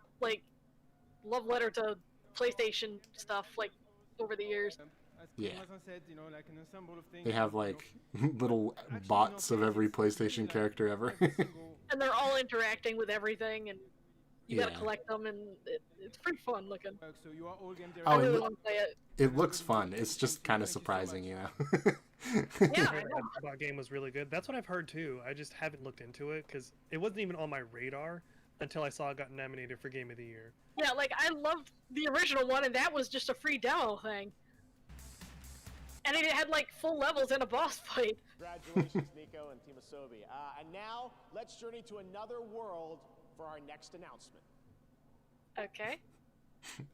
letter to PlayStation stuff, like, over the years. Yeah. They have like little bots of every PlayStation character ever. And they're all interacting with everything, and you gotta collect them, and it's pretty fun looking. I really want to play it. It looks fun. It's just kind of surprising, you know. Yeah, I know. That game was really good. That's what I've heard too. I just haven't looked into it because it wasn't even on my radar until I saw it got nominated for Game of the Year. Yeah, like I loved the original one, and that was just a free demo thing. And it had like full levels and a boss fight. Congratulations, Nico and Team Asobi. And now, let's journey to another world for our next announcement. Okay.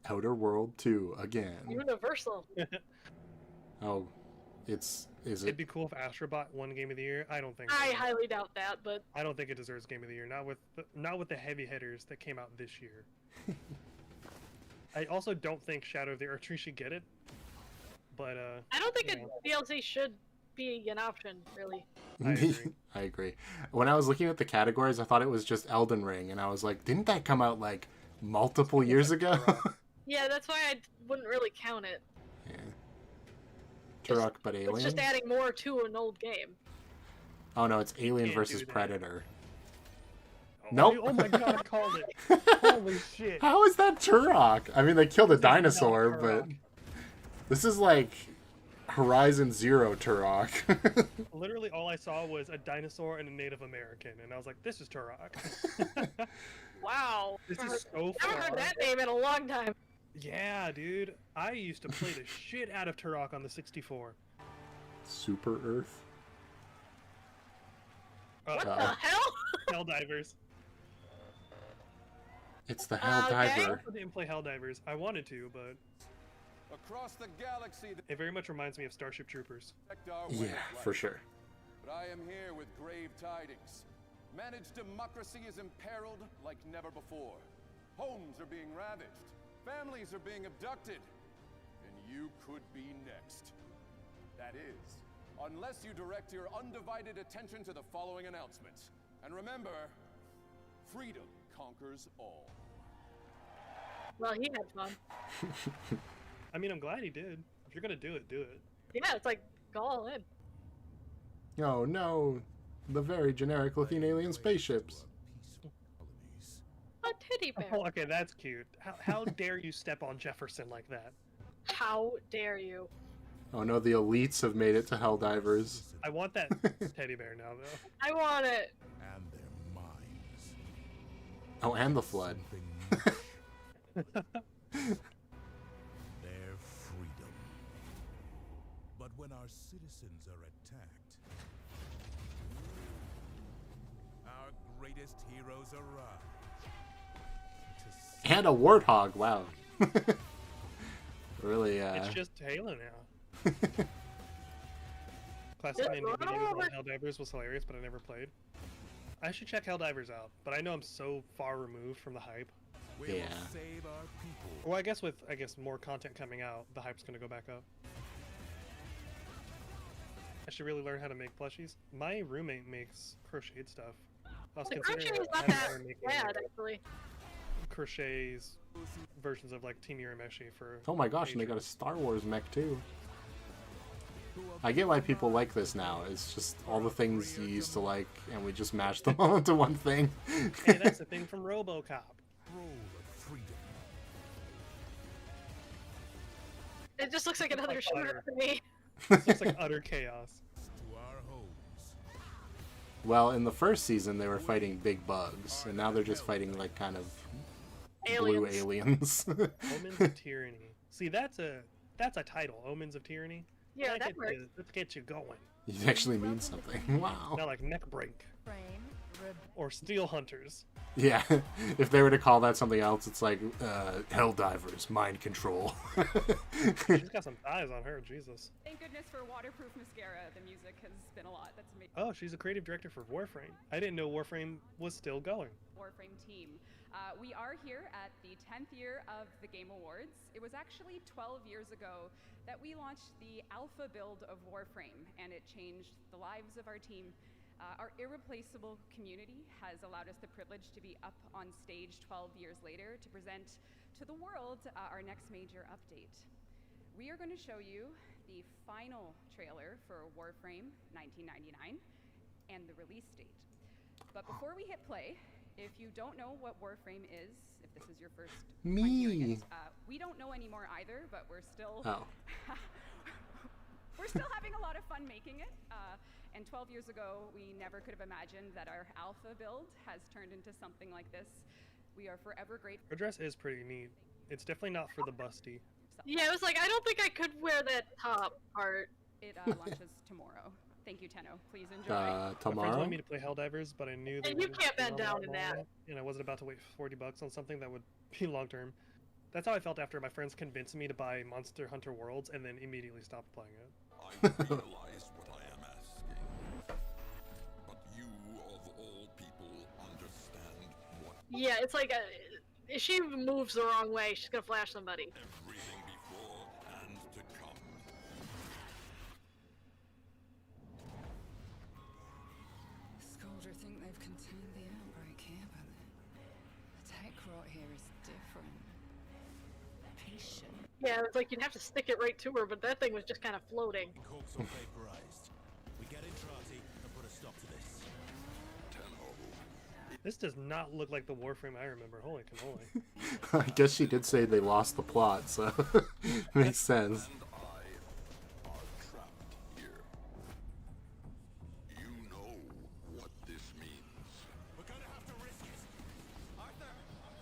Outer World 2 again. Universal. Oh, is it? It'd be cool if Astrobot won Game of the Year. I don't think. I so. highly doubt that, but I don't think it deserves Game of the Year. Not with the heavy hitters that came out this year. I also don't think Shadow of the Earth Tree should get it. But I don't think a DLC should be an option, really. I agree. I agree. When I was looking at the categories, I thought it was just Elden Ring, and I was like, didn't that come out like multiple years ago? Yeah, that's why I wouldn't really count it. Yeah. Turok, but Alien? It's just adding more to an old game. Oh no, it's Alien Can't versus do that. Predator. Oh, Nope. Oh my god, I called it. Holy shit. How is that Turok? I mean, they killed a dinosaur, not but Turok. this is like Horizon Zero Turok. Literally all I saw was a dinosaur and a Native American, and I was like, this is Turok. Wow. This is so I haven't far. heard that name in a long time. Yeah, dude. I used to play the shit out of Turok on the 64. Super Earth. What the hell? Helldivers. It's the Helldiver. I didn't play Helldivers. I wanted to, but across the galaxy, it very much reminds me of Starship Troopers. Yeah, for sure. But I am here with grave tidings. Managed democracy is imperiled like never before. Homes are being ravaged. Families are being abducted. And you could be next. That is, unless you direct your undivided attention to the following announcements. And remember, freedom conquers all. Well, he had fun. I mean, I'm glad he did. If you're gonna do it, do it. Yeah, it's like, go all in. Oh no, the very generic looking alien spaceships. A teddy bear. Oh, okay, that's cute. How dare you step on Jefferson like that? How dare you? Oh no, the elites have made it to Helldivers. I want that teddy bear now, though. I want it. And their minds. Oh, and the flood. Their freedom. But when our citizens are attacked, our greatest heroes arrive. And a warthog, wow. Really, It's just Halo now. Classic name of Helldivers was hilarious, but I never played. I should check Helldivers out, but I know I'm so far removed from the hype. Yeah. Well, I guess with more content coming out, the hype's gonna go back up. I should really learn how to make plushies. My roommate makes crocheted stuff. I was The considering crochet is not having that her make bad, actually. crochets versions of like Team Urameshi for. Oh my gosh, and they got a Star Wars mech too. I get why people like this now. It's just all the things you used to like, and we just mashed them all into one thing. Hey, that's the thing from RoboCop. It just looks like another shooter to me. This looks like utter chaos. To our homes. Well, in the first season, they were fighting big bugs, and now they're just fighting like kind of blue aliens. Omens of Tyranny. See, that's a title. Omens of Tyranny. Yeah, that works. Let's get you going. It actually means something. Wow. Not like Neckbreak. Or Steel Hunters. Yeah, if they were to call that something else, it's like Helldivers, Mind Control. She's got some thighs on her, Jesus. Thank goodness for waterproof mascara. The music has been a lot. That's amazing. Oh, she's a creative director for Warframe. I didn't know Warframe was still going. Warframe team. We are here at the 10th year of the Game Awards. It was actually 12 years ago that we launched the alpha build of Warframe, and it changed the lives of our team. Our irreplaceable community has allowed us the privilege to be up on stage 12 years later to present to the world our next major update. We are going to show you the final trailer for Warframe 1999 and the release date. But before we hit play, if you don't know what Warframe is, if this is your first time hearing it, we don't know anymore either, but we're still we're still having a lot of fun making it. And 12 years ago, we never could have imagined that our alpha build has turned into something like this. We are forever grateful. Her dress is pretty neat. It's definitely not for the busty. Yeah, I was like, I don't think I could wear that top part. It launches tomorrow. Thank you, Tenno. Please enjoy. My friends Tomorrow? wanted me to play Helldivers, but I knew that And you can't bend down in that. and I wasn't about to wait $40 on something that would be long term. That's how I felt after my friends convinced me to buy Monster Hunter Worlds and then immediately stopped playing it. I realize what I am asking, but you of all people understand what Yeah, it's like if she moves the wrong way, she's gonna flash somebody. everything before and to come. Scoldra think they've contained the outbreak here, but the tech rot here is different. Patient. Yeah, it's like you'd have to stick it right to her, but that thing was just kind of floating. Corks are vaporized. We get in Trati and put a stop to this. This does not look like the Warframe I remember. Holy cannoli. I guess she did say they lost the plot, so makes sense. You know what this means. We're gonna have to risk it. Arthur,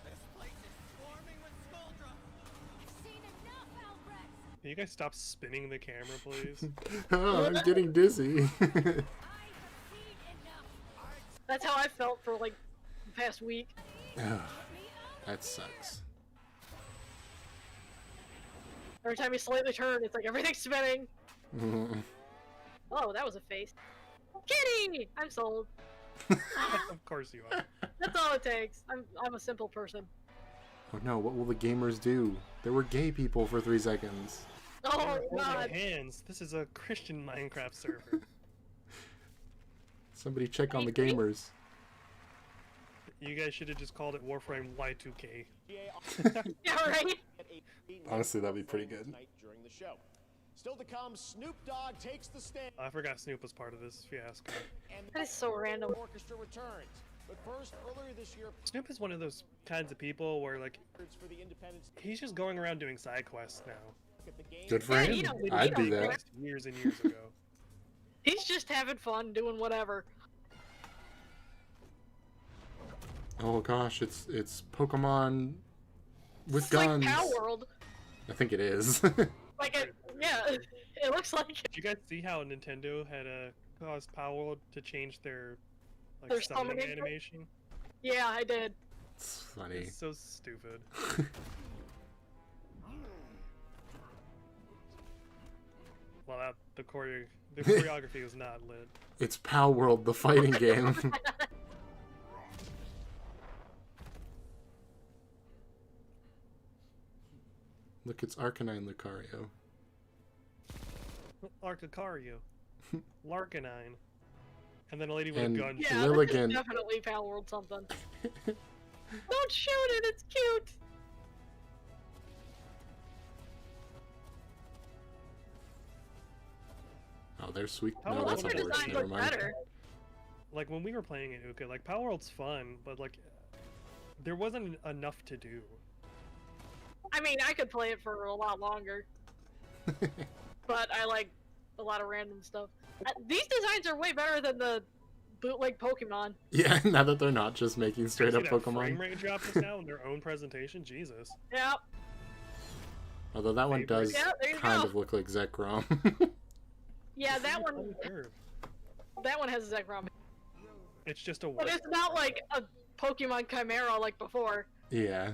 this place is swarming with Scoldra. I've seen enough, Albrecht! Can you guys stop spinning the camera, please? Oh, I'm getting dizzy. That's how I felt for like the past week. That sucks. Every time you slightly turn, it's like everything's spinning. Oh, that was a face. Kitty! I'm sold. Of course you are. That's all it takes. I'm a simple person. Oh no, what will the gamers do? There were gay people for 3 seconds. Oh Hold my god. hands. This is a Christian Minecraft server. Somebody check on the gamers. You guys should have just called it Warframe Y2K. Yeah, right? Honestly, that'd be pretty good. During the show. Still to come, Snoop Dogg takes the stand. I forgot Snoop was part of this fiasco. And That is so random. Orchestra returns. But first, earlier this year, Snoop is one of those kinds of people where, like, for the Independence he's just going around doing side quests now. at the game. Good for him. I'd do that. Years and years ago. He's just having fun, doing whatever. Oh gosh, it's Pokemon with It's guns. like Power World. I think it is. Like it, yeah, it looks like it. Did you guys see how Nintendo had caused Power World to change their like Their summoning summoning? animation? Yeah, I did. It's funny. It's so stupid. Well, the choreography was not lit. It's Power World, the fighting game. Look, it's Arcanine Lucario. Arcacario. Larcanine. And then a lady with And a gun. Yeah, Lilligan. this is definitely Power World something. Don't shoot it, it's cute! Oh, they're sweet. Power No, that's a World's horse. design Never look mind. better. Like when we were playing it, Uka, like Power World's fun, but like there wasn't enough to do. I mean, I could play it for a lot longer. But I like a lot of random stuff. These designs are way better than the bootleg Pokemon. Yeah, now that they're not just making straight up See that frame Pokemon. rate drop just now in their own presentation? Jesus. Yeah. Although that one does Yeah, there you kind go. of look like Zekrom. Yeah, that one. That one has a Zekrom. It's just a But word. it's not like a Pokemon Chimera like before. Yeah.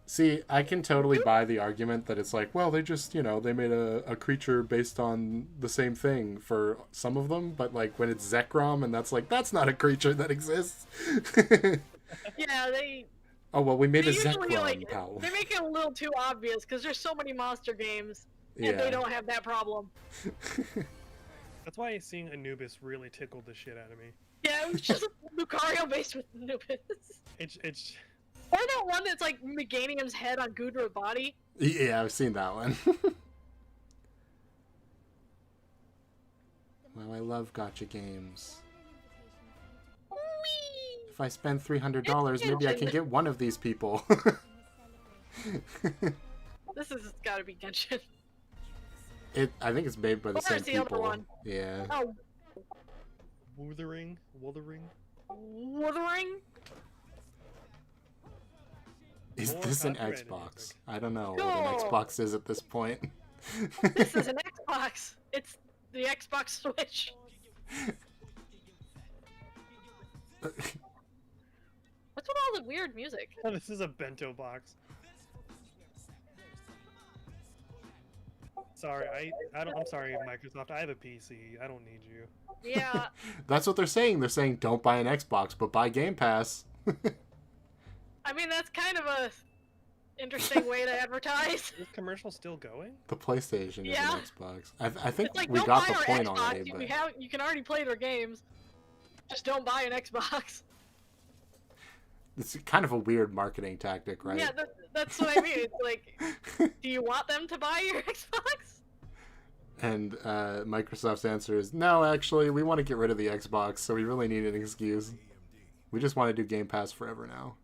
See, I can totally buy the argument that it's like, well, they just, you know, they made a creature based on the same thing for some of them, but like when it's Zekrom and that's like, that's not a creature that exists. Yeah, they. Oh, well, we made They a usually, Zekrom, like, pal. they make it a little too obvious because there's so many monster games, and Yeah. they don't have that problem. That's why seeing Anubis really tickled the shit out of me. Yeah, it was just Lucario based with Anubis. It's Or that one that's like Meganium's head on Gudra body. Yeah, I've seen that one. Wow, I love gacha games. If I spend $300, maybe I can get one of these people. This has got to be Genshin. I think it's made by the Or same it's the other people. one. Yeah. Oh, Wuthering. Wuthering? Is More this an copyrighted Xbox? I don't know what No. an Xbox is at this point. This is an Xbox. It's the Xbox Switch. What's with all the weird music? Oh, this is a bento box. Sorry, I'm sorry, Microsoft. I have a PC. I don't need you. Yeah. That's what they're saying. They're saying don't buy an Xbox, but buy Game Pass. I mean, that's kind of a interesting way to advertise. Is this commercial still going? The PlayStation Yeah. is an Xbox. I think It's like, we don't got buy the our point Xbox. already, but You can already play their games. Just don't buy an Xbox. it's kind of a weird marketing tactic, right? Yeah, that's what I mean. It's like, do you want them to buy your Xbox? And Microsoft's answer is, no, actually, we want to get rid of the Xbox, so we really need an excuse. We just want to do Game Pass forever now.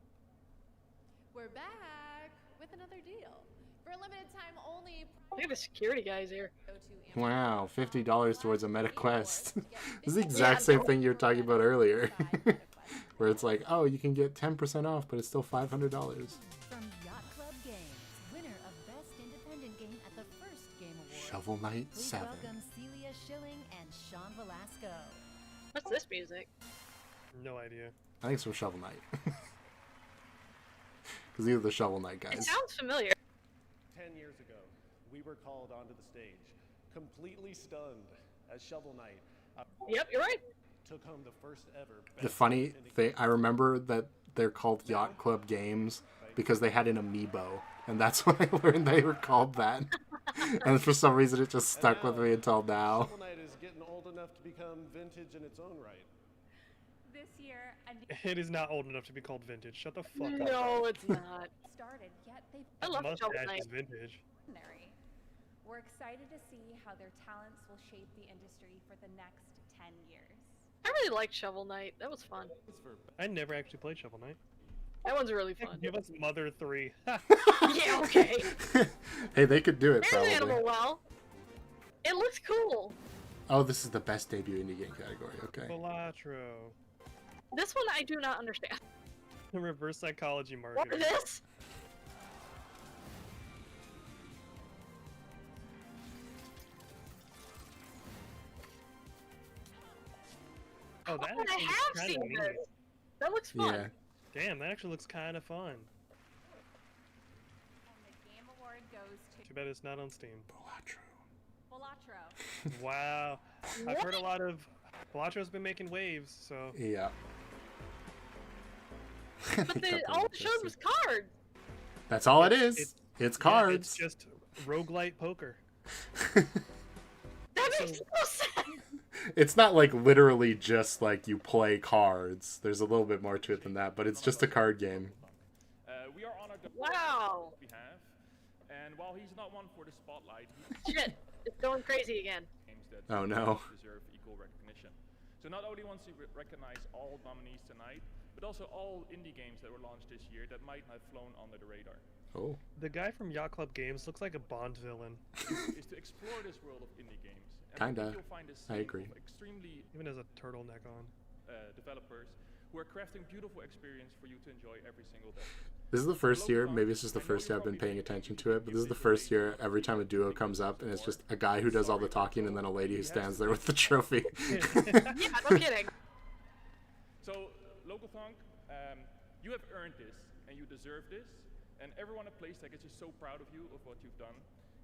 We're back with another deal. For a limited time only. Look at the security guys here. Wow, $50 towards a Meta Quest. This is the exact same thing you were talking about earlier. Where it's like, oh, you can get 10% off, but it's still $500. From Yacht Club Games, winner of Best Independent Game at the first Game Awards. Shovel Knight Please 7. welcome Celia Schilling and Sean Velasco. What's this music? No idea. I think it's from Shovel Knight. Because these are the Shovel Knight It guys. sounds familiar. 10 years ago, we were called onto the stage, completely stunned, as Shovel Knight. Yep, you're right. Took home the first ever. The funny thing, I remember that they're called Yacht Club Games because they had an amiibo. And that's when I learned they were called that. And for some reason it just stuck with me until now. Shovel Knight is getting old enough to become vintage in its own right. This year, It is not old enough to be called vintage. Shut the fuck up. No, it's not. started, yet they've I love Shovel Mustache Knight. is vintage. extraordinary. We're excited to see how their talents will shape the industry for the next 10 years. I really liked Shovel Knight. That was fun. I never actually played Shovel Knight. That one's really fun. Give us Mother 3. Yeah, okay. Hey, they could do it There's probably. Animal Well. It looks cool. Oh, this is the best debut indie game category. Okay. Balatro. This one I do not understand. Reverse psychology What marketing. is this? Oh, that I actually have looks seen kinda this. neat. That looks fun. Yeah. Damn, that actually looks kind of fun. The Game Award goes to Too bad it's not on Steam. Balatro. Wow. I've heard a lot of... Balatro's been making waves, so... Yeah. But all it showed was cards. That's all it is. It's cards. It's just roguelite poker. That makes no sense. It's not like literally just like you play cards. There's a little bit more to it than that, but it's just a card game. We are honored to Wow. we have, and while he's not one for the spotlight, Shit, it's going crazy again. games that Oh, no. deserve equal recognition. So not only wants to recognize all nominees tonight, but also all indie games that were launched this year that might have flown under the radar. Oh. The guy from Yacht Club Games looks like a Bond villain. Is to explore this world of indie games. And I Kinda. think you'll find this I agree. extremely Even has a turtleneck on. developers who are crafting beautiful experience for you to enjoy every single day. This is the first year, maybe it's just the first year I've been paying attention to it, but this is the first year every time a duo comes up and it's just a guy who does all the talking and then a lady who stands there with the trophy. Yeah, no kidding. So, Local-Thonk, you have earned this, and you deserve this, and everyone at Playstack is just so proud of you, of what you've done,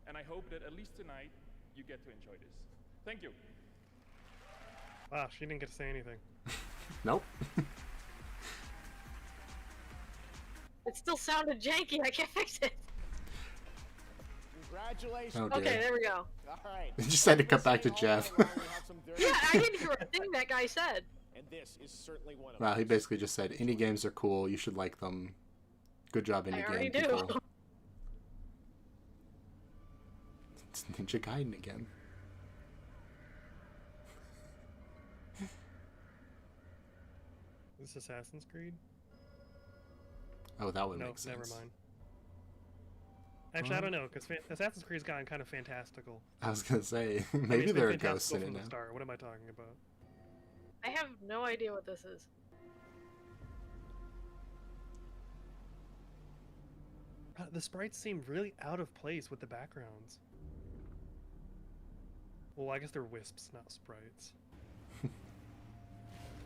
and I hope that at least tonight, you get to enjoy this. Thank you. Wow, she didn't get to say anything. Nope. It still sounded janky. I can't fix it. Congratulations. Oh, dear. Okay, there we go. All right. You just had to cut back to Jeff. Yeah, I didn't hear a thing that guy said. And this is certainly one of Wow, he basically just said, indie games are cool, you should like them. Good job, indie I already game do. people. It's Ninja Gaiden again. Is this Assassin's Creed? Oh, that would No, make sense. never mind. Actually, I don't know, because Assassin's Creed's gotten kind of fantastical. I was gonna say, I mean, maybe it's been there are ghosts fantastical in it from the now. start. What am I talking about? I have no idea what this is. The sprites seem really out of place with the backgrounds. Well, I guess they're wisps, not sprites.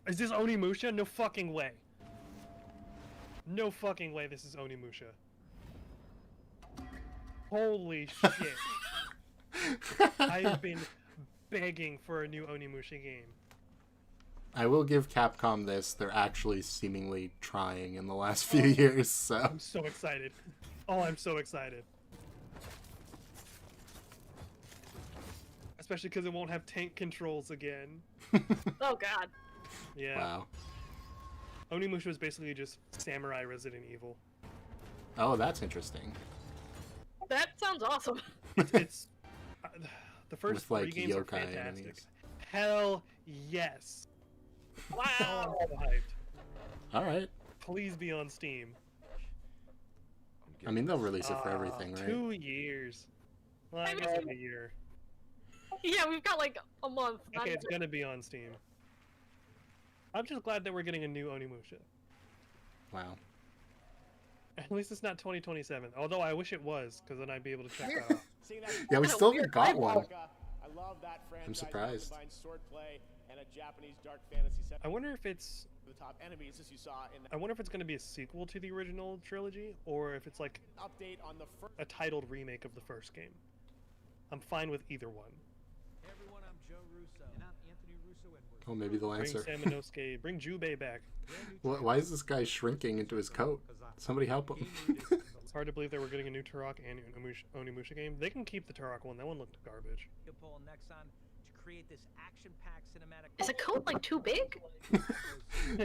Is this Onimusha? No fucking way. No fucking way this is Onimusha. Holy shit. I've been begging for a new Onimusha game. I will give Capcom this, they're actually seemingly trying in the last few years, so... I'm so excited. Oh, I'm so excited. Especially because it won't have tank controls again. Oh god. Yeah. Wow. Onimusha was basically just Samurai Resident Evil. Oh, that's interesting. That sounds awesome. It's the first With, like, three games are yokai fantastic. enemies. Hell yes. Wow. Oh, I'm so hyped. Alright. Please be on Steam. I mean, they'll release it for everything, right? 2 years. Well, I guess a year. Yeah, we've got like a month. not Okay, it's even- gonna be on Steam. I'm just glad that we're getting a new Onimusha. Wow. At least it's not 2027. Although I wish it was, because then I'd be able to check that out. See, that's Yeah, we kinda still weird. haven't got I one. love that franchise. I'm surprised. Combines swordplay and a Japanese dark fantasy set. I wonder if it's The top enemies, as you saw in I wonder if it's going to be a sequel to the original trilogy, or if it's like update on the first. a titled remake of the first game. I'm fine with either one. Hey everyone, I'm Joe Russo. And I'm Anthony Russo Edwards. Oh, maybe they'll Bring answer. Samanosuke, bring Jubei back. Why is this guy shrinking into his coat? Somebody help him. It's hard to believe that we're getting a new Turok and an Onimusha game. They can keep the Turok one. That one looked garbage. Paul Nexon to create this action-packed cinematic. Is the coat like too big?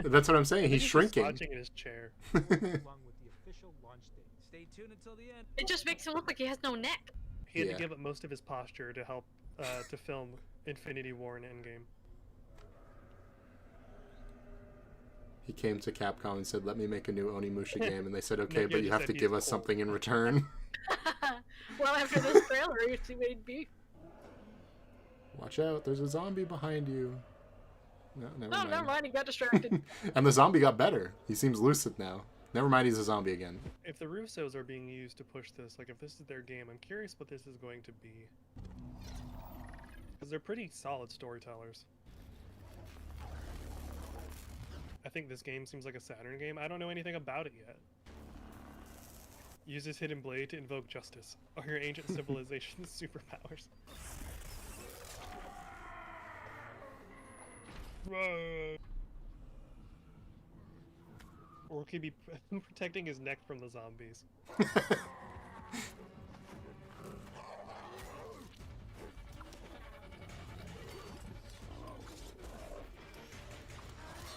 That's what I'm saying. He's Just shrinking. slouching in his chair. Along with the official launch date. Stay tuned until the end. It just makes him look like he has no neck. He had Yeah. to give up most of his posture to help to film Infinity War and Endgame. He came to Capcom and said, let me make a new Onimusha game. And they said, okay, Nokia but you just have said to he's give us cool. something in return. Well, after this trailer, you see what he'd be. Watch out, there's a zombie behind you. No, never Oh, mind. never mind. He got distracted. And the zombie got better. He seems lucid now. Never mind, he's a zombie again. If the Russos are being used to push this, like if this is their game, I'm curious what this is going to be. Because they're pretty solid storytellers. I think this game seems like a Saturn game. I don't know anything about it yet. Uses Hidden Blade to invoke justice, or your ancient civilization's superpowers. Whoa. Or could be protecting his neck from the zombies.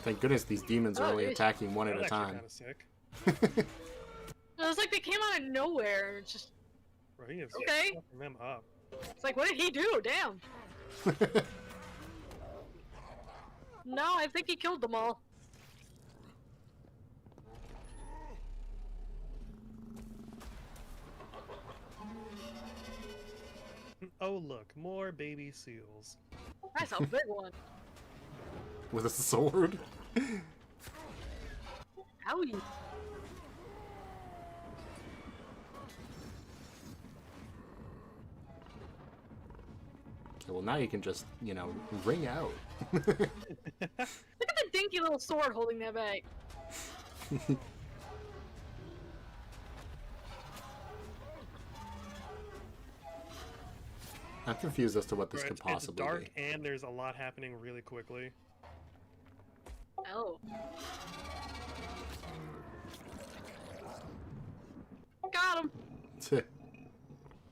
Thank goodness these demons are Oh, only dude. attacking one at a That's actually time. kinda sick. It was like they came out of nowhere. And it's just Right, he is Okay. fucking them up. it's like, what did he do? Damn. No, I think he killed them all. Oh look, more baby seals. That's a big one. with a sword. Howdy. Okay, well, now you can just, you know, ring out. Look at the dinky little sword holding that bag. I'm confused as to what this Bro, could it's possibly dark be. and there's a lot happening really quickly. Oh. Got him.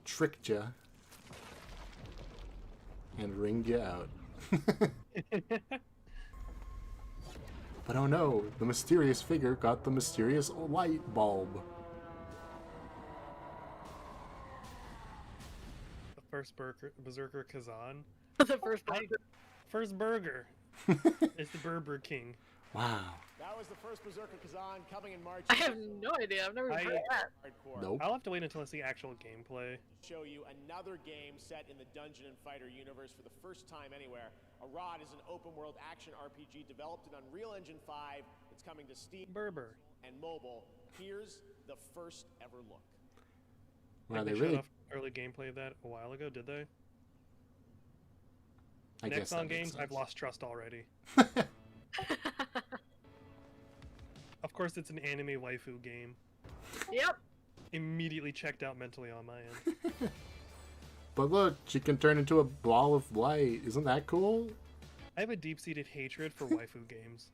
Tricked ya. And ringed ya out. But oh no, the mysterious figure got the mysterious light bulb. The first Berserker Kazan. The first burger. First burger. It's the Burger King. Wow. That was the first Berserker Kazan coming in March. I have no idea. I've never heard of that. Hardcore. Nope. I'll have to wait until I see actual gameplay. Show you another game set in the Dungeon and Fighter universe for the first time anywhere. Arad is an open-world action RPG developed in Unreal Engine 5. It's coming to Steam and mobile. Here's the first ever look. Wow, They they showed really... off early gameplay of that a while ago, did they? I guess that Nexon makes games, sense. I've lost trust already. Of course, it's an anime waifu game. Yep. Immediately checked out mentally on my end. But look, she can turn into a ball of light. Isn't that cool? I have a deep-seated hatred for waifu games.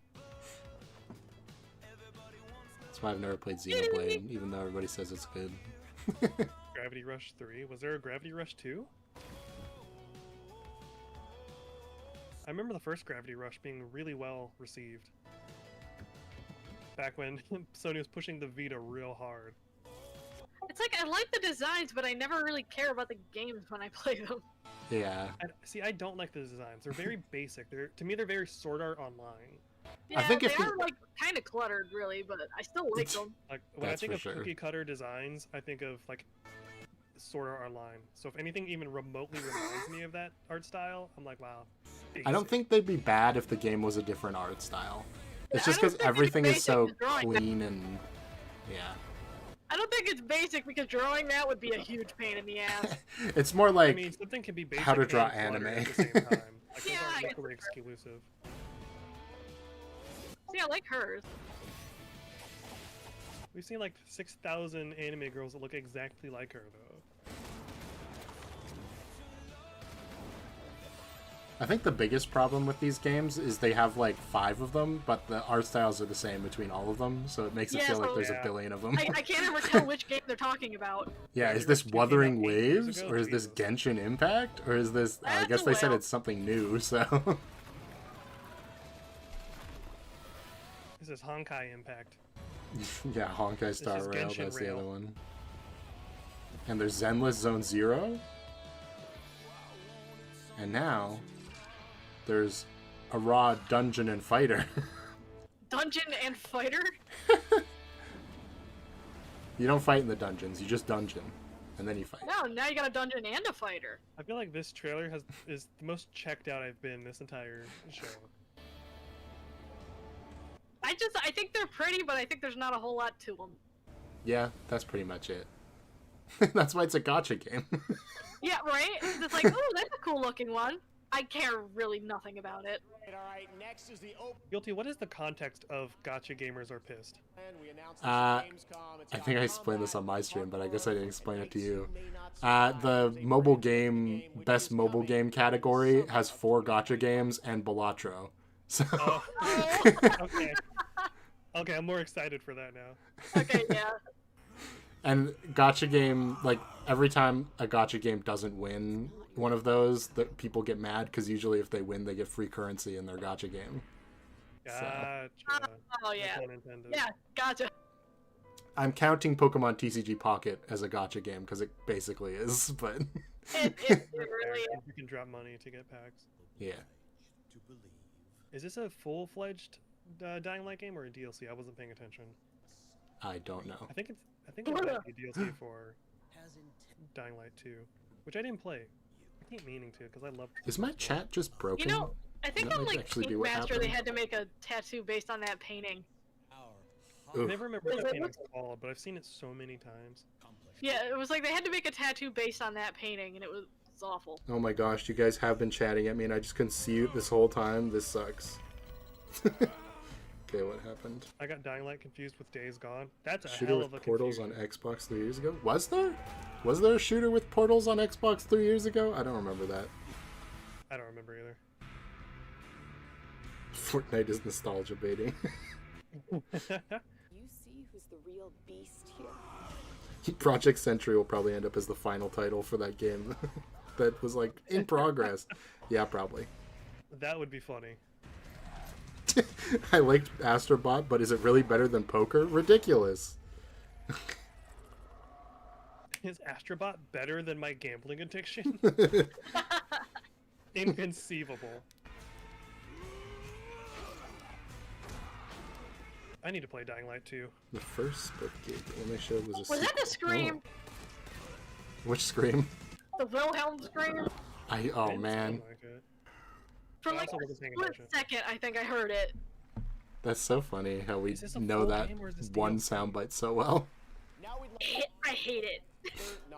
That's why I've never played Xenoblade, even though everybody says it's good. Gravity Rush 3? Was there a Gravity Rush 2? I remember the first Gravity Rush being really well received. Back when Sony was pushing the Vita real hard. It's like, I like the designs, but I never really care about the games when I play them. Yeah. See, I don't like the designs. They're very basic. To me, they're very Sword Art Online. Yeah, I think they if are like kind of cluttered, really, but I still like them. Like when That's I think for of sure. cookie cutter designs, I think of like Sword Art Online. So if anything even remotely reminds me of that art style, I'm like, wow. I don't think they'd be bad if the game was a different art style. It's Yeah, just I don't because think it's everything is basic, so the drawing- clean and... Yeah. I don't think it's basic because drawing that would be a huge pain in the ass. It's more like I mean, something can be basic how to draw and cluttered anime. at the same time. Like, Yeah, those I aren't guess locally that's true. exclusive. See, I like hers. We've seen like 6,000 anime girls that look exactly like her, though. I think the biggest problem with these games is they have like 5 of them, but the art styles are the same between all of them, so it makes it Yeah, feel like so- there's Yeah. a billion of them. I can't ever tell which game they're talking about. Yeah, is this Wuthering Waves, or is this Genshin Impact, or is this... I guess they said it's something new, so... This is Honkai Impact. Yeah, Honkai Star is Rail, Genshin that's the Rail. other one. And there's Zenless Zone Zero. And now, there's a raw Dungeon and Fighter. Dungeon and Fighter? You don't fight in the dungeons, you just dungeon. And then you fight. No, now you got a dungeon and a fighter. I feel like this trailer is the most checked out I've been this entire show. I think they're pretty, but I think there's not a whole lot to them. Yeah, that's pretty much it. That's why it's a gacha game. Yeah, right? It's like, oh, that's a cool looking one. I care really nothing about it. Alright, next is the open. Guilty, what is the context of gotcha gamers are pissed? We announced I think I explained this on my stream, but I guess I didn't explain it to you. The mobile game, best mobile game category has 4 gacha games and Balatro. So... Okay. Okay, I'm more excited for that now. Okay, yeah. And gacha game, like, every time a gacha game doesn't win one of those, that people get mad, because usually if they win, they get free currency in their gacha game. Gotcha. Oh, yeah. No pun intended. Yeah, gotcha. I'm counting Pokemon TCG Pocket as a gacha game, because it basically is, but... It really is. You can drop money to get packs. Yeah. Is this a full-fledged Dying Light game or a DLC? I wasn't paying attention. I don't know. I think it might be a DLC for Dying Light 2, which I didn't play. I keep meaning to because I love. Is my chat just broken? You know, I think That on might like actually be Ink what Master they happened. had to make a tattoo based on that painting. I never remember Does what it that painting's look- called, but I've seen it so many times. Yeah, it was like they had to make a tattoo based on that painting, and it's awful. Oh my gosh, you guys have been chatting at me and I just couldn't see you this whole time. This sucks. Okay, what happened? I got Dying Light confused with Days Gone. That's a Shooter hell with of a Portals confusion. on Xbox 3 years ago? Was there? Was there a shooter with Portals on Xbox 3 years ago? I don't remember that. I don't remember either. Fortnite is nostalgia baiting. You see who's the real beast here. Project Sentry will probably end up as the final title for that game. That was like in progress. Yeah, probably. That would be funny. I liked Astrobot, but is it really better than poker? Ridiculous. Is Astrobot better than my gambling addiction? Inconceivable. I need to play Dying Light 2. The first split gig when they showed was a Was that the sequel. Scream? Oh. Which Scream? The Wilhelm Scream? Oh man, For I like also a wasn't paying split attention. second, I think I heard it. that's so funny how we Is this a know full that game or is this one DLC? soundbite so well. I hate it.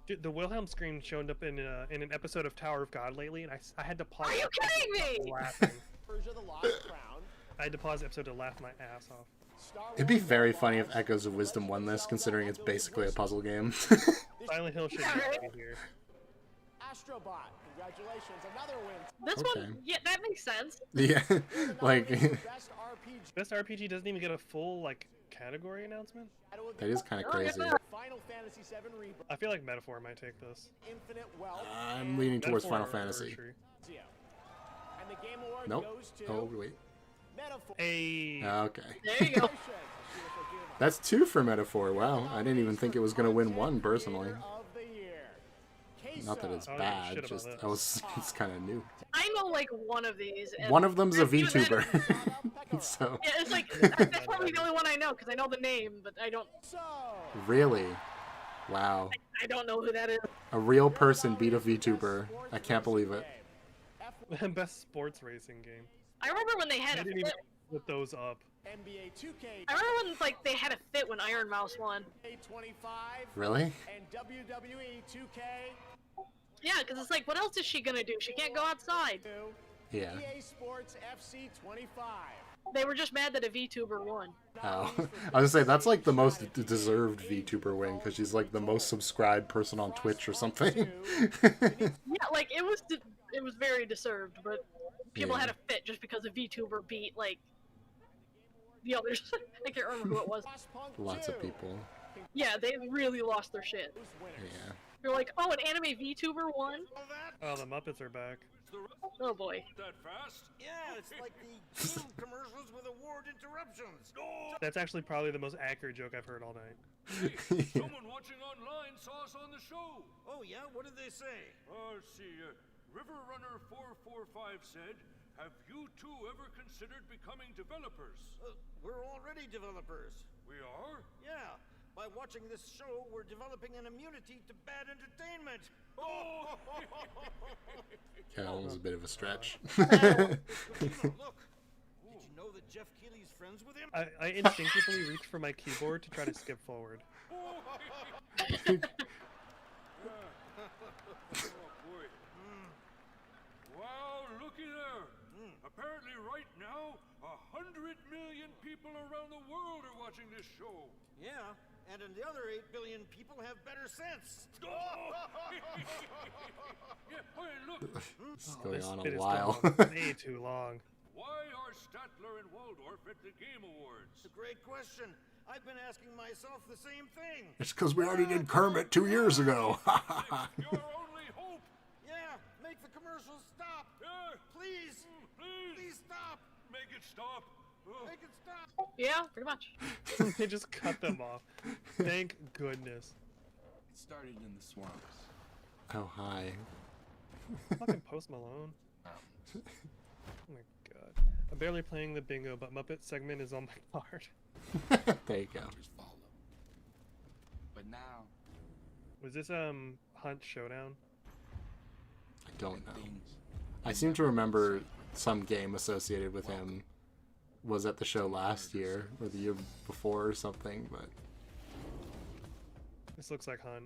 Dude, the Wilhelm scream showed up in an episode of Tower of God lately, and I had to pause. Are you the kidding episode me? Laughing. Version of the Lost Crown. I had to pause the episode to laugh my ass off. It'd be very funny if Echoes of Wisdom won this, considering it's basically a puzzle game. Silent Hill should be here. Astrobot, congratulations, another win. This Okay. one, yeah, that makes sense. Yeah, like Best RPG. Best RPG doesn't even get a full like category announcement. that is kind of crazy. Final Fantasy VII Rebirth. I feel like Metaphor might take this. Infinite Wealth. I'm leaning towards Metaphor Final or Fantasy. Archery. And the Game Award Nope. goes to Oh wait. Metaphor. Hey. Okay. There you go. That's 2 for Metaphor. Wow, I didn't even think it was gonna win 1 personally. Of the year. Not that it's I don't give a bad, shit about just this. I was it's kind of new. I know like one of these. And One of them's a even that- VTuber. So Yeah, it's like that's probably the only one I know because I know the name, but I don't. really, wow, I don't know who that is. a real person beat a VTuber. I can't believe it. Best sports racing game. I remember when they had I a didn't fit. even put those up. NBA 2K. I remember when like they had a fit when Iron Mouse won. 25. Really? And WWE 2K. Yeah, because it's like, what else is she gonna do? She can't go outside. Yeah. EA Sports FC 25. They were just mad that a VTuber won. Oh, I was gonna say that's like the most deserved VTuber win because she's like the most subscribed person on Twitch or something. Yeah, like it was very deserved, but people Yeah. had a fit just because a VTuber beat like the others. I can't remember who it was. Lots of people. Yeah, they really lost their shit. Yeah. They're like, oh, an anime VTuber won? Oh, the Muppets are back. Oh boy. That fast? Yeah, it's like the game commercials with award interruptions. That's actually probably the most accurate joke I've heard all night. Someone watching online saw us on the show. Oh yeah, what did they say? Let's see. Riverrunner445 said, "Have you two ever considered becoming developers?" We're already developers. We are? Yeah. By watching this show, we're developing an immunity to bad entertainment. Oh! Yeah, that was a bit of a stretch. Look, did you know that Jeff Keighley's friends with him? I instinctively reached for my keyboard to try to skip forward. Oh boy. Wow, looky there. Apparently right now, 100 million people around the world are watching this show. Yeah, and in the other 8 billion people have better sense. Yeah, hey, look. This is going This on bit a is while. going on way too long. Why are Statler and Waldorf at the Game Awards? It's a great question. I've been asking myself the same thing. It's because we already did Kermit 2 years ago. Your only hope. Yeah, make the commercials stop. Please. Please stop. Make it stop. Make it stop. Yeah, pretty much. They just cut them off. Thank goodness. It started in the swamps. Oh, hi. Fucking Post Malone. Oh my god. I'm barely playing the bingo, but Muppet segment is on my card. There you go. But now, Was this Hunt Showdown? I don't know. I seem to remember some game associated with him was at the show last year or the year before or something, but This looks like Hunt.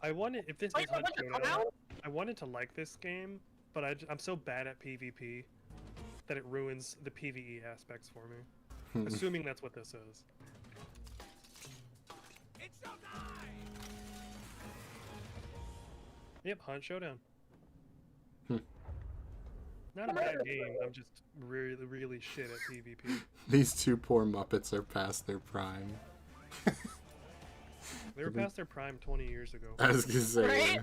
I wanted, if this is Hunt Showdown, I wanted to like this game, but I'm so bad at PvP that it ruins the PvE aspects for me. Assuming that's what this is. Yep, Hunt Showdown. Not a bad game, I'm just really, really shit at PvP. these two poor Muppets are past their prime. They were past their prime 20 years ago. I was gonna say, Right? yeah.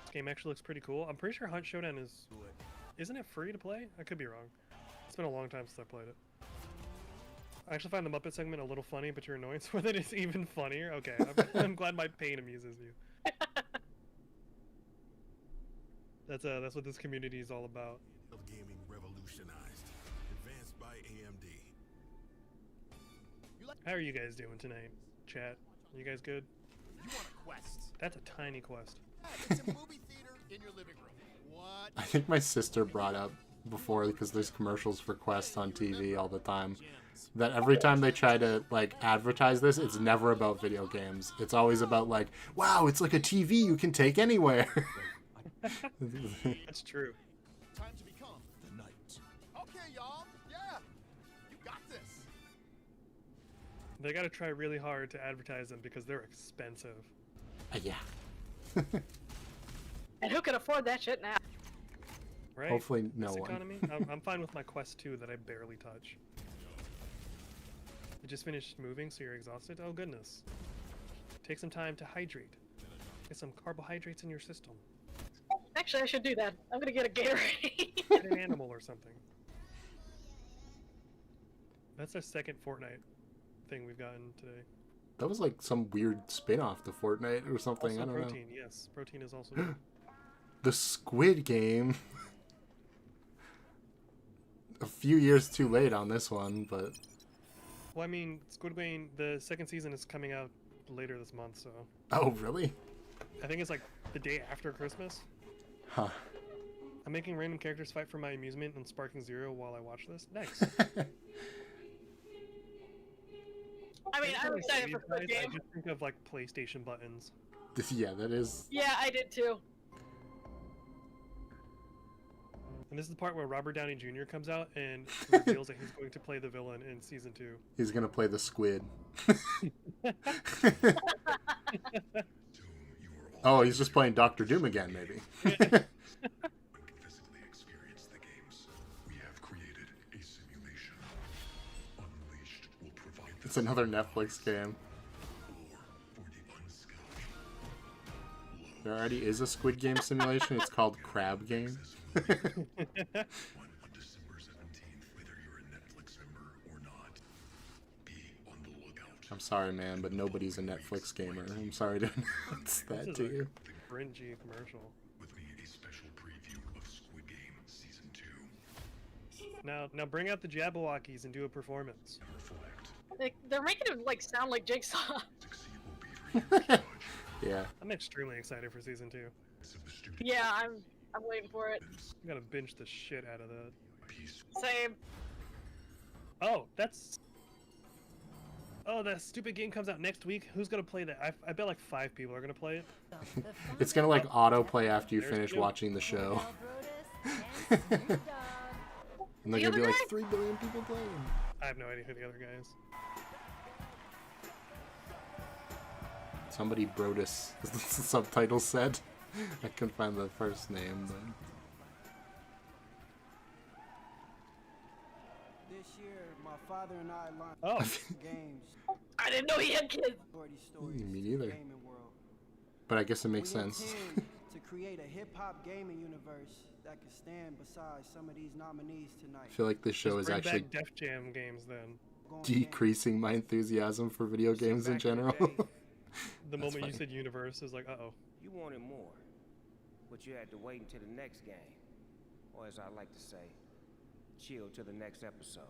This game actually looks pretty cool. I'm pretty sure Hunt Showdown isn't it free to play? I could be wrong. It's been a long time since I played it. I actually find the Muppet segment a little funny, but your annoyance with it is even funnier. Okay, I'm glad my pain amuses you. That's what this community is all about. Gaming revolutionized, advanced by AMD. How are you guys doing tonight, chat? You guys good? You want a quest? That's a tiny quest. It's a movie theater in your living room. What? I think my sister brought up before, because there's commercials for Quest on TV all the time, that every time they try to like advertise this, it's never about video games. It's always about like, wow, it's like a TV you can take anywhere. That's true. Time to become the knight. Okay, y'all. Yeah. You got this. They gotta try really hard to advertise them because they're expensive. Yeah. And who can afford that shit now? Right? Hopefully no This one. economy? I'm fine with my Quest 2 that I barely touch. You just finished moving, so you're exhausted? Oh goodness. Take some time to hydrate. Get some carbohydrates in your system. Actually, I should do that. I'm gonna get a Gatorade. Get an animal or something. That's our second Fortnite thing we've gotten today. That was like some weird spin-off to Fortnite or something. Also I don't Protein, yes. Protein is also good. The Squid Game. A few years too late on this one, but Well, I mean, Squid Game, the second season is coming out later this month, so... oh really? I think it's like the day after Christmas. Huh. I'm making random characters fight for my amusement and sparking zero while I watch this. Nice. I mean, I'm excited for Squid I Game. just think of like PlayStation buttons. Yeah, that is. Yeah, I did too. And this is the part where Robert Downey Jr. comes out and reveals that he's going to play the villain in season 2. He's gonna play the squid. Oh, he's just playing Doctor Doom again, maybe. Physically experience the games. We have created a simulation. Unleashed will provide the It's another Netflix game. for the unskilled. There already is a Squid Game simulation. It's called Crab Game. On December 17th, whether you're a Netflix member or not, be on the lookout. I'm sorry, man, but nobody's a Netflix gamer. I'm sorry to announce that This to is you. a cringy commercial. With me, a special preview of Squid Game Season 2. Now bring out the Jabberwockies and do a performance. They're making it like sound like Jigsaw. Yeah. I'm extremely excited for season 2. Yeah, I'm waiting for it. I'm gonna binge the shit out of that. Same. Oh, that's... Oh, that stupid game comes out next week. Who's gonna play that? I bet like 5 people are gonna play it. It's gonna like autoplay after you There's finish Joe. watching the show. And they're gonna be like 3 billion people playing. I have no idea who the other guy is. Somebody Brodus, as the subtitle said. I couldn't find the first name, but... This year, my father and I learned Oh. games. I didn't know he had kids. Me neither. But I guess it makes We sense. intend to create a hip-hop gaming universe that could stand beside some of these nominees tonight. I feel like this show Just is bring actually back Def Jam games then. decreasing my enthusiasm for video games in general. The That's moment you funny. said universe is like, uh-oh. You wanted more, but you had to wait until the next game. Or as I like to say, chill till the next episode.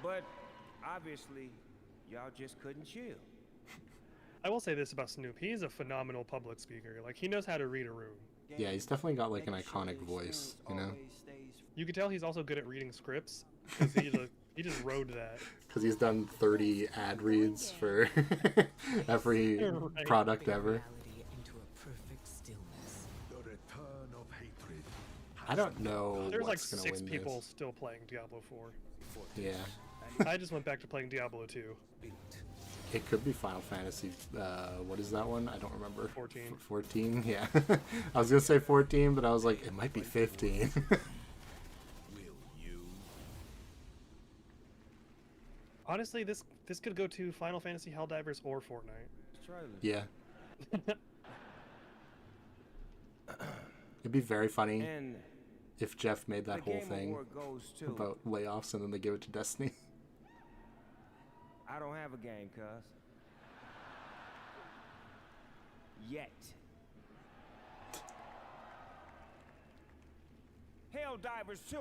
But obviously, y'all just couldn't chill. I will say this about Snoop. He's a phenomenal public speaker. Like, he knows how to read a room. Yeah, he's definitely got like an iconic voice, you know? You can tell he's also good at reading scripts, because he just rode that. Because he's done 30 ad reads for every Right. product ever. The return of hatred. I don't know There's like what's gonna 6 win people this. still playing Diablo 4. Yeah. I just went back to playing Diablo 2. It could be Final Fantasy. What is that one? I don't remember. 14. 14? Yeah. I was gonna say 14, but I was like, it might be 15. Honestly, this could go to Final Fantasy Helldivers or Fortnite. Yeah. It'd be very funny And if Jeff made that the whole Game thing Award goes to- about layoffs and then they give it to Destiny. I don't have a game, cuz. Yet. Helldivers 2.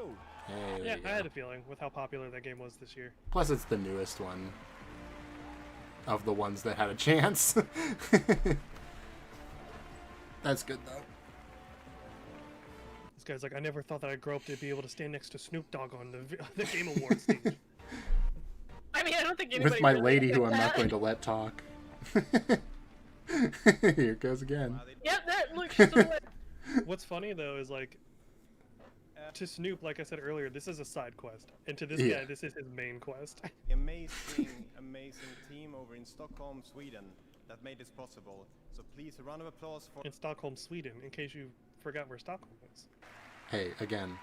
Hey, there Yeah, you I go. had a feeling with how popular that game was this year. Plus, it's the newest one of the ones that had a chance. That's good though. This guy's like, I never thought that I'd grow up to be able to stand next to Snoop Dogg on the Game Awards stage. I mean, I don't think anybody With my really lady did who I'm not that. going to let talk. Here it goes again. Yep, that looks so What's funny though is like, to Snoop, like I said earlier, this is a side quest, and to this Yeah. guy, this is his main quest. Amazing, amazing team over in Stockholm, Sweden that made this possible. So please, a round of applause for... In Stockholm, Sweden, in case you forgot where Stockholm is. Hey, again,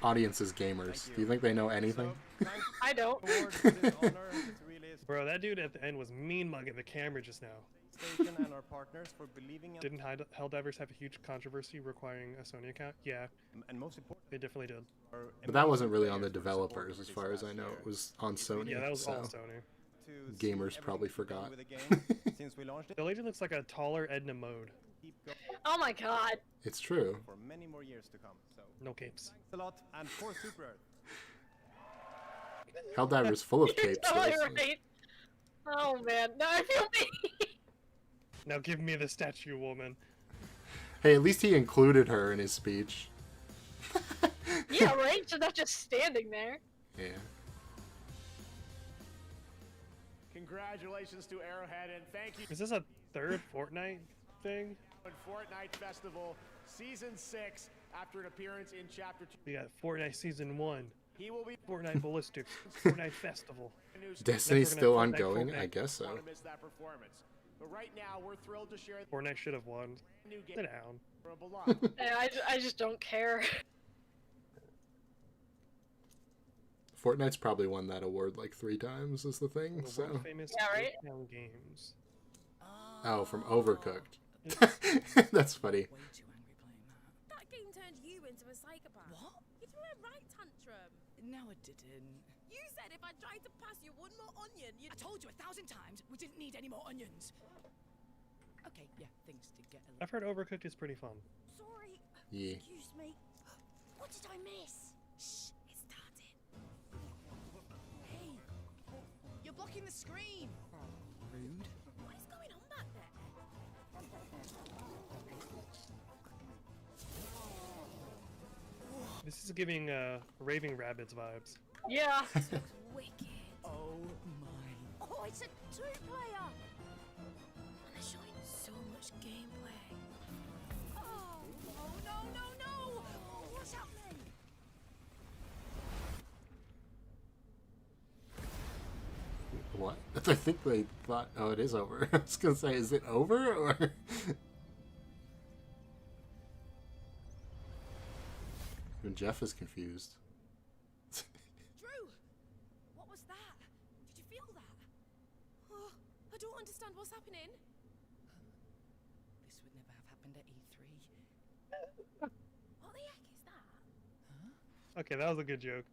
audience is gamers. Do you think they know anything? I don't. Bro, that dude at the end was mean mugging the camera just now. Station and our partners for believing in... Didn't Helldivers have a huge controversy requiring a Sony account? Yeah. And most important... They definitely did. But that wasn't really on the developers, as far as I know. It was on Sony. Yeah, that was so all Sony. Gamers probably forgot. Since we launched it, The lady looks like a taller Edna Mode. Oh my god. It's true. for many more years to come. So No capes. thanks a lot, and for Super Earth. Helldivers full of You're capes. totally though, so- right. Oh man, now I feel bad. Now give me the statue woman. Hey, at least he included her in his speech. Yeah, right? She's not just standing there. Yeah. Congratulations to Arrowhead and thank you. Is this a third Fortnite thing? Fortnite Festival Season 6 after an appearance in Chapter 2. We got Fortnite Season 1. He will be Fortnite Ballistics. Fortnite Festival. Destiny's Never still gonna have Fortnite, ongoing? Fortnite. I guess so. want to miss that performance. But right now, we're thrilled to share Fortnite should have won. the new game Sit down. for a beloved. I just don't care. Fortnite's probably won that award like 3 times, is the thing. The So. world famous Yeah, right? Town Games. Oh, from Overcooked. That's funny. That game turned you into a psychopath. What? You threw a right tantrum. No, I didn't. You said if I tried to pass you one more onion, you'd... I told you 1,000 times we didn't need any more onions. Okay, yeah, things did get a little... I've heard Overcooked is pretty fun. Sorry. Yeah. Excuse me. What did I miss? Shh, it started. Hey, you're blocking the screen. Rude. What is going on back there? This is giving Raving Rabbids vibes. Yeah. Wicked. Oh my. Oh, it's a two-player. And they're showing so much gameplay. Oh, no. Oh, what's happening? What? I think they thought, oh, it is over. I was gonna say, is it over or? Even Jeff is confused. Drew, what was that? Did you feel that? Oh, I don't understand what's happening. This would never have happened at E3. What the heck is that? Okay, that was a good joke.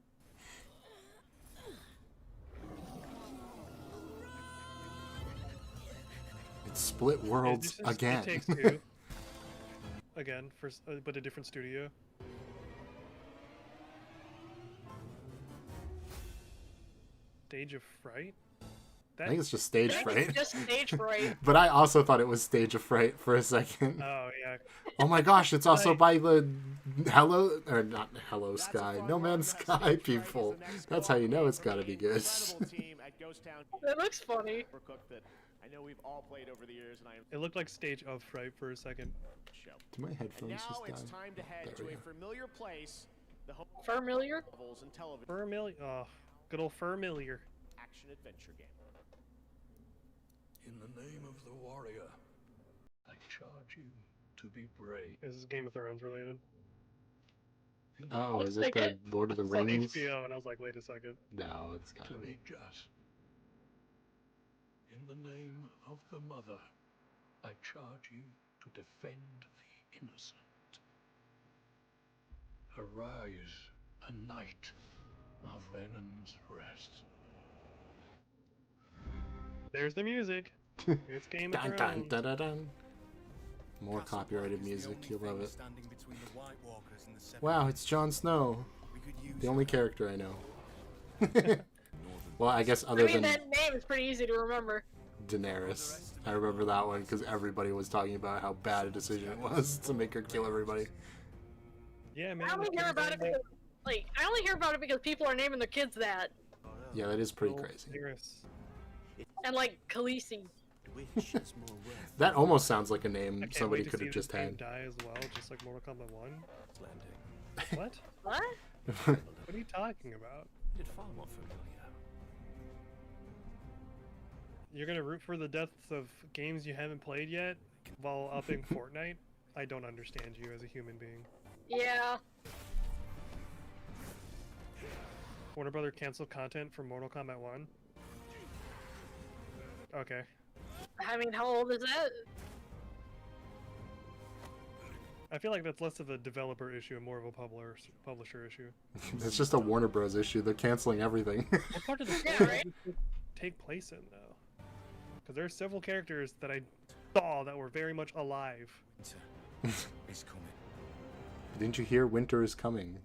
It's split worlds This is again. It Takes Two. Again, but a different studio. Stage of Fright? I think it's just stage fright. Just stage fright. But I also thought it was Stage of Fright for a second. Oh yeah. Oh my gosh, it's also by the Hello or not Hello Sky, No Man's Sky people. That's how you know it's got to be good. That looks funny. I know we've all played over the years, and It looked like Stage of Fright for a second. Do my headphones now just it's die? time to head There to we a go. familiar place, the home Familiar? novels and television Familiar. Oh, good old familiar. action adventure game. In the name of the warrior, I charge you to be brave. This is Game of Thrones related. Oh, is it like the it. Lord of the It's on Rings? HBO, and I was like, wait a second. No, it's To gotta be be. just. In the name of the mother, I charge you to defend the innocent. Arise, a knight of Venon's Rest. There's the music. It's Game of Dun, dun, Thrones. dun, dun, dun. More copyrighted music, you'll love it. Wow, it's Jon Snow. The only character I know. Well, I guess other than that name is pretty easy to remember. Daenerys. I remember that one because everybody was talking about how bad a decision it was to make her kill everybody. Yeah, man. I only hear about it because, I only hear about it because people are naming their kids that. Yeah, that is pretty Old crazy. Daenerys. And Khaleesi. That almost sounds like a I name can't somebody wait to could see have this just game had. die as well, just like Mortal Kombat 1. What? What? What are you talking about? It's far more familiar. You're gonna root for the deaths of games you haven't played yet while upping Fortnite? I don't understand you as a human being. Yeah. Warner Brother canceled content for Mortal Kombat 1? Okay. I mean, how old is that? I feel like that's less of a developer issue and more of a publisher issue. It's just a Warner Bros. Issue. They're canceling everything. What part of the story does this take place in, though? Because there are several characters that I saw that were very much alive. It's coming. Didn't you hear Winter is coming?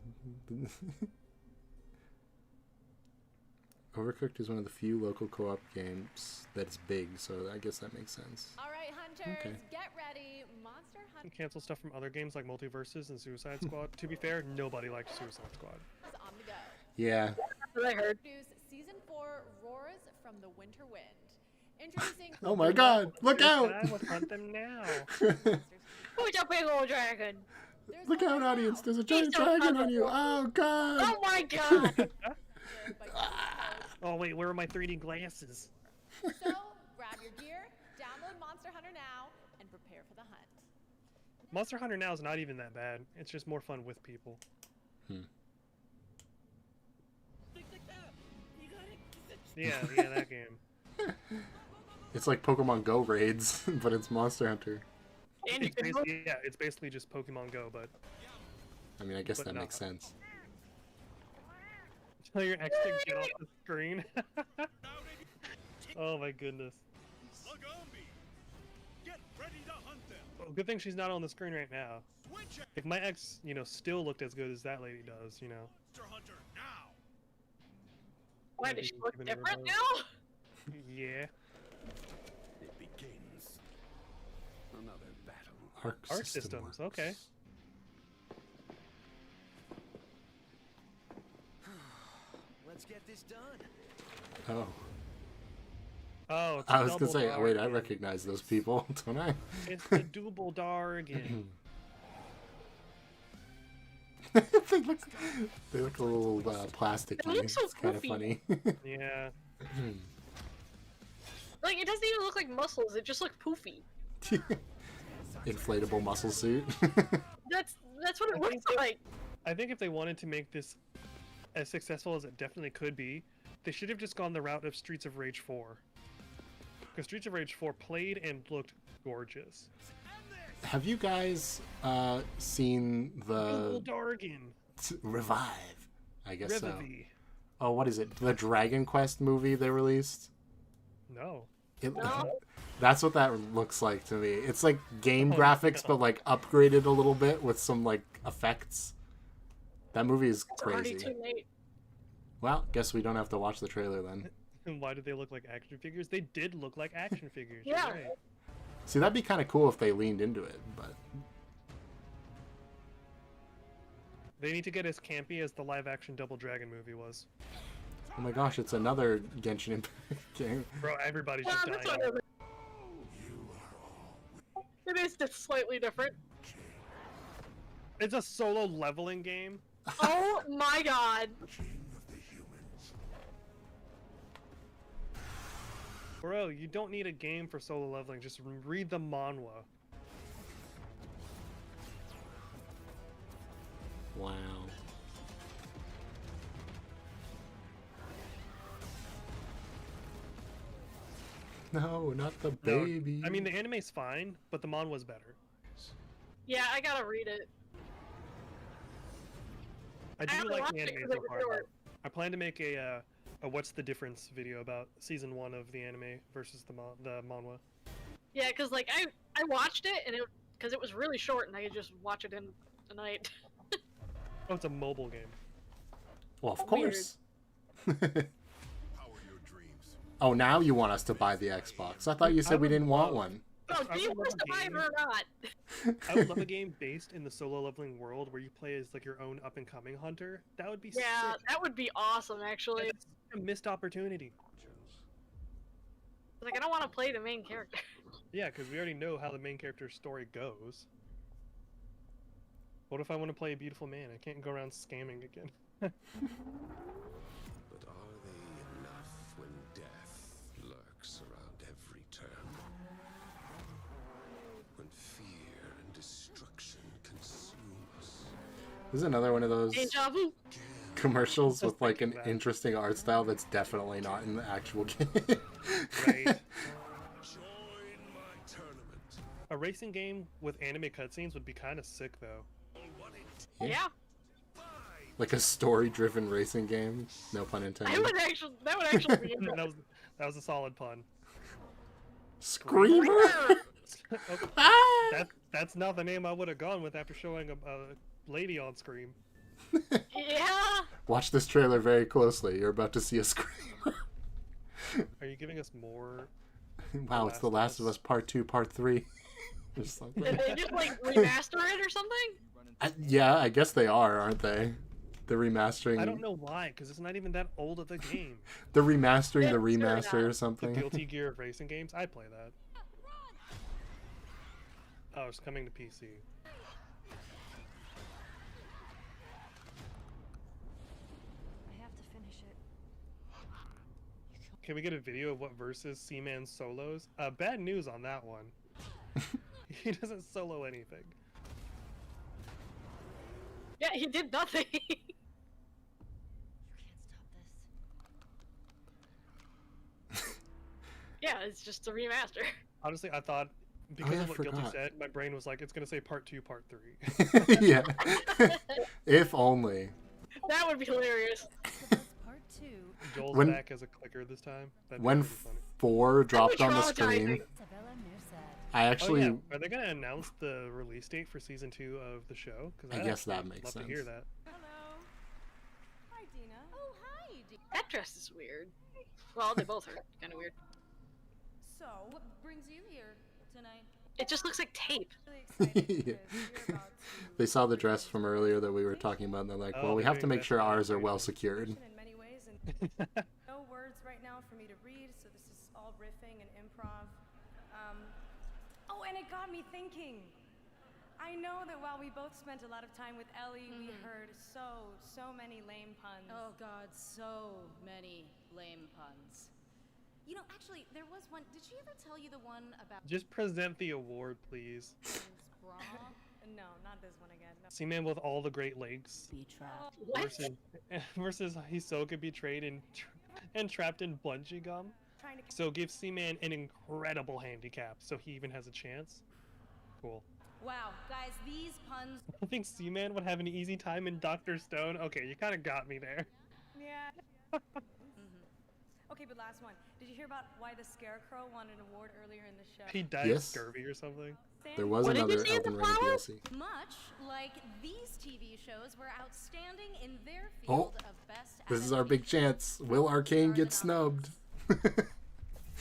Overcooked is one of the few local co-op games that's big, so I guess that makes sense. All right, hunters, Okay. get ready. Monster And Hunter cancel stuff from other games like Multiverses and Suicide Squad. To be fair, nobody liked Suicide Squad. is on the go. Yeah. That's what I heard. Introduce Season 4 Roars from the Winter Wind. Introducing Oh my god, look out! Let's hunt them now. Who's a big old dragon? Look out, audience, there's a giant so dragon on you! Oh god! Oh my god! Oh wait, where are my 3D glasses? So, grab your gear, download Monster Hunter now, and prepare for the hunt. Monster Hunter now is not even that bad. It's just more fun with people. Yeah, that game. It's like Pokemon Go raids, but it's Monster Hunter. It's basically, yeah, it's basically just Pokemon Go, but I mean, I guess But that no. makes sense. tell your ex to get off the screen. Oh my goodness. Well, good thing she's not on the screen right now. If my ex, still looked as good as that lady does, Why Maybe does she look even her different voice. now? Yeah. It begins. Another battle. Arc systems, okay. Let's get this done. Oh. Oh, it's I a was gonna double say, wait, I Dargan. recognize those people, don't I? It's the double Dargan. they look a little plasticky. They look so It's kind of goofy. funny. Yeah. It doesn't even look like muscles. It just looks poofy. Inflatable muscle suit. That's what it looks like. I think if they wanted to make this as successful as it definitely could be, they should have just gone the route of Streets of Rage 4. Because Streets of Rage 4 played and looked gorgeous. Have you guys seen Double the Dargan. Revive? I guess so. Revivy. Oh, what is it? The Dragon Quest movie they released? No. That's what that looks like to me. It's like game Oh, graphics, no. but like upgraded a little bit with some like effects. That movie is It's already crazy. too late. Well, guess we don't have to watch the trailer then. And why did they look like action figures? They did look like action figures. Yeah. You're right. See, that'd be kind of cool if they leaned into it, but They need to get as campy as the live-action Double Dragon movie was. oh my gosh, it's another Genshin Impact game. Bro, everybody's just that's dying. whatever. It is just slightly different. It's a solo leveling game. Oh my god. Bro, you don't need a game for solo leveling. Just read the manhwa. Wow. No, not the No, baby. I mean, the anime's fine, but the manhwa's better. Yeah, I gotta read it. I do haven't like watched the it anime 'cause so it was far. short. I plan to make a what's the difference video about season 1 of the anime versus the manhwa. Yeah, because like I watched it and because it was really short and I could just watch it in a night. Oh, it's a mobile game. Well, of Weird. course. Oh, now you want us to buy the Xbox. I thought you said we didn't want one. Oh, do you want us to buy it or not? I would love a game based in the solo leveling world where you play as like your own up and coming hunter. That would be Yeah, sick. that would be awesome actually. That's a missed opportunity. Like I don't want to play the main character. Yeah, because we already know how the main character's story goes. What if I want to play a beautiful man? I can't go around scamming again. But are they enough when death lurks around every turn? When fear and destruction consume us. This is another one of those Deja vu. commercials with like an interesting art style that's definitely not in the actual game. Right. A racing game with anime cutscenes would be kind of sick, though. Yeah. Like a story-driven racing game. No pun intended. That would actually be interesting. that was a solid pun. Screamer. That's not the name I would have gone with after showing a lady on screen. Yeah. Watch this trailer very closely. You're about to see a screamer. Are you giving us more? Wow, it's The Last of Us Part 2, Part 3. Just like Did they just like remaster it or something? yeah, I guess they are, aren't they? The remastering. I don't know why, because it's not even that old of a game. The remastering, the It's remaster really or The something. Guilty Gear of racing games, I'd play that. Oh, it's coming to PC. I have to finish it. Can we get a video of what versus Seaman solos? Bad news on that one. He doesn't solo anything. Yeah, he did nothing. Yeah, it's just a remaster. Honestly, I thought because yeah, of what Guilty forgot. said, my brain was like, it's gonna say part 2, part 3. Yeah. If only. That would be hilarious. Part 2. Joel's When- back as a clicker this time. That'd be When pretty funny. 4 dropped on the traumatizing. screen, I actually. Oh, yeah. Are they gonna announce the release date for season 2 of the show? Because I guess that makes love to hear sense. that. Hello. Hi, Dina. Oh, hi, Dina. That dress is weird. Well, they both are kind of weird. So, what brings you here tonight? It just looks like tape. Yeah. They saw the dress from earlier that we were talking about, and they're like, Oh, well, we they're have to doing make that sure for ours are reason. well secured. In many ways, and no words right now for me to read, so this is all riffing and improv. Oh, and it got me thinking. I know that while we both spent a lot of time with Ellie, we heard so many lame puns. Oh god, so many lame puns. You know, actually, there was one. Did she ever tell you the one about Just present the award, please. bra? No, not this one again. No. Seaman with all the Great Lakes Be trapped. versus Hisoka betrayed and trapped in bungee gum. Trying to So give Seaman an incredible handicap, so he even has a chance. Cool. Wow, guys, these puns. I think Seaman would have an easy time in Dr. Stone. Okay, you kind of got me there. Yeah. Okay, but last one. Did you hear about why the Scarecrow won an award earlier in the show? He died of Yes. scurvy or something. There was What did you another say in the Elden Ring flower? DLC. Much like these TV shows were outstanding in their Oh, field of best this is our big chance. Will Arcane get snubbed?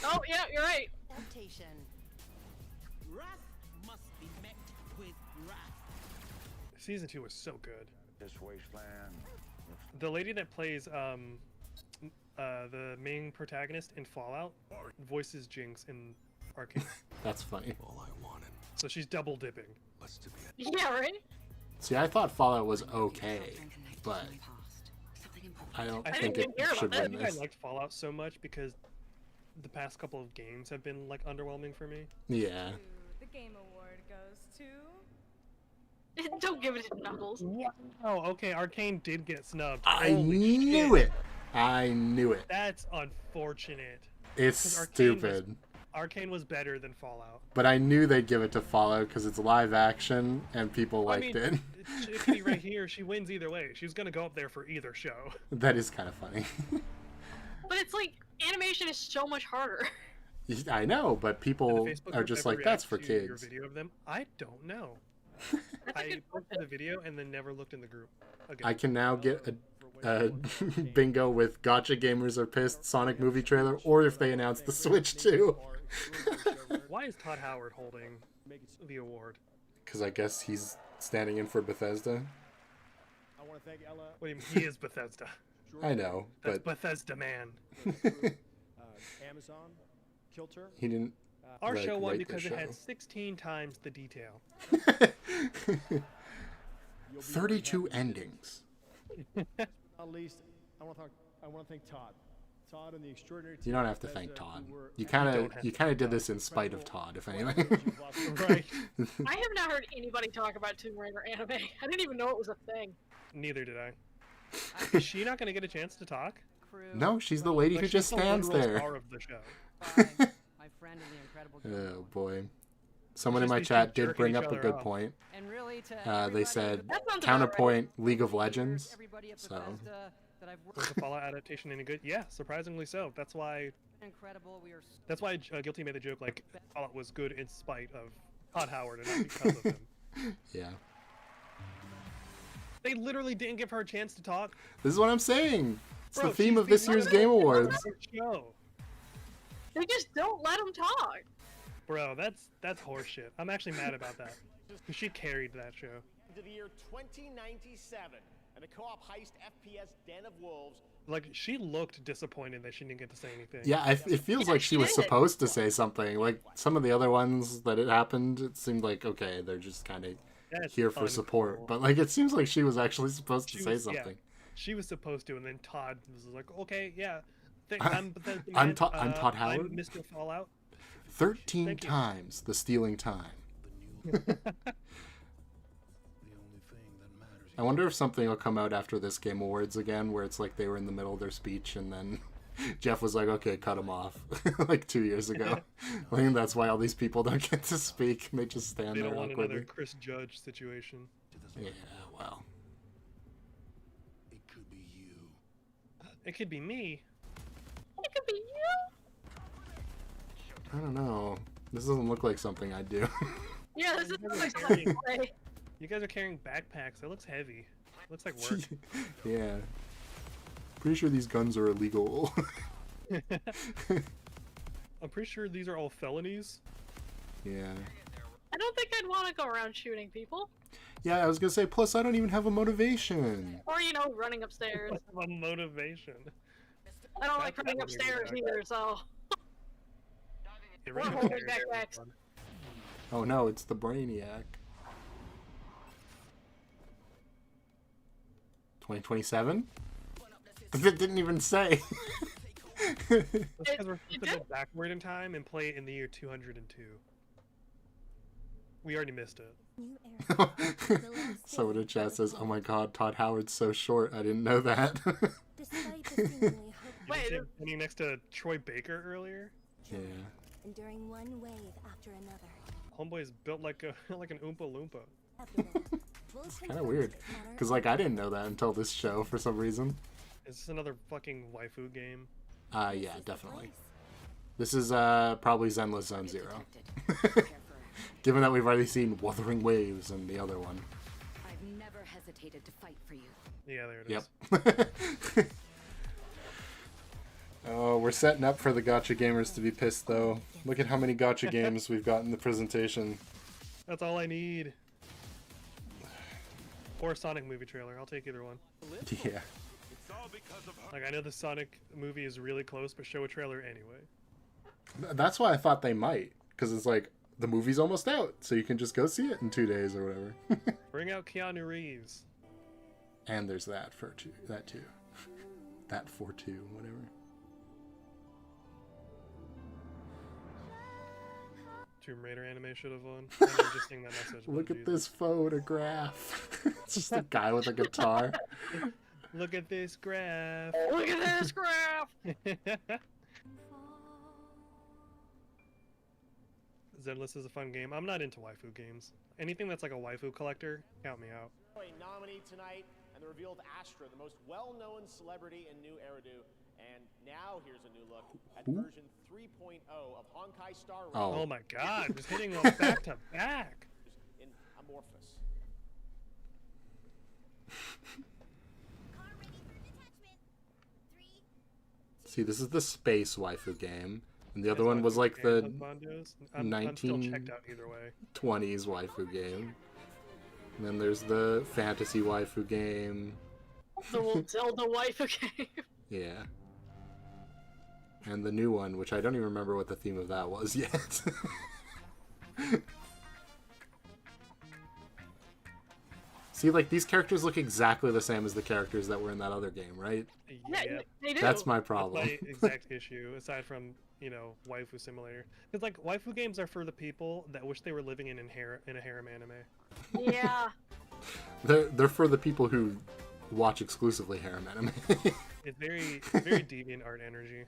Oh, yeah, you're right. Adaptation. Wrath must be met with wrath. Season 2 was so good. This wasteland. The lady that plays the main protagonist in Fallout voices Jinx in Arcane. That's funny. All I wanted So she's double dipping. was to be Yeah, right? See, I thought Fallout was okay, but I don't I think think it should win I this. liked Fallout so much because the past couple of games have been like underwhelming for me. Yeah. The Game Award goes to... Don't give it to Knuckles. Oh, okay, Arcane did get snubbed. I Holy knew shit. it. I knew it. That's unfortunate. It's 'Cause stupid. Arcane was better than Fallout. But I knew they'd give it to Fallout because it's live action and people I liked mean, it. It could be right here. She wins either way. She's gonna go up there for either show. That is kind of funny. But it's like, animation is so much harder. I know, but Did people the Facebook are group just ever like, that's react for to Your kids. video of them? I don't know. I posted the video and then never looked in the group again. I can now get a bingo with Gotcha Gamers Are Pissed Sonic movie trailer, or if they announce the Switch too. Why is Todd Howard holding the award? Because I guess he's standing in for Bethesda. I want to thank Ella. What do you mean? He is Bethesda. I know, That's but Bethesda man. Amazon, Kilter. he didn't. Our like, show won write the because it had show. 16 times the detail. 32 endings. Not least, I want to thank Todd. Todd and the extraordinary team. You don't have to of thank Bethesda Todd. who were- You kind of did this in spite of Todd, if anything. Right. I have not heard anybody talk about Tomb Raider anime. I didn't even know it was a thing. Neither did I. Is she not going to get a chance to talk? No, she's the lady Like, who she's just the stands literal there. star of the show. My friend and the incredible Oh boy. Someone in Just my these chat two did bring jerking up a each good other off. point. And really to They said That sounds about counterpoint League of Legends. everybody at So Bethesda that I've Was the Fallout adaptation any good? Yeah, surprisingly so. That's why incredible. We are That's why Guilty made the joke like Fallout was good in spite of Todd Howard and not because of him. yeah. They literally didn't give her a chance to talk. This is what I'm saying. It's Bro, the theme she's of this the year's one Game that- Awards. Show. They just don't let them talk. Bro, that's horseshit. I'm actually mad about that. 'Cause she carried that show. To the year 2097 and a co-op heist FPS Den of Wolves. Like, she looked disappointed that she didn't get to say anything. Yeah, it feels like she was did. supposed to say something. Like some of the other ones that it happened, it seemed like okay, they're just kind of That's here for support. uncool. But like it seems like she was actually supposed to She say was- yeah, something. she was supposed to, and then Todd was like, okay, yeah. I'm I'm Todd Howard? I'm Mr. Fallout. 13 Thank you. times the stealing time. I wonder if something will come out after this Game Awards again, where it's like they were in the middle of their speech and then Jeff was like, okay, cut them off, like 2 years ago. I think that's why all these people don't get to speak and they just stand They there don't want awkwardly. another Chris Judge situation. Yeah, well. It could be me. It could be you. I don't know. This doesn't look like something I'd do. Yeah, this is You guys like are something carrying- to play. You guys are carrying backpacks. It looks heavy. Looks like work. Yeah. Pretty sure these guns are illegal. I'm pretty sure these are all felonies. Yeah. I don't think I'd want to go around shooting people. Yeah, I was gonna say, plus I don't even have a motivation. Or, you know, running upstairs. A motivation. I don't like running upstairs either, so. It Or really holding carries backpacks. everyone. Oh no, it's the Brainiac. 2027? It didn't even say. That's because we're supposed to go backward in time and play it in the year 202. We already missed it. Someone in chat says, "Oh my God, Todd Howard's so short. I didn't know that." Wait, You were standing next to Troy Baker earlier. Yeah. Enduring one wave after another. Homeboy's built like a like an Oompa Loompa. It's kind of weird, cause like I didn't know that until this show for some reason. Is this another fucking waifu game? Yeah, definitely. This is probably Zenless Zone Zero. Given that we've already seen Wuthering Waves and the other one. I've never hesitated to fight for you. Yeah, there it Yep. is. Oh, we're setting up for the gotcha gamers to be pissed, though. Look at how many gotcha games we've got in the presentation. That's all I need. Or a Sonic movie trailer. I'll take either one. Yeah. Like, I know the Sonic movie is really close, but show a trailer anyway. That's why I thought they might. Because it's like, the movie's almost out, so you can just go see it in 2 days or whatever. Bring out Keanu Reeves. And there's that for two. That too. That for two, whatever. Tomb Raider anime should have won. I'm just seeing that message. Look at this photograph. It's just a guy with a guitar. Look at this graph. Look at this graph. Zenless is a fun game. I'm not into waifu games. Anything that's like a waifu collector, count me out. A nominee tonight, and the reveal of Astra, the most well-known celebrity in New Eridu. And now here's a new look at version 3.0 of Honkai Star Rail. Oh my god, just hitting them back to back. In Amorphous. See, this is the space waifu game. And the other one was like the 1920s waifu game. And then there's the fantasy waifu game. The old Zelda waifu game. Yeah. And the new one, which I don't even remember what the theme of that was yet. See, like, these characters look exactly the same as the characters that were in that other game, right? Yeah, they do. That's my problem. That's my exact issue, aside from, you know, waifu simulator. Because, like, waifu games are for the people that wish they were living in a harem anime. Yeah. They're for the people who watch exclusively harem anime. It's very deviant art energy.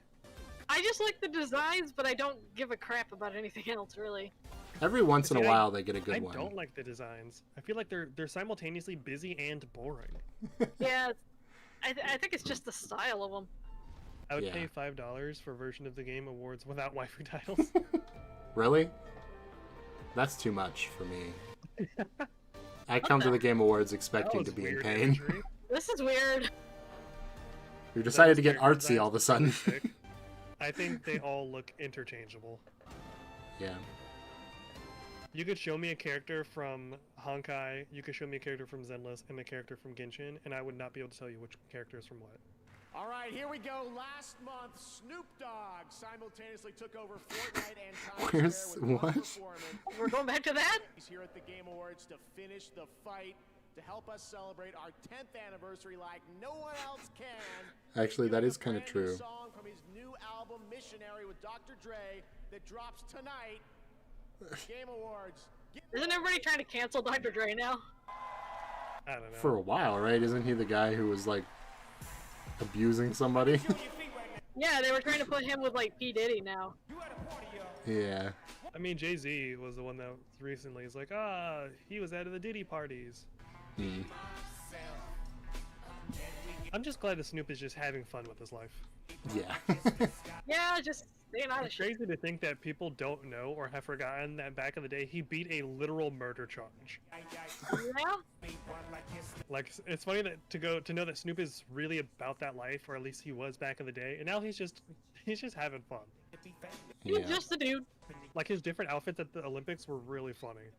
I just like the designs, but I don't give a crap about anything else, really. Every once in a while, they get a good one. I don't like the designs. I feel like they're simultaneously busy and boring. Yeah, I think it's just the style of them. I would pay $5 for a version of the Game Awards without waifu titles. Really? That's too much for me. I come to the Game Awards expecting to be in pain. This is weird. We decided to get artsy all of a sudden. I think they all look interchangeable. Yeah. You could show me a character from Honkai, you could show me a character from Zenless, and a character from Genshin, and I would not be able to tell you which character is from what. All right, here we go. Last month, Snoop Dogg simultaneously took over Fortnite and Times Where's Square with one what? performance. We're going back to that? He's here at the Game Awards to finish the fight, to help us celebrate our 10th anniversary like no one else can. Actually, that is kind of Brand new true. song from his new album Missionary with Dr. Dre that drops tonight. Game Awards. Isn't everybody trying to cancel Dr. Dre now? I don't know. For a while, right? Isn't he the guy who was, like, abusing somebody? Yeah, they were trying to put him with like P. Diddy now. Yeah. I mean, Jay-Z was the one that recently is like, he was out of the Diddy parties. Hmm. I'm just glad that Snoop is just having fun with his life. Yeah. Yeah, just staying out of It's shit. crazy to think that people don't know or have forgotten that back in the day he beat a literal murder charge. Yeah? Like, it's funny that to know that Snoop is really about that life, or at least he was back in the day, and now he's just having fun. He's just a dude. Like, his different outfits at the Olympics were really funny.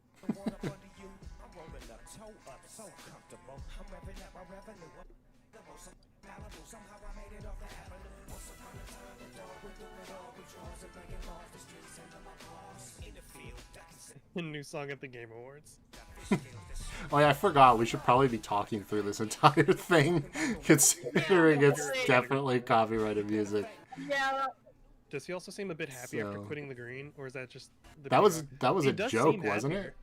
New song at the Game Awards. Oh yeah, I forgot. We should probably be talking through this entire thing, considering it's definitely copyrighted music. Yeah. Does he also seem a bit happy after So- quitting the green, or is that just the That was He a does joke, seem wasn't happier. it?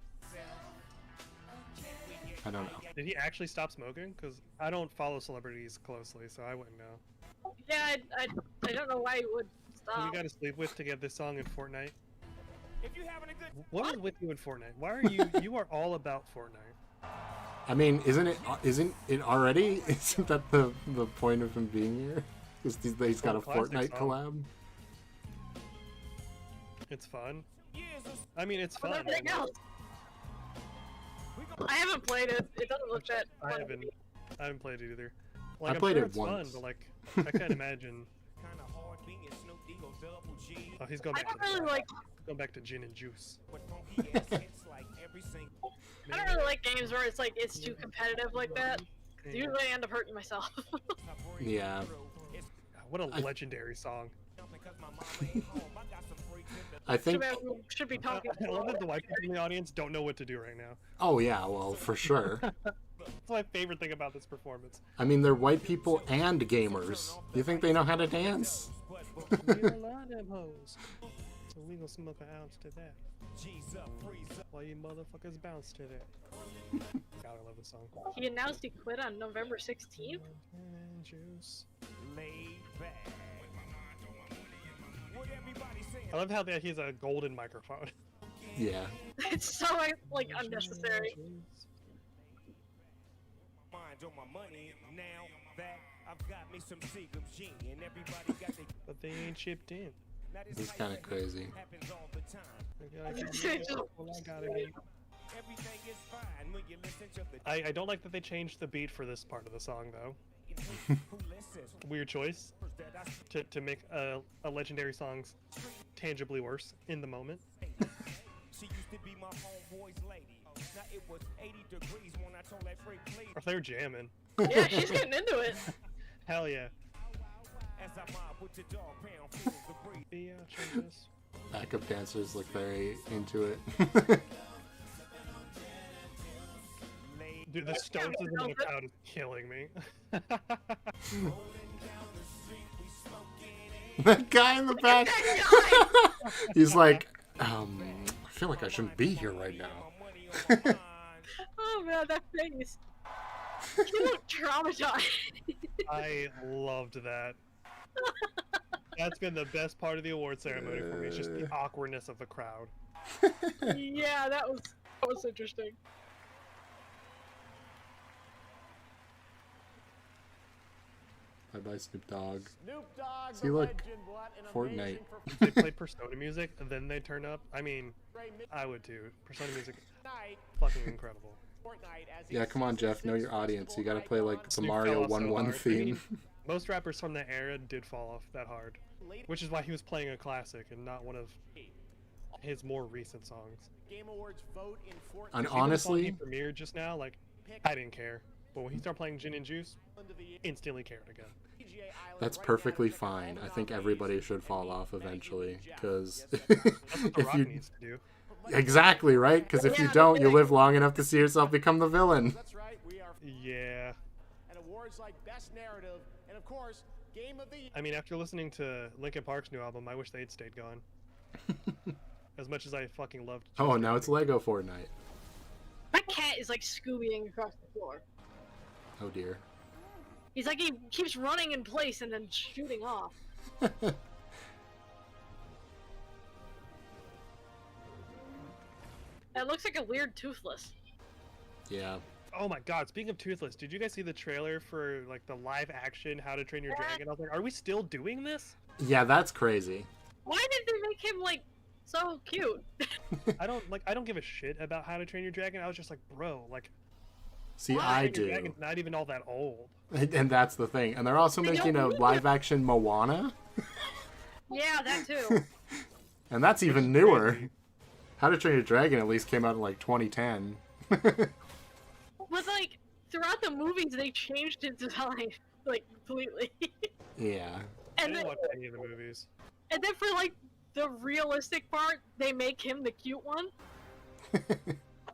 I don't know. Did he actually stop smoking? Because I don't follow celebrities closely, so I wouldn't know. Yeah, I don't know why he would Who stop. you gotta sleep with to get this song in Fortnite? If you having a good What is with you in Fortnite? Why are you you are all about Fortnite? I mean, isn't it already? Isn't that the point of him being here? Is he's got a classic Fortnite song. collab? It's fun. I mean, it's But fun. everything else. I haven't played it. It doesn't look that I fun. haven't played it either. Like, I played I'm sure it it's once. fun, but like, I can't imagine Oh, he's going I back to don't really like. going back to gin and juice. I don't really like games where it's like it's too competitive like that. Usually I end up hurting myself. Yeah. What a legendary song. I think. We should be talking. I love that the white people in the audience don't know what to do right now. Oh yeah, well for sure. That's my favorite thing about this performance. I mean, they're white people and gamers. Do you think they know how to dance? We a lot of them hoes. So we gonna smoke an ounce to that. Why you motherfuckers bounce to that? God, I love this song. He announced he quit on November 16th. Juice. I love how he has a golden microphone. Yeah. It's so like unnecessary. But they ain't chipped in. It's kind of crazy. I don't like that they changed the beat for this part of the song though. Weird choice to make a legendary song tangibly worse in the moment. Or they're jamming. Yeah, she's getting into it. Hell yeah. Backup dancers look very into it. Dude, the stones in the crowd is killing me. That guy in the back. He's like, I feel like I shouldn't be here right now. Oh man, that face. You look traumatized. I loved that. That's been the best part of the award ceremony for me. It's just the awkwardness of the crowd. Yeah, that was interesting. Bye-bye, Snoop Dogg. Snoop Dogg, See, look, Fortnite. If they play Persona music and then they turn up, I mean, I would too. Persona music, fucking incredible. Yeah, come on, Jeff. Know your audience. You gotta play like the Snoop Mario fell off so 1-1 hard. theme. I mean, most rappers from that era did fall off that hard, which is why he was playing a classic and not one of his more recent songs. Game Awards vote in Fortnite. And Even the song honestly, he premiered just now, like, I didn't care, but when he started playing Gin and Juice, instantly cared again. that's perfectly fine. I think everybody should fall off eventually, because That's what The if Rock you needs to do. exactly right, because if you don't, you live long enough to see yourself become the villain. That's right, we are. Yeah. And awards like Best Narrative, and of course, Game of the Year. I mean, after listening to Linkin Park's new album, I wish they'd stayed gone. As much as I fucking loved. Oh, now it's Lego Fortnite. That cat is like Scoobying across the floor. Oh dear. He's like, he keeps running in place and then shooting off. That looks like a weird Toothless. Yeah. Oh my god, speaking of Toothless, did you guys see the trailer for like the live action How to Train Your Dragon? I was like, are we still doing this? Yeah, that's crazy. Why did they make him like so cute? I don't give a shit about How to Train Your Dragon. I was just like, bro, like See, How to I Train Your do. Dragon's not even all that old. And that's the thing. And they're also making a live-action Moana, Yeah, that too. and that's even newer. How to Train Your Dragon at least came out in like 2010. But like throughout the movies, they changed his design like completely. Yeah. I And didn't then, watch any of the movies. and then for like the realistic part, they make him the cute one. I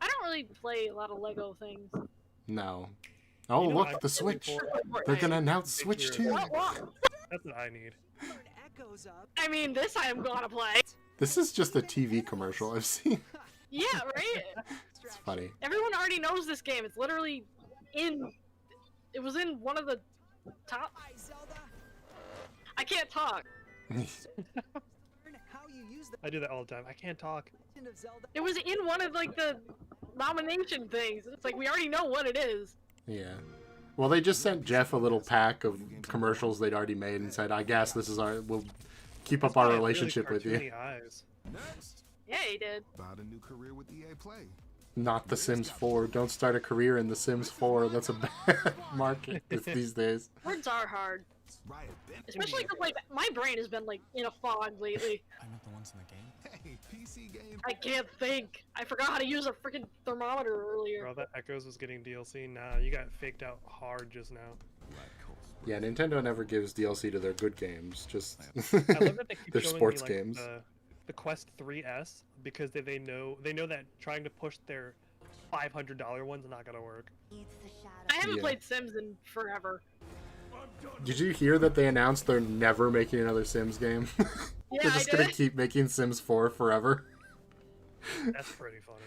don't really play a lot of Lego things. No. Oh, You know look, what the I'm Switch. for? They're gonna announce Switch 2. That's what I need. I mean, this I'm gonna play. This is just a TV commercial I've seen. Yeah, right? It's funny. Everyone already knows this game. It's literally in... It was in one of the top... I can't talk. I do that all the time. I can't talk. It was in one of like the nomination things. It's like we already know what it is. Yeah. Well, they just sent Jeff a little pack of commercials they'd already made and said, I guess this is we'll keep up our relationship with you. Next, Yeah, he did. start a new career with EA Play. Not The Sims 4. Don't start a career in The Sims 4. That's a bad market these days. Words are hard. Riot then. Especially because like my brain has been like in a fog lately. I'm not the ones in the game. Hey, PC game. I can't think. I forgot how to use a freaking thermometer earlier. Bro, that Echoes was getting DLC. Nah, you got faked out hard just now. Yeah, Nintendo never gives DLC to their good games, just I love that they keep their showing sports me, like, games. The Quest 3S because they know that trying to push their $500 one's not gonna work. I haven't Yeah. played Sims in forever. Did you hear that they announced they're never making another Sims game? Yeah, They're just I gonna did. keep making Sims 4 forever. That's pretty funny.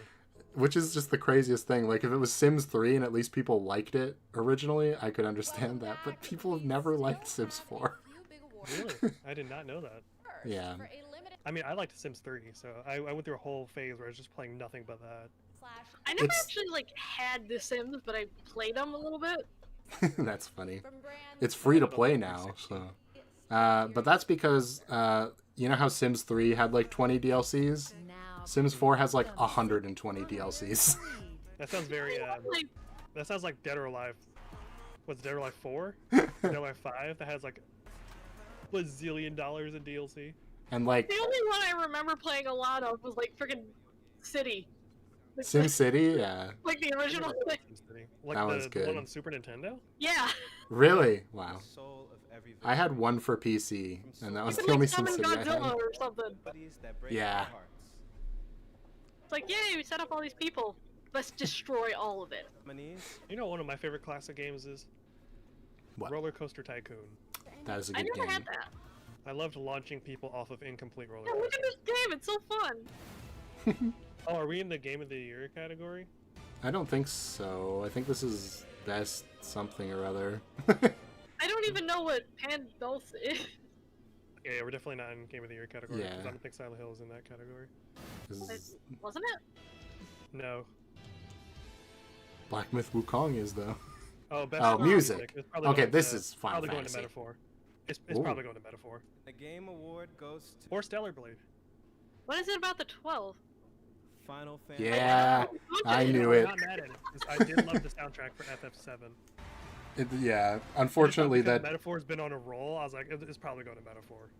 Which is just the craziest thing. Like, if it was Sims 3 and at least people liked it originally, I could understand that. But people have never liked Sims 4. Really? I did not know that. Yeah. I mean, I liked Sims 3, so I went through a whole phase where I was just playing nothing but that. I never It's- actually like had The Sims, but I played them a little bit. That's funny. It's free to play now, so. But that's because, you know how Sims 3 had like 20 DLCs? Sims 4 has like 120 DLCs. That sounds very. That sounds like Dead or Alive. What's Dead or Alive 4? Dead or Alive 5 that has like $1 bazillion in DLC. And like The only one I remember playing a lot of was like freaking City. Like, Sim City, yeah. Like the original thing. Like That the, one's the good. one on Super Nintendo? Yeah. Really? Wow. I had one for PC, and that was the only Sim Summon City I Godzilla had. or something. Yeah. It's like, yay, we set up all these people. Let's destroy all of it. You know, one of my favorite classic games is What? Roller Coaster Tycoon. That is a I good never game. had that. I loved launching people off of incomplete roller Yeah, look coasters. at this game. It's so fun. Oh, are we in the Game of the Year category? I don't think so. I think this is best something or other. I don't even know what Pandos is. Yeah, we're definitely not in Game of the Year category. Yeah. Because I don't think Silent Hill is in that category. Wasn't it? No. Black Myth Wukong is though. Oh, best Oh, song music. It's probably Okay, going this to- is Final probably going to Fantasy. Metaphor. It's Ooh. probably going to Metaphor. The game award goes to Or Stellar Blade. What is it about the 12? Final Fantasy. Yeah, I knew I'm it. not mad at it. 'Cause I did love the soundtrack for FF7. Yeah, unfortunately Because that Metaphor's been on a roll. I was like, it's probably going to Metaphor.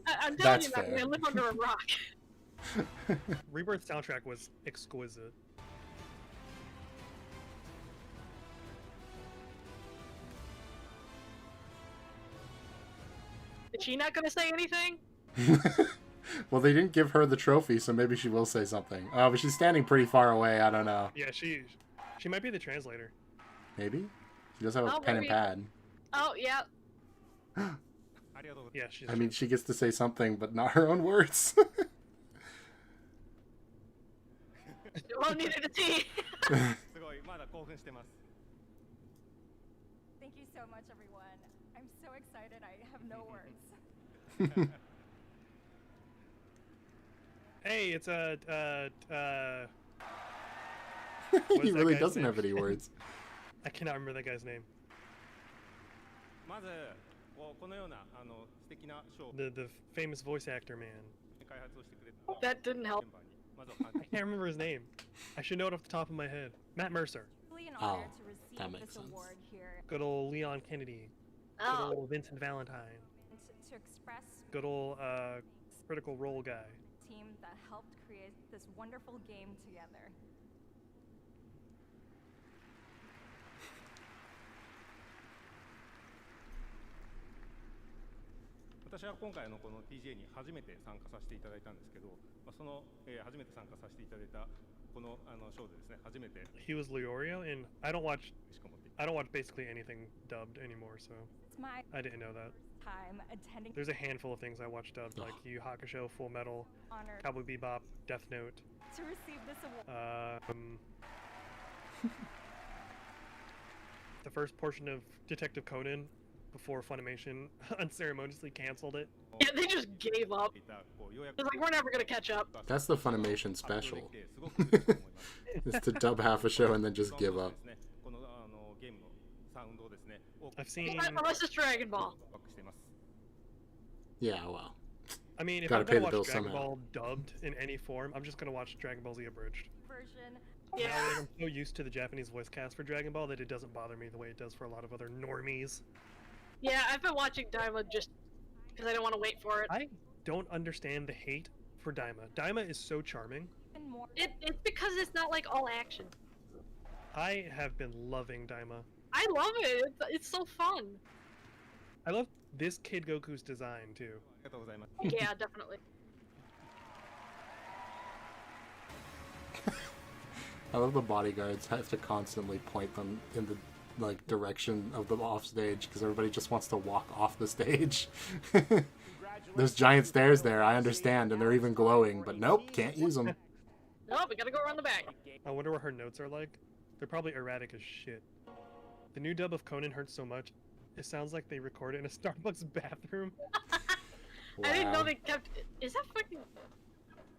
I'm telling That's you that fair. I live under a rock. Rebirth soundtrack was exquisite. Is she not gonna say anything? Well, they didn't give her the trophy, so maybe she will say something. Oh, but she's standing pretty far away. I don't know. Yeah, she might be the translator. Maybe she does have a Oh, pen maybe. and Oh, yeah. Yeah, she's. pad. I mean, she gets to say something, but not her own words. Well, neither did he. Thank you so much, everyone. I'm so excited. I have no words. Hey, it's a. He really doesn't have any words. I cannot remember that guy's name. The famous voice actor man. That didn't help. I can't remember his name. I should know it off the top of my head. Matt Mercer. Really an Oh, honor to receive that makes this sense. award here. Good old Leon Kennedy. Oh. Good old Vincent Valentine. To express Good old Critical Role guy. the team that helped create this wonderful game together. TJ に初めて参加させていただいたんですけど、その、初めて参加させていただいたこのショーでですね、初めて He was Leorio, and I don't watch basically anything dubbed anymore, so It's my I didn't know that. time attending. There's a handful of things I watch dubbed, like Yu Yu Hakusho, Full Metal, Honor Cowboy Bebop, Death Note. to receive this award. The first portion of Detective Conan before Funimation unceremoniously canceled it. Yeah, they just gave up. They're like, we're never gonna catch up. That's the Funimation special. Is to dub half a show and then just give up. I've seen. Unless it's Dragon Ball. Yeah, well. I mean, if Gotta I'm pay gonna the watch bills Dragon somehow. Ball dubbed in any form, I'm just gonna watch Dragon Ball Z abridged. Version. Yeah. I'm so used to the Japanese voice cast for Dragon Ball that it doesn't bother me the way it does for a lot of other normies. Yeah, I've been watching Daima just because I don't want to wait for it. I don't understand the hate for Daima. Daima is so charming. It's because it's not like all action. I have been loving Daima. I love it. It's so fun. I love this Kid Goku's design too. Yeah, definitely. I love the bodyguards have to constantly point them in the direction of the off stage because everybody just wants to walk off the stage. There's giant stairs there, I understand, and they're even glowing, but nope, can't use them. Nope, we gotta go around the back. I wonder what her notes are like. They're probably erratic as shit. The new dub of Conan hurts so much, it sounds like they recorded in a Starbucks bathroom. I didn't know they kept. Is that fucking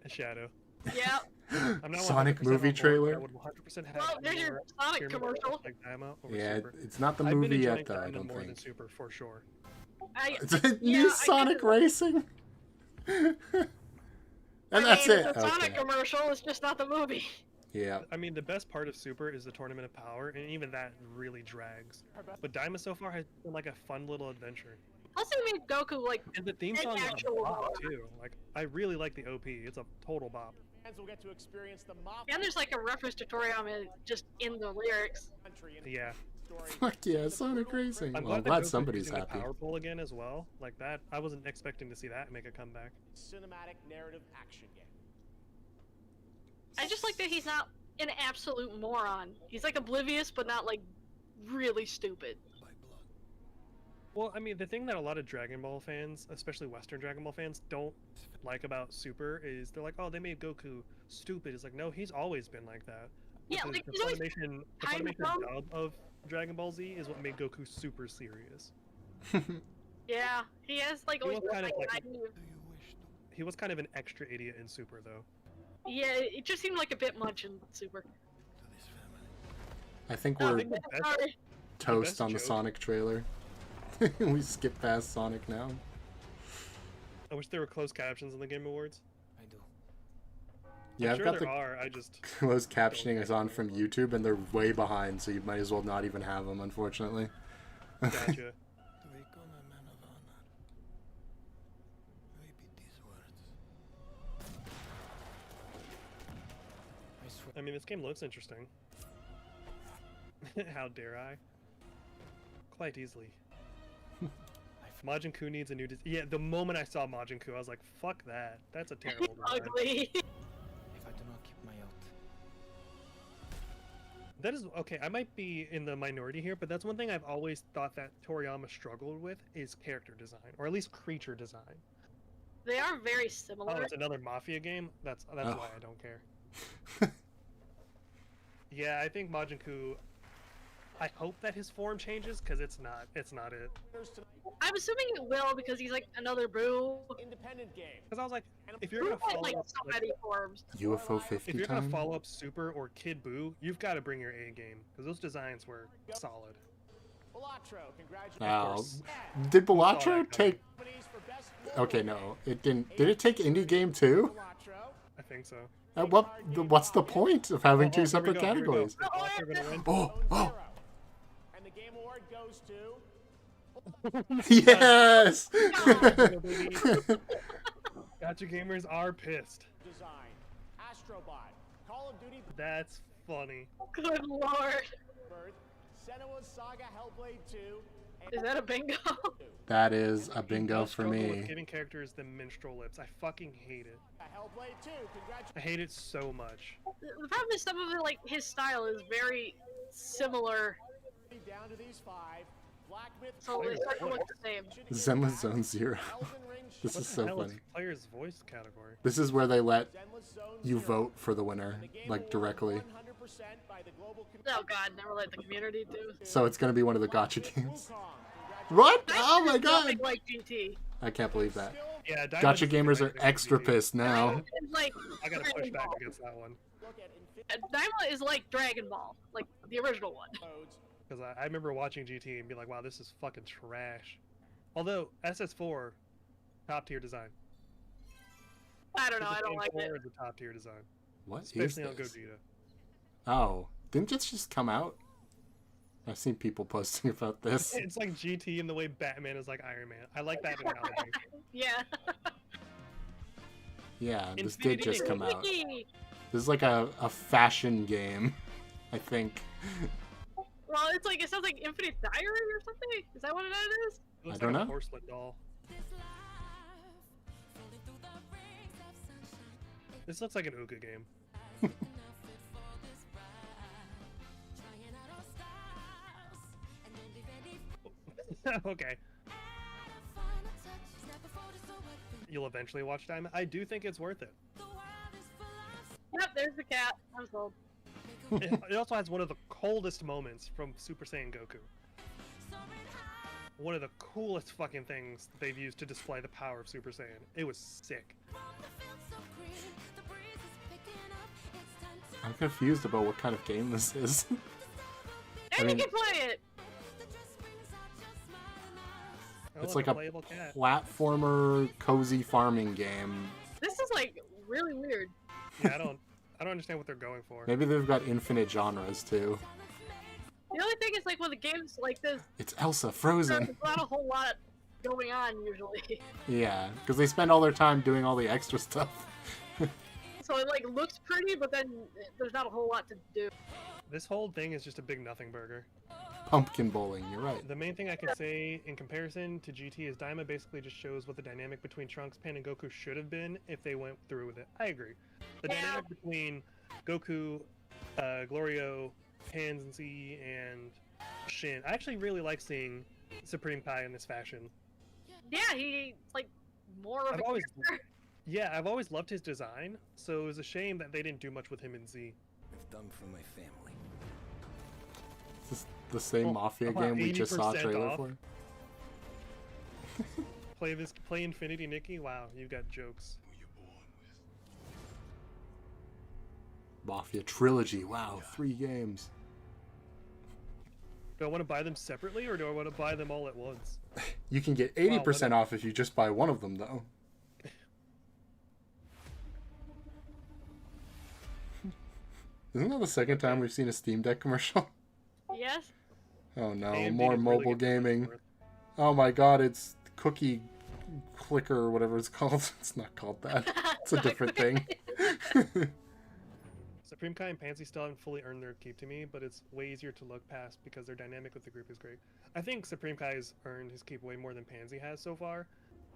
A shadow. Yeah. I'm not Sonic 100% movie on board, trailer? I would 100% have Well, there's your more Sonic pyramid commercial. like Daima over Yeah, Super. it's not the I've been movie yet, enjoying though, I Daima don't more than think. Super for sure. It's a new Sonic Racing? And that's mean, it. It's a Sonic Okay. commercial. It's just not the movie. Yeah. I mean, the best part of Super is the Tournament of Power, and even that really drags. But Daima so far has been like a fun little adventure. Plus, they made Goku like And the theme an song is a actual bop war. too. Like, I really like the OP. It's a total bop. Fans will get to experience the Mafia And there's like a reference to Toriyama just in the lyrics. country and Yeah. Fuck yeah, Sonic Racing. Well, I'm that glad Goku's somebody's using happy. The power pole again as well. Like that, I wasn't expecting to see that make a comeback. cinematic narrative action game. I just like that he's not an absolute moron. He's like oblivious, but not like really stupid. Well, I mean, the thing that a lot of Dragon Ball fans, especially Western Dragon Ball fans, don't like about Super is they're like, oh, they made Goku stupid. It's like, no, he's always been like that. Yeah, The- like, the he's always Funimation, the kind of Funimation dumb. dub of Dragon Ball Z is what made Goku super serious. Yeah, he has like He always was kind of been, like naive. He was kind of an extra idiot in Super, though. Yeah, it just seemed like a bit much in Super. I think Oh, we're sorry. toast best on the joke- Sonic trailer. We skip past Sonic now. I wish there were closed captions in the Game Awards. I do. Yeah, I'm I've sure got there the are. I just closed captioning is on from YouTube, and they're way behind, so you might as well not even have them, unfortunately. gotcha. I mean, this game looks interesting. How dare I? Quite easily. Majin Ku needs a new yeah, the moment I saw Majin Ku, I was like, fuck that. That's a terrible design. Ugly. If I do not keep my oath. That is okay. I might be in the minority here, but that's one thing I've always thought that Toriyama struggled with is character design, or at least creature design. They are very Oh, similar. it's another Mafia game. That's Oh. why I don't care. Yeah, I think Majin Ku. I hope that his form changes because it's not. It's not it. I'm assuming it will because he's like another Boo. Independent game. Because I was like, if you're Boo gonna had follow like up, so like, many forms. UFO if 50 you're gonna time? follow up Super or Kid Boo, you've got to bring your A game because those designs were solid. Balatro, congratulations. Now, did Balatro take... Nominees for best Okay, no, it didn't. Did it take Indie Game too? I think so. What's the point of having two Here we separate go, here we go. categories? Is Balatro gonna win? Oh! And the game award goes to Yes! Gotcha gamers are pissed. Design, Astrobot, Call of Duty That's funny. Good lord. Birth, Senua's Saga Hellblade 2, Is that a bingo? That is a I bingo for struggle with me. giving characters the minstrel lips. I fucking hate it. Hellblade 2, congratulations. I hate it so much. The problem is some of it, like his style is very similar, Down to these 5. Black Myth, so they start to look the same. Zenless Zone Zero. This What is the so hell funny. is player's voice category? This is where they let you vote for the winner, like directly. 100% by the global Oh god, never let the community do. So it's gonna be one of the gotcha games. What? Oh my god! Nothing like GT. I can't believe that. Yeah, Diamond Gotcha is gamers are like extra GT. pissed now. It's like I gotta push Dragon back Ball. against that one. Daima is like Dragon Ball, like the original one. Because I remember watching GT and be like, wow, this is fucking trash. Although, SS4, top tier design. I don't know, I don't like it. SS4 is a top tier design. What is Especially on this? Gogeta. Oh, didn't it just come out? I've seen people posting about this. It's like GT in the way Batman is like Iron Man. I like that analogy. Yeah. Yeah, this Infinity did just come out. Wiki. This is like a fashion game, I think. Well, it's like, it sounds like Infinite Diary or something? Is that what it is? It looks I don't like a know. porcelain doll. This looks like an Ooga game. Okay. You'll eventually watch Diamond. I do think it's worth it. Yep, there's the cat. I'm sold. It also has one of the coldest moments from Super Saiyan Goku. One of the coolest fucking things that they've used to display the power of Super Saiyan. It was sick. I'm confused about what kind of game this is. And you can play it! It's Oh, like a a playable cat. platformer, cozy farming game. This is like really weird. Yeah, I don't understand what they're going for. Maybe they've got infinite genres too. The only thing is, like, with the games like this, It's Elsa Frozen. there's not a whole lot going on usually. Yeah, because they spend all their time doing all the extra stuff. So it like looks pretty, but then there's not a whole lot to do. This whole thing is just a big nothing burger. Pumpkin bowling, you're right. The main thing I can say in comparison to GT is Daima basically just shows what the dynamic between Trunks, Pan, and Goku should have been if they went through with it. I agree. The dynamic between Goku, Glorio, Pansy, and Shin. I actually really like seeing Supreme Kai in this fashion. Yeah, he's like more of I've a always, character. yeah, I've always loved his design, so it was a shame that they didn't do much with him in Z. I've done for my family. Is this the same Mafia about game we just saw a 80% trailer off. for? Play Infinity Nikki? Wow, you got jokes. Mafia Trilogy, wow, 3 games. Do I want to buy them separately, or do I want to buy them all at once? You can get 80% off if you just buy one of them, though. Isn't that the second time we've seen a Steam Deck commercial? Yes. Oh no, AMD more is really mobile getting gaming. worth. Oh my god, it's Cookie Clicker or whatever it's called. It's not called that. It's a different thing. Supreme Kai and Pansy still haven't fully earned their keep to me, but it's way easier to look past because their dynamic with the group is great. I think Supreme Kai has earned his keep way more than Pansy has so far,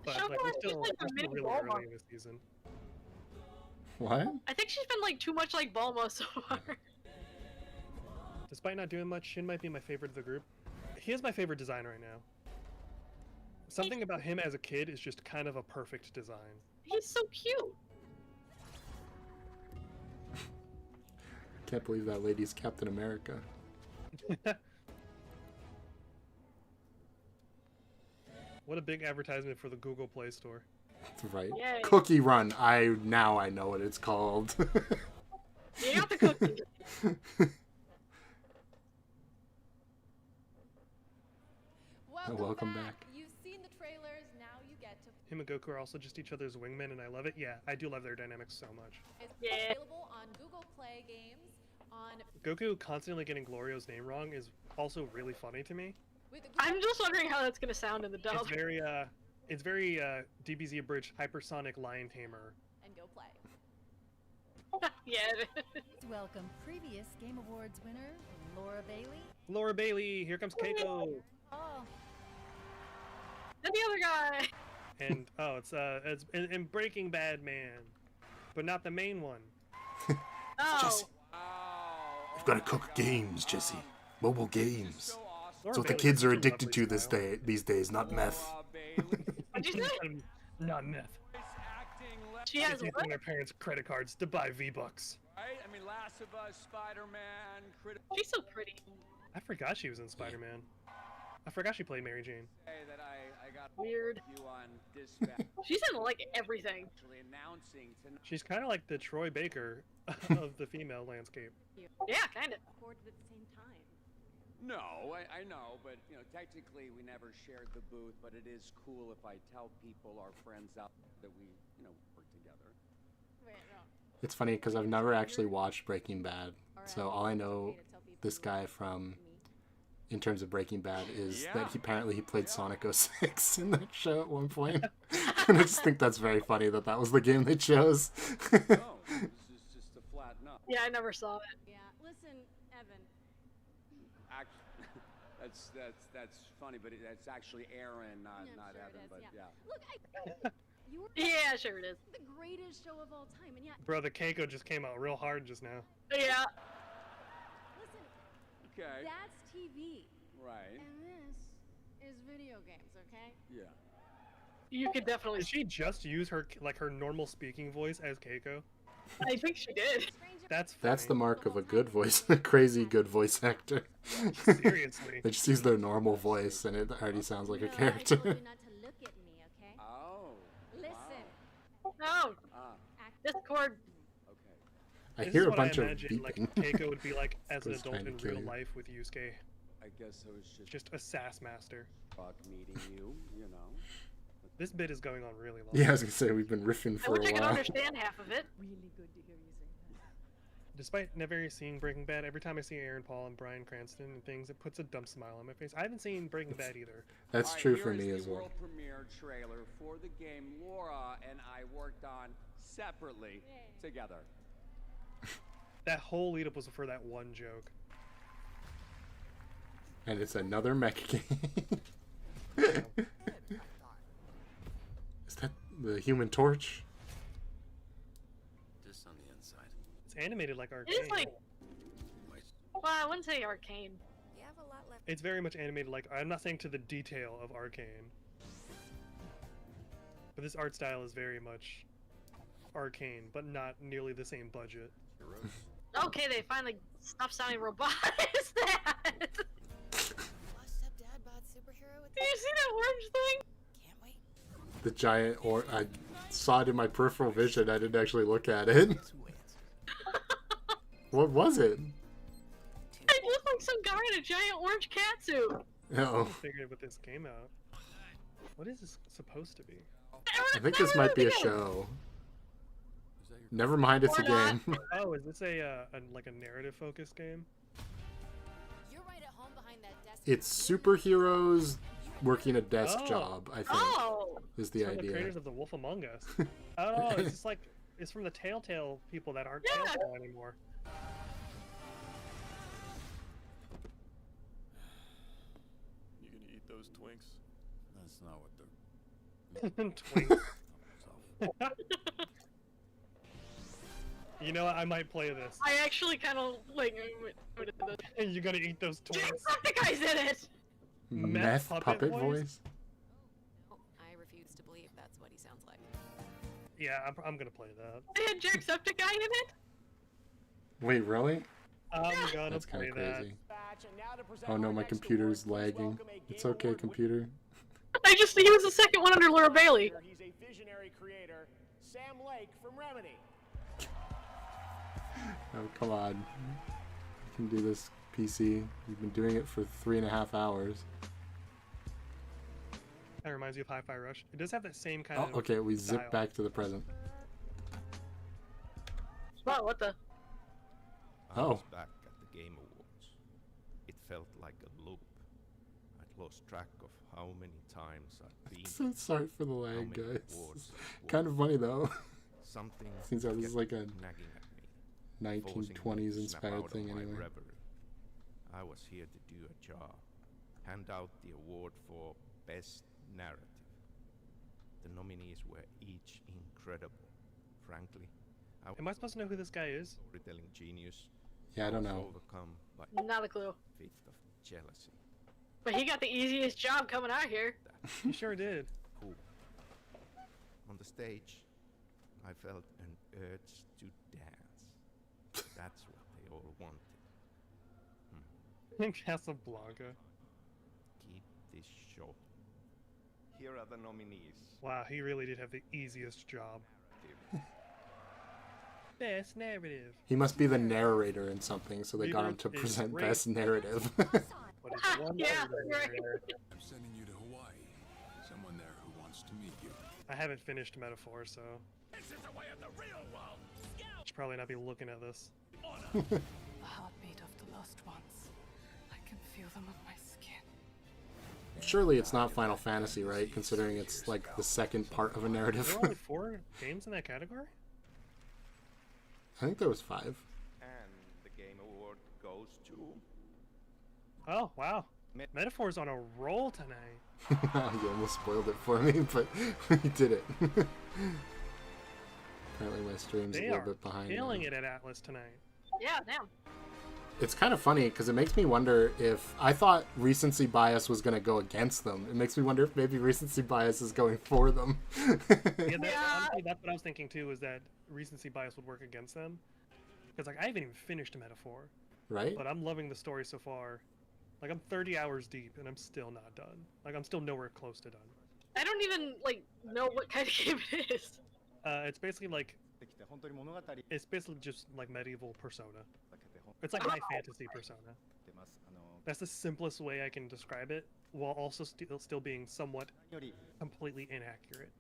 but like, we're still really early in this season. What? I think she's been like too much like Bulma so far. Despite not doing much, Shin might be my favorite of the group. He is my favorite design right now. Something about him as a kid is just kind of a perfect design. He's so cute. Can't believe that lady's Captain America. What a big advertisement for the Google Play Store. Right. Yay. Cookie Run. I know what it's called. You got the cookie. Welcome back. You've seen the trailers, now you get to Him and Goku are also just each other's wingmen, and I love it. Yeah, I do love their dynamics so much. is available on Google Play Games on Goku constantly getting Glorio's name wrong is also really funny to me. with the I'm just wondering how that's gonna sound in the dub. It's very DBZ abridged hypersonic lion tamer. and go play. Yeah. Welcome previous Game Awards winner, Laura Bailey. Laura Bailey, here comes Keiko. Oh, And the other guy. And it's in Breaking Bad Man, but not the main one. Oh. Jesse. You've got to cook games, Jesse. Mobile games. Laura That's what the Bailey kids has are such a addicted lovely to style. these days, not meth. What'd you say? Not meth. She has It's using what? their parents' credit cards to buy V-Bucks. Right? I mean, Last of Us, Spider-Man, She's so pretty. I forgot she was in Spider-Man. I forgot she played Mary Jane. that I got Weird. you on dispatch. She's in like everything. Actually announcing tonight. She's kind of like the Troy Baker of the female landscape. Yeah, kind of. Recorded at the same time. No, I know, but you know, technically we never shared the booth, but it is cool if I tell people, our friends out, that we, you know, work together. Wait, no. It's funny because I've never actually watched Breaking Bad, so all I know this guy from in terms of Breaking Bad is that apparently he played Sonic 06 in that show at one point. And I just think that's very funny that that was the game they chose. This is just to flatten up. Yeah, I never saw it. Yeah, listen, Evan. That's funny, but that's actually Aaron, not sure Evan. it is, But yeah. yeah. Look, you were Yeah, sure it is. the greatest show of all time, and yeah. Bro, the Keiko just came out real hard just now. Yeah. Listen, Okay. that's TV, Right. and this is video games, okay? Yeah. You could definitely. Did she just use her her normal speaking voice as Keiko? I think she did. That's funny. That's the mark of a good voice, a crazy good voice actor. Seriously. They just use their normal voice and it already sounds like a I told character. you not to look at me, okay? Oh. Listen. No. Ah. Discord. I This hear is a what bunch I of imagine, like beeping. Keiko would be like as an Goes adult trying to in kill real you. life with Yusuke. I guess I was Just a sass master. fuck meeting you, you know. This bit is going on really long. Yeah, I was gonna say we've been riffing I for wish a I could while. understand half of it. Really good to hear you say that. Despite never seeing Breaking Bad, every time I see Aaron Paul and Bryan Cranston and things, it puts a dumb smile on my face. I haven't seen Breaking Bad either. That's All true right, for here me is as the well. world premiere trailer for the game Laura and I worked on separately together. That whole lead up was for that one joke. And it's another mech game. Is that the Human Torch? This on the inside. It's animated like Arcane. It is like. Well, I wouldn't say arcane. You have a lot left. It's very much animated like. I'm not saying to the detail of Arcane. But this art style is very much Arcane, but not nearly the same budget. Okay, they finally stopped sounding robotic. What is that? Washed up dad bought superhero with Did you see that orange thing? Can't wait. The giant, or I saw it in my peripheral vision. I didn't actually look at it. What was it? It looked like some guy in a giant orange catsuit. Oh, I figured with this game out. What is this supposed to be? I think this might be a show. Never mind, it's a game. Oh, is this a like a narrative focused game? You're right at home behind that desk. It's superheroes working a desk Oh. job, I think, Oh. is the It's from the idea. creators of The Wolf Among Us. Oh, it's just like it's from the Telltale people that aren't Yeah. Telltale anymore. You gonna eat those Twinks? That's not what they're. Twink. You know what? I might play this. I actually kind of like. What is this? You're gonna eat those twins. Jacksepticeye's in it. Meth puppet voice? Oh, I refuse to believe that's what he sounds like. Yeah, I'm gonna play that. They had Jacksepticeye in it. Wait, really? I'm gonna That's play kind of that. crazy. Oh no, my computer's lagging. It's okay, computer. I just he was the second one under Laura Bailey. He's a visionary creator, Sam Lake from Remedy. Oh, come on. You can do this, PC. You've been doing it for 3.5 hours. That reminds me of Hi-Fi Rush. It does have that same kind Oh, of. okay, we style. zip back to the present. Wow, what the? I Oh. was back at the Game Awards. It felt like a loop. I'd lost track of how many times I'd been. So sorry for the how lag, many guys. awards I'd Kind of won. funny though. Something Seems like this is kept like a nagging at me, forcing me 1920s to snap inspired out of thing my anyway. reverie. I was here to do a job, hand out the award for Best Narrative. The nominees were each incredible. Frankly, Am I supposed to know who this guy is? storytelling genius. Yeah, I don't was know. Overcome by Not a clue. fit of jealousy. But he got the easiest job coming out here. He sure did. Cool. On the stage, I felt an urge to dance. That's what they all wanted. In Casablanca. Keep this short. Here are the nominees. Wow, he really did have the easiest job. Best narrative. He must be the narrator in something, so they got him to Reader is present great. best narrative. But it's one Yeah, other right. narrator. I'm sending you to Hawaii. Someone there who wants to meet you. I haven't finished Metaphor, so This is the way of the real world. should probably not be looking at this. The heartbeat of the lost ones. I can feel them on my skin. Surely it's not Final Fantasy, right? Considering it's like the second part of a narrative. There were only 4 games in that category? I think there was 5. And the Game Award goes to... Oh, wow. Metaphor's on a roll tonight. You almost spoiled it for me, but you did it. Apparently my stream's a little bit behind. Killing it at Atlas tonight. Yeah, damn. It's kind of funny because it makes me wonder if I thought recency bias was going to go against them. It makes me wonder if maybe recency bias is going for them. Honestly, that's what I was thinking too, is that recency bias would work against them. Because like I haven't even finished a Metaphor. Right? But I'm loving the story so far. Like I'm 30 hours deep and I'm still not done. Like I'm still nowhere close to done. I don't even like know what kind of game it is. It's basically like it's basically just like medieval Persona. It's like high fantasy Persona. That's the simplest way I can describe it, while also still being somewhat completely inaccurate.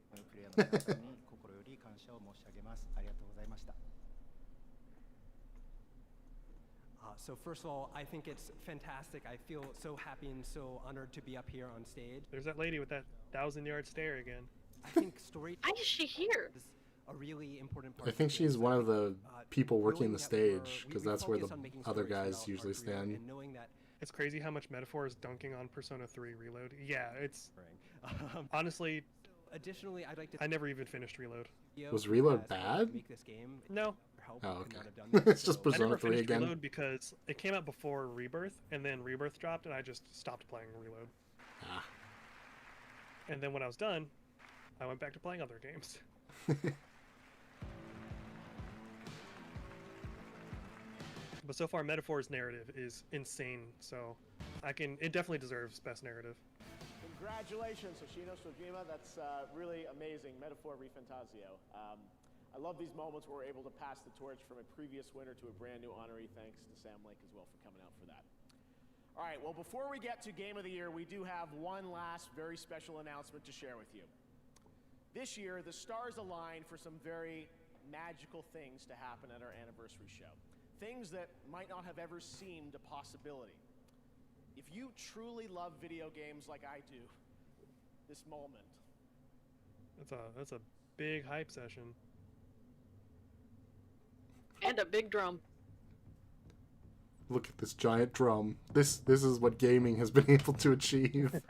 So first of all, I think it's fantastic. I feel so happy and so honored to be up here on stage. There's that lady with that 1,000-yard stare again. I think story. Why is she here? Is a really important part. I think she's one of the people working the stage, because that's where the other guys usually stand. It's crazy how much Metaphor is dunking on Persona 3 Reload. Yeah, it's honestly. Additionally, I'd like to. I never even finished Reload. Was Reload bad? No. Oh, okay. It's just Persona 3 again. Reload because it came out before Rebirth, and then Rebirth dropped, and I just stopped playing Reload. Ah. And then when I was done, I went back to playing other games. But so far, Metaphor's narrative is insane, so it definitely deserves best narrative. Congratulations, Hoshino Sojima. That's really amazing. Metaphor Refantasio. I love these moments where we're able to pass the torch from a previous winner to a brand new honoree. Thanks to Sam Lake as well for coming out for that. All right, well, before we get to Game of the Year, we do have one last very special announcement to share with you. This year, the stars aligned for some very magical things to happen at our anniversary show. Things that might not have ever seemed a possibility. If you truly love video games like I do, this moment. That's a big hype session. And a big drum. Look at this giant drum. This is what gaming has been able to achieve.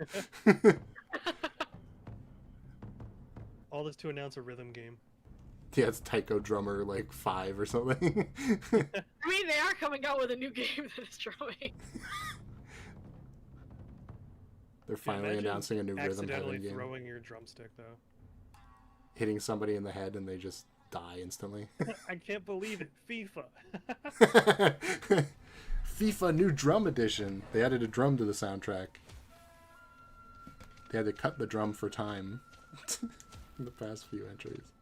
All this to announce a rhythm game. Yeah, it's Taiko Drummer like 5 or something. I mean, they are coming out with a new game that is drumming. They're finally announcing a new rhythm heaven accidentally game. Throwing your drumstick though. Hitting somebody in the head and they just die instantly. I can't believe it. FIFA. FIFA new drum edition. They added a drum to the soundtrack. They had to cut the drum for time in the past few entries.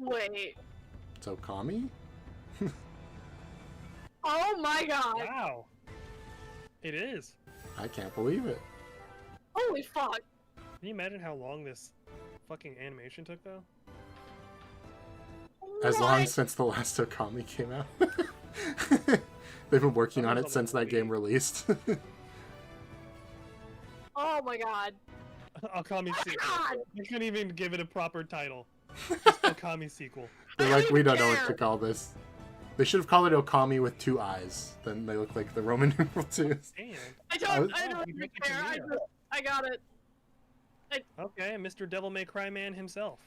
Wait. It's Okami? Oh my god. Wow. It is. I can't believe it. Holy fuck. Can you imagine how long this fucking animation took though? As long since the last Okami came out. They've been working on it since that game released. Oh my god. Okami sequel. You couldn't even give it a proper title. Just Okami sequel. They're like, we don't know what to call this. They should have called it Okami with 2 eyes. Then they look like the Roman numeral 2s. I don't even care. I got it. Okay, Mr. Devil May Cry Man himself.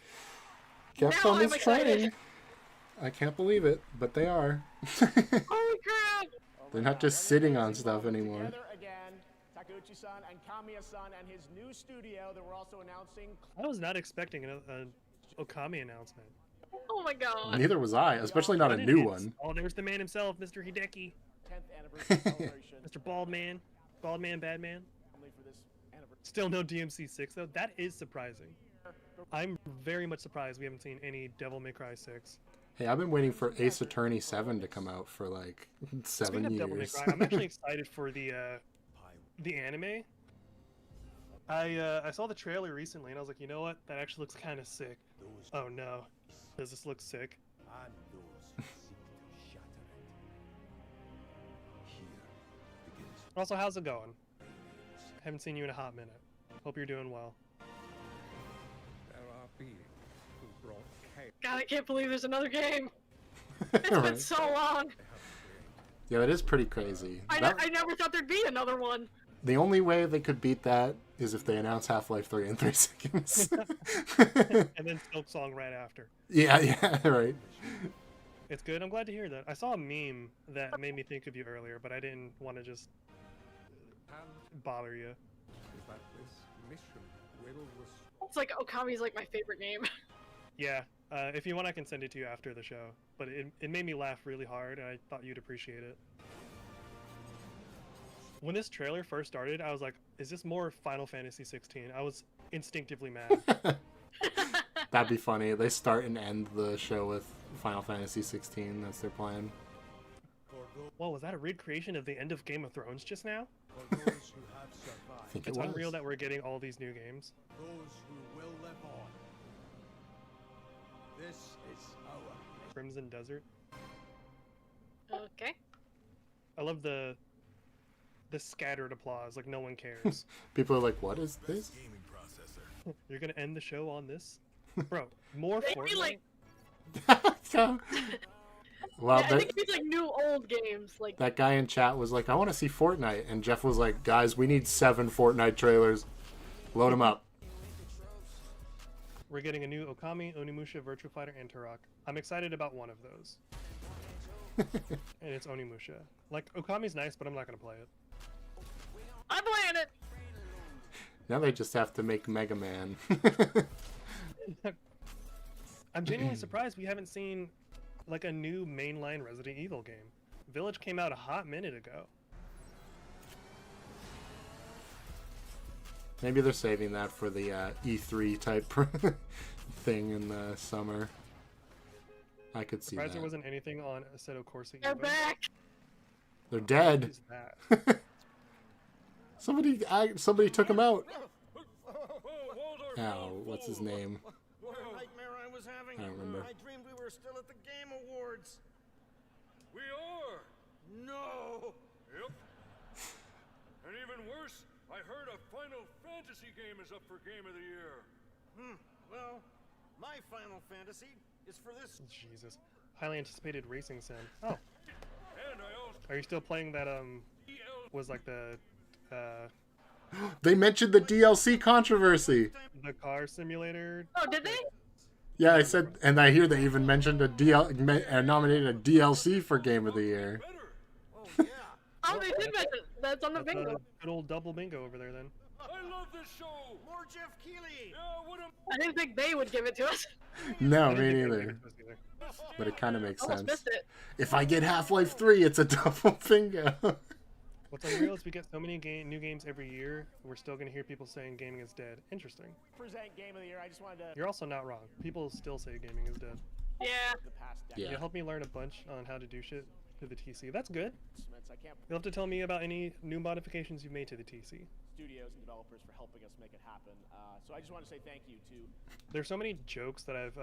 Capcom is trying. I can't believe it, but they are. Holy crap! They're not just sitting on stuff anymore. Together again, Takeuchi-san and Kamiya-san and his new studio that we're also announcing. I was not expecting an Okami announcement. Oh my god. Neither was I, especially not a new one. Oh, there's the man himself, Mr. Hideki. 10th anniversary celebration. Mr. Baldman. Baldman, Badman. Only for this anniversary. Still no DMC6 though. That is surprising. I'm very much surprised we haven't seen any Devil May Cry 6. Hey, I've been waiting for Ace Attorney 7 to come out for like 7 years. Devil May Cry, I'm actually excited for the anime. I saw the trailer recently and I was like, you know what? That actually looks kind of sick. Oh no. Does this look sick? Also, how's it going? Haven't seen you in a hot minute. Hope you're doing well. There are beings who brought chaos. God, I can't believe there's another game. It's been Right. so long. Yeah, that is pretty crazy. I never thought there'd be another one. The only way they could beat that is if they announce Half-Life 3 in 3 seconds. And then Silk Song right after. Yeah, right. It's good. I'm glad to hear that. I saw a meme that made me think of you earlier, but I didn't want to just bother you. That this mission will It's like Okami's like my favorite game. Yeah. If you want, I can send it to you after the show. But it made me laugh really hard, and I thought you'd appreciate it. When this trailer first started, I was like, is this more Final Fantasy 16? I was instinctively mad. That'd be funny. They start and end the show with Final Fantasy 16. That's their plan. Whoa, was that a recreation of the end of Game of Thrones just now? I think it It's was. unreal that we're getting all these new games. Those who will live on. This is our Crimson Desert. Okay. I love the scattered applause, like no one cares. People are like, what is this? You're gonna end the show on this? Bro, more They Fortnite? mean, like, Well, I think it's like new old games. Like that guy in chat was like, I want to see Fortnite. And Jeff was like, guys, we need 7 Fortnite trailers. Load them up. We're getting a new Okami, Onimusha, Virtua Fighter, and Turok. I'm excited about one of those. And it's Onimusha. Like, Okami's nice, but I'm not gonna play it. I'm playing it. Now they just have to make Mega Man. I'm genuinely surprised we haven't seen like a new mainline Resident Evil game. Village came out a hot minute ago. Maybe they're saving that for the E3 type thing in the summer. I could see Surprised that. there wasn't anything on Assetto Corsa. They're Evo. back. They're dead. What is that? Somebody took him out. Ow, what's his name? What a nightmare I was having. I don't remember. I dreamed we were still at the Game Awards. We are. No. Yep. And even worse, I heard a Final Fantasy game is up for Game of the Year. Well, my Final Fantasy is for this. Jesus. Highly anticipated racing sim. Oh. And I also Are you still playing that, was like the They mentioned the DLC controversy. car simulator? Oh, did they? Yeah, I said, and I hear they even mentioned nominated a DLC for Game of the Year. Oh, they did mention it. That's on the That's bingo. a good old double bingo over there then. I love this show. More Jeff Keighley. Yeah, what a I didn't think they would give it to us. No, I me didn't think they neither. would give it to us either. But it kind of makes Almost sense. missed it. If I get Half-Life 3, it's a double bingo. What's unreal is we get so many new games every year, we're still going to hear people saying gaming is dead. Interesting. Present Game of the Year. I just wanted to. You're also not wrong. People still say gaming is dead. Yeah. The past decade. Yeah. You helped me learn a bunch on how to do shit to the TC. That's good. I can't. You'll have to tell me about any new modifications you've made to the TC. Studios and developers for helping us make it happen. So I just want to say thank you to. There's so many jokes that I've,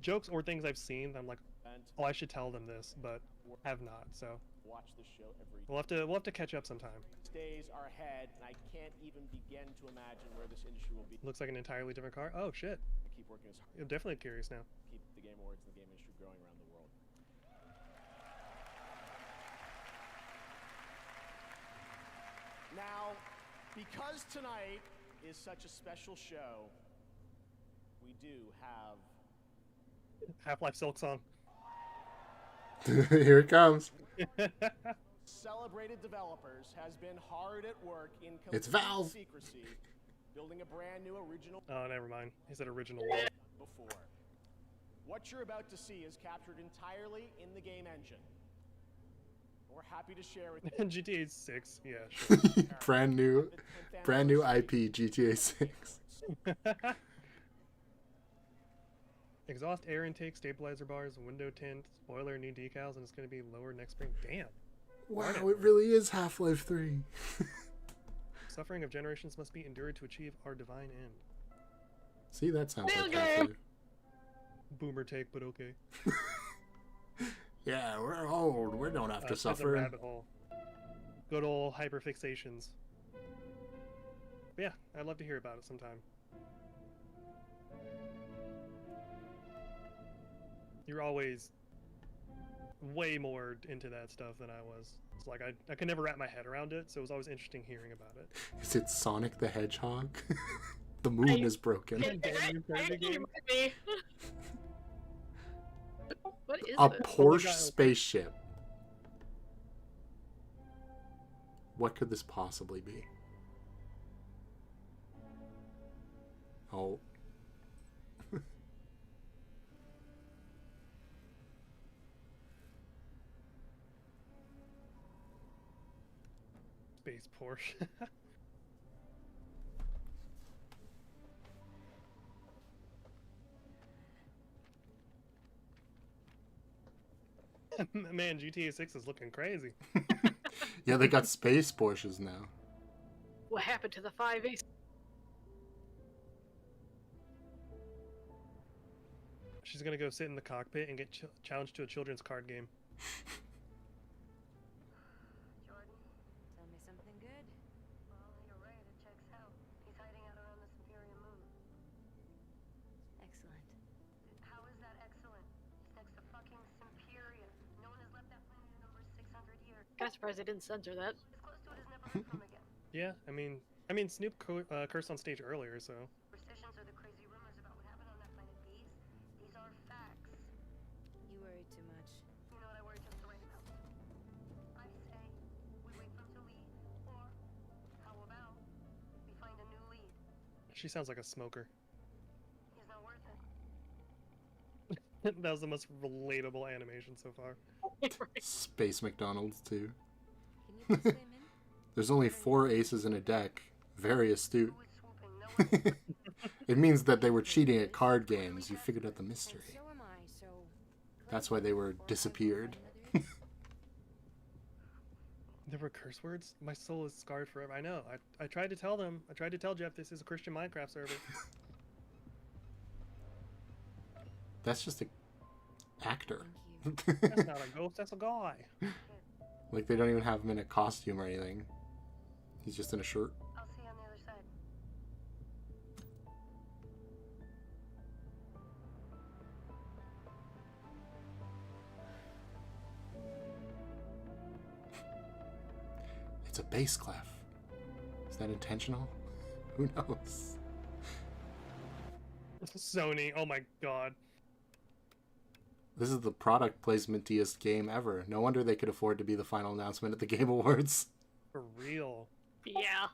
jokes or things I've seen that I'm like, oh, I should tell them this, but have not. So Watch this show every. we'll have to catch up sometime. Days are ahead, and I can't even begin to imagine where this industry will be. Looks like an entirely different car. Oh shit. I keep working as hard. I'm definitely curious now. Keep the Game Awards and the game industry growing around the world. Now, because tonight is such a special show, we do have Half-Life Silk Song. Here it comes. Celebrated Developers has been hard at work in It's complete Valve. secrecy, building a brand new original Oh, never mind. He said original. before. What you're about to see is captured entirely in the game engine. We're happy to share with you. GTA 6. Yeah, sure. brand new IP, GTA 6. Exhaust air intake, stabilizer bars, window tint, spoiler, new decals, and it's going to be lower next spring. Damn. Wow, it really is Half-Life 3. Suffering of generations must be endured to achieve our divine end. See, that sounds like Okay. Half-Life. Boomer take, but okay. Yeah, we're old. We don't have to It's a suffer. rabbit hole. good old hyperfixations. But yeah, I'd love to hear about it sometime. You're always way more into that stuff than I was. It's like I could never wrap my head around it, so it was always interesting hearing about it. Is it Sonic the Hedgehog? The moon is broken. What is A this? Porsche spaceship. What could this possibly be? Oh. Space Porsche. Man, GTA 6 is looking crazy. Yeah, they got space Porsches now. What happened to the 5 She's gonna go sit in the cockpit and get challenged to a children's card game. Jordan, tell me something good. Well, you're right, it checks out. He's hiding out around the Superior Moon. Excellent. How is that excellent? He's next to fucking Superior. No one has left that planet in over 600 years. I'm surprised they didn't censor that. As close to it as never heard from again. Yeah, I mean Snoop cursed on stage earlier, so. Superstitions are the crazy rumors about what happened on that planet, Bees. These are facts. You worry too much. You know what I worry just right about? I say we wait for him to leave, or how about we find a new lead? She sounds like a smoker. He's not worth it. That was the most relatable animation so far. Space McDonald's too. There's only 4 aces in a deck. Very astute. It means that they were cheating at card games. You figured out the mystery. That's why they were disappeared. There were curse words? My soul is scarred forever. I know. I tried to tell them. I tried to tell Jeff this is a Christian Minecraft server. That's just an actor. That's not a ghost, that's a guy. Like, they don't even have him in a costume or anything. He's just in a shirt. I'll see you on the other side. It's a bass clef. Is that intentional? Who knows? Sony, oh my god. This is the product placementiest game ever. No wonder they could afford to be the final announcement at the Game Awards. For real. Yeah.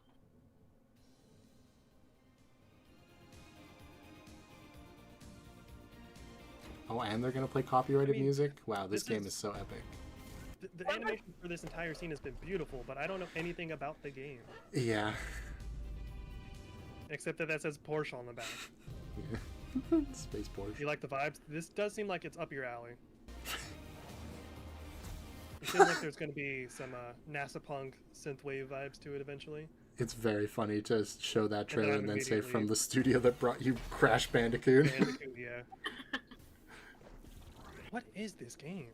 Oh, and they're gonna play copyrighted music? Wow, this game is so epic. The animation for this entire scene has been beautiful, but I don't know anything about the game. Yeah. Except that says Porsche on the back. Yeah. Space Porsche. You like the vibes? This does seem like it's up your alley. It seems like there's going to be some NASA punk synthwave vibes to it eventually. It's very funny to show that trailer and then say from the studio that brought you Crash Bandicoot. Bandicoot, yeah. What is this game?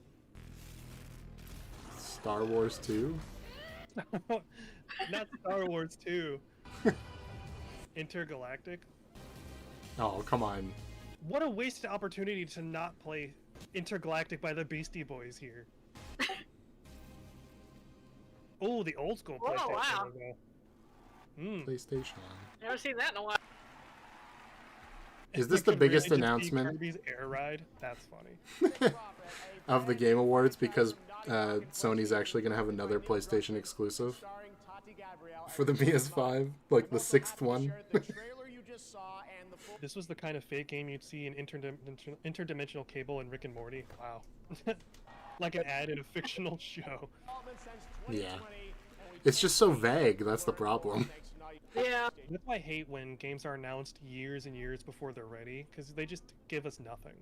Star Wars 2? Not Star Wars 2. Intergalactic? Oh, come on. What a wasted opportunity to not play Intergalactic by the Beastie Boys here. Oh, the old school PlayStation. Oh, wow. PlayStation. Never seen that in a while. Is this the biggest announcement Kirby's Air Ride? That's funny. of the Game Awards because Sony's actually going to have another PlayStation exclusive for the PS5, like the 6th one. This was the kind of fake game you'd see in interdimensional Cable and Rick and Morty. Wow. Like an ad in a fictional show. Yeah. It's just so vague, that's the problem. Yeah. That's why I hate when games are announced years and years before they're ready, because they just give us nothing.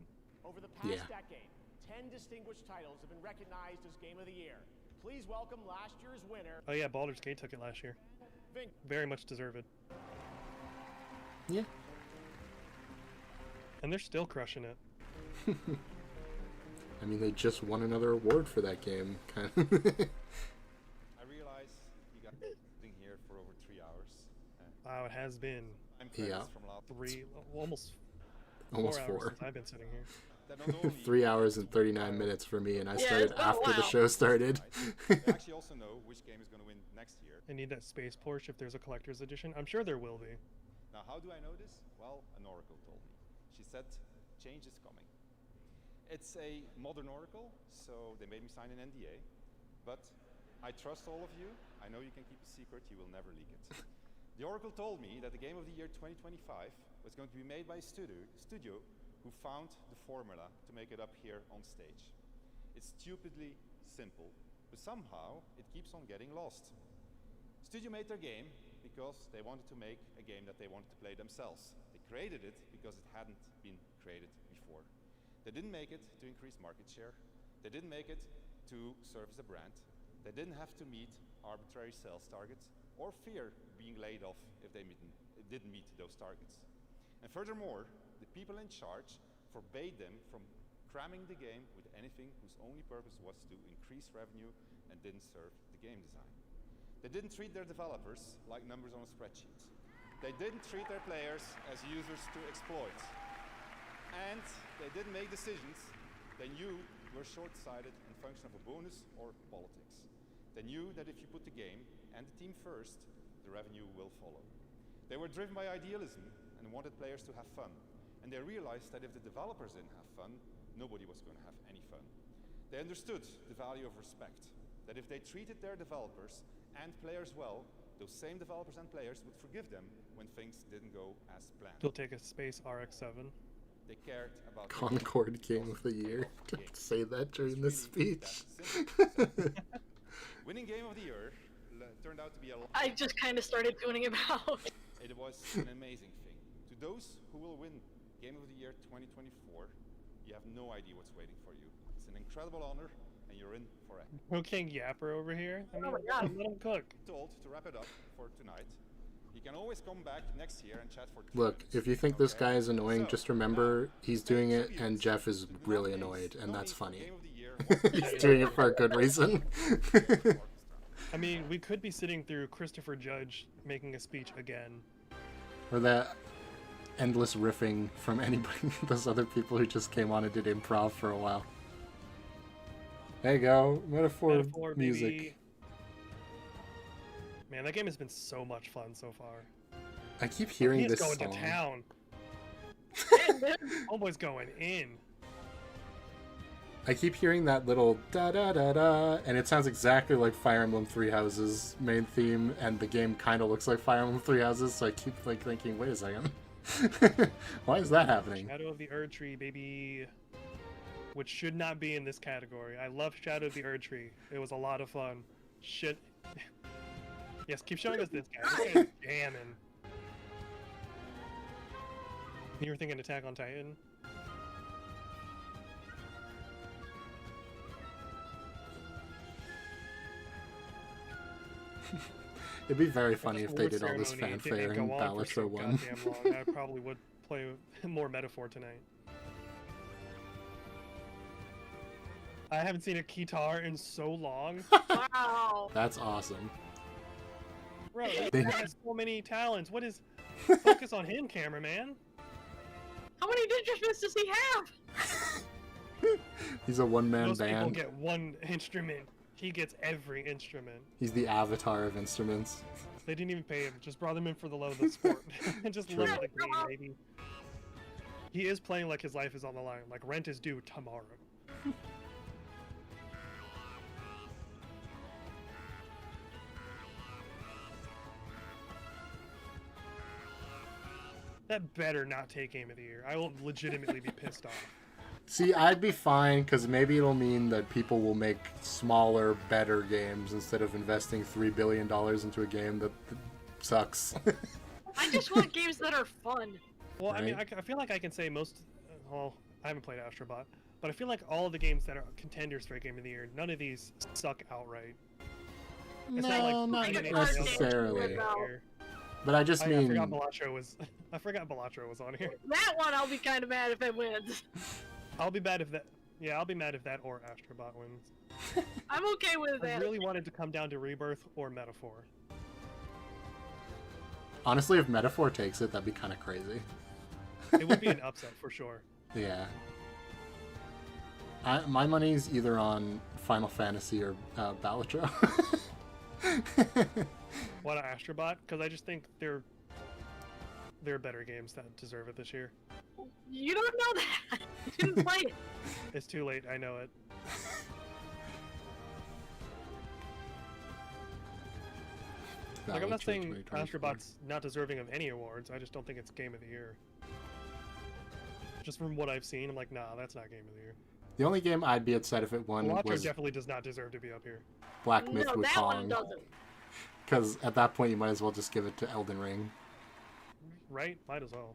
Over the past decade, 10 distinguished titles have been recognized as Game of the Year. Please welcome last year's winner. Oh yeah, Baldur's Gate took it last year. Very much deserved. Yeah. And they're still crushing it. I mean, they just won another award for that game. Kind of. I realize Wow, it has been Yeah. almost Almost 4 hours 4. since I've been sitting here. 3 hours and 39 minutes for me, and I Yeah, started it's been a after the while. show started. They actually also know which game is going to win next year. I need that space Porsche if there's a collector's edition. I'm sure there will be. Now, how do I know this? Well, an oracle told me. She said, change is coming. It's a modern oracle, so they made me sign an NDA. But I trust all of you. I know you can keep a secret. You will never leak it. The oracle told me that the game of the year 2025 was going to be made by a studio who found the formula to make it up here on stage. It's stupidly simple, but somehow it keeps on getting lost. Studio made their game because they wanted to make a game that they wanted to play themselves. They created it because it hadn't been created before. They didn't make it to increase market share. They didn't make it to serve as a brand. They didn't have to meet arbitrary sales targets or fear being laid off if they didn't meet those targets. And furthermore, the people in charge forbade them from cramming the game with anything whose only purpose was to increase revenue and didn't serve the game design. They didn't treat their developers like numbers on a spreadsheet. They didn't treat their players as users to exploit. And they didn't make decisions they knew were short-sighted in function of a bonus or politics. They knew that if you put the game and the team first, the revenue will follow. They were driven by idealism and wanted players to have fun. And they realized that if the developers didn't have fun, nobody was going to have any fun. They understood the value of respect, that if they treated their developers and players well, those same developers and players would forgive them when things didn't go as planned. You'll take a space RX-7. They cared about Concord Game of the Year. Didn't say that during this speech. Winning Game of the Year turned out to be a lot. I just kind of started tuning him out. It was an amazing thing. To those who will win Game of the Year 2024, you have no idea what's waiting for you. It's an incredible honor, and you're in for it. Cooking Yapper over here. I mean, Oh my God. let him cook. Told to wrap it up for tonight. You can always come back next year and chat for 2 Look, minutes. if you think this guy is annoying, So, just remember he's doing it tributes. and Jeff is The really nominees- annoyed, and that's funny. Game of the Year He's doing it for a good reason. I mean, we could be sitting through Christopher Judge making a speech again. Or that endless riffing from anybody, those other people who just came on and did improv for a while. There you go, metaphor music. Baby. Man, that game has been so much fun so far. I keep hearing He's this going song. to town. Homeboy's going in. I keep hearing that little da da da da, and it sounds exactly like Fire Emblem Three Houses main theme, and the game kind of looks like Fire Emblem Three Houses. So I keep like thinking, wait a second, why is that happening? Shadow of the Erd Tree, baby. Which should not be in this category. I love Shadow of the Erd Tree. It was a lot of fun. Shit. Yes, keep showing us this guy. This guy's jamming. You were thinking Attack on Titan? It'd be very funny if they Award did all this ceremony fanfare didn't in go on for Balatro so 1. goddamn long. I probably would play more Metaphor tonight. I haven't seen a guitar in so long. Wow. That's awesome. Bro, he has so many talents. What is... Focus on him, cameraman. How many instruments does he have? He's a one-man Most people band. get one instrument. He gets every instrument. He's the avatar of instruments. They didn't even pay him. Just brought him in for the love of the sport. And just True. live like me, baby. He is playing like his life is on the line. Like rent is due tomorrow. That better not take Game of the Year. I will legitimately be pissed off. See, I'd be fine, because maybe it'll mean that people will make smaller, better games instead of investing $3 billion into a game that sucks. I just want games that are fun. Well, I mean, Right. I feel like I can say most... Well, I haven't played Astrobot, but I feel like all of the games that are contenders for Game of the Year, none of these suck outright. It's No, not Resident necessarily. Evil here. But I just I mean... forgot Balatro was... I forgot Balatro was on here. That one I'll be kind of mad if it wins. I'll be mad if that... Yeah, I'll be mad if that or Astrobot wins. I'm okay with I that. really wanted to come down to Rebirth or Metaphor. Honestly, if Metaphor takes it, that'd be kind of crazy. It would be an upset for sure. Yeah. My money's either on Final Fantasy or Balatro. What, Astrobot? Because I just think there are better games that deserve it this year. You don't know that. You didn't play it. It's too late. I know it. Like, I'm not saying Astrobot's not deserving of any awards. I just don't think it's Game of the Year. Just from what I've seen, I'm like, nah, that's not Game of the Year. The only game I'd be upset if it won Balatro was definitely does not deserve to be up here. Black Myth No, that one Wukong. doesn't. Because at that point, you might as well just give it to Elden Ring. Right? Might as well.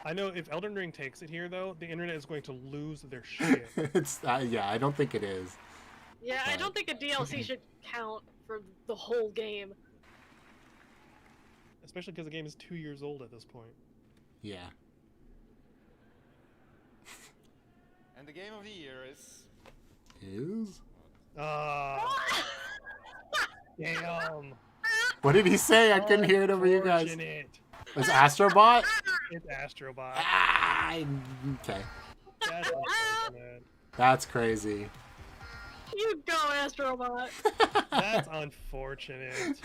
I know if Elden Ring takes it here, though, the internet is going to lose their shit. It's yeah, I don't think it is. Yeah, I But- don't think a DLC should count for the whole game. Especially because the game is 2 years old at this point. Yeah. And the game of the year is... Is? Damn. What did he say? I couldn't hear it over you guys. Unfortunate. Was Astrobot? It's Astrobot. Ah, okay. That's unfortunate. That's crazy. You go, Astrobot. That's unfortunate.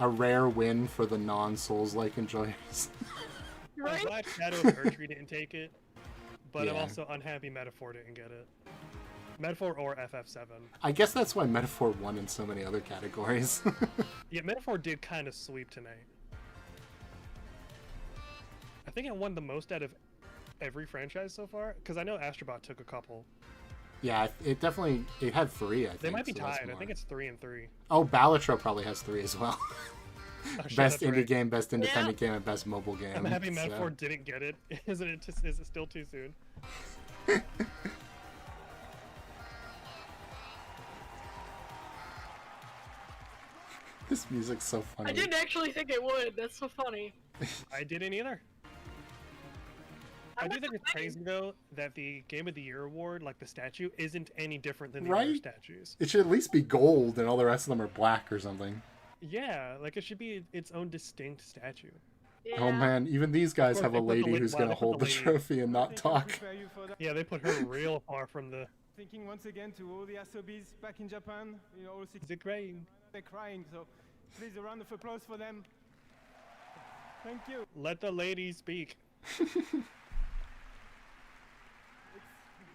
A rare win for the non-Souls-like enjoyers. I'm glad Shadow of Erdtree didn't take it, but I'm Yeah. also unhappy Metaphor didn't get it. Metaphor or FF7. I guess that's why Metaphor won in so many other categories. Yeah, Metaphor did kind of sweep tonight. I think it won the most out of every franchise so far, because I know Astrobot took a couple. Yeah, it definitely had 3. I think They might be so that's tied. I more. think it's 3 and 3. Oh, Balatro probably has 3 as well. Oh, shit, Best that's indie right. game, best independent game, and best mobile game. I'm happy so- Metaphor didn't get it. Is it still too soon? This music's so funny. I didn't actually think it would. That's so funny. I didn't either. I do think it's crazy though that the Game of the Year award, like the statue, isn't any different than the other Right? statues. It should at least be gold, and all the rest of them are black or something. Yeah, like it should be its own distinct statue. Oh man, even these guys Of have course, a they put the lady la- who's wow, gonna they put hold the the lady. trophy and not talk. Prepare you for that. Yeah, they put her real far from the. Thinking once again to all the Asobis back in Japan, you know, all six. They're crying. They're crying, so please a round of applause for them. Thank you. Let the lady speak. It's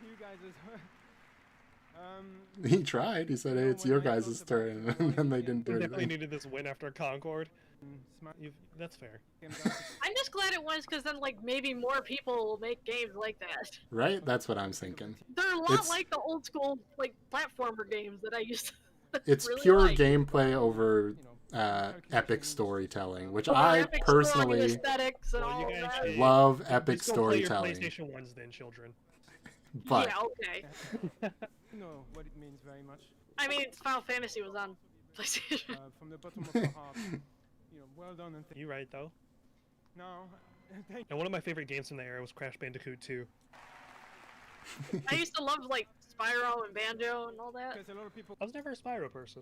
you guys as well. He tried. He said, "Hey, it's your guys' turn," and then they didn't do We definitely anything. needed this win after Concord. That's fair. I'm just glad it was, because then, like, maybe more people will make games like that. Right? That's what I'm thinking. They're a lot It's- like the old school, like, platformer games that I used to It's really pure like. gameplay over epic storytelling, which Over I epic story, personally aesthetics and Well, all you guys that. should love epic just go play your storytelling. PlayStation ones then, children. But Yeah, okay. You know what it means very much. I mean, Final Fantasy was on PlayStation. From the bottom of my heart, you know, well done and You right though. No, thank And one of my favorite games from the era was Crash Bandicoot 2. I used to love, like, Spyro and Banjo and all that. Because a lot of people. I was never a Spyro person.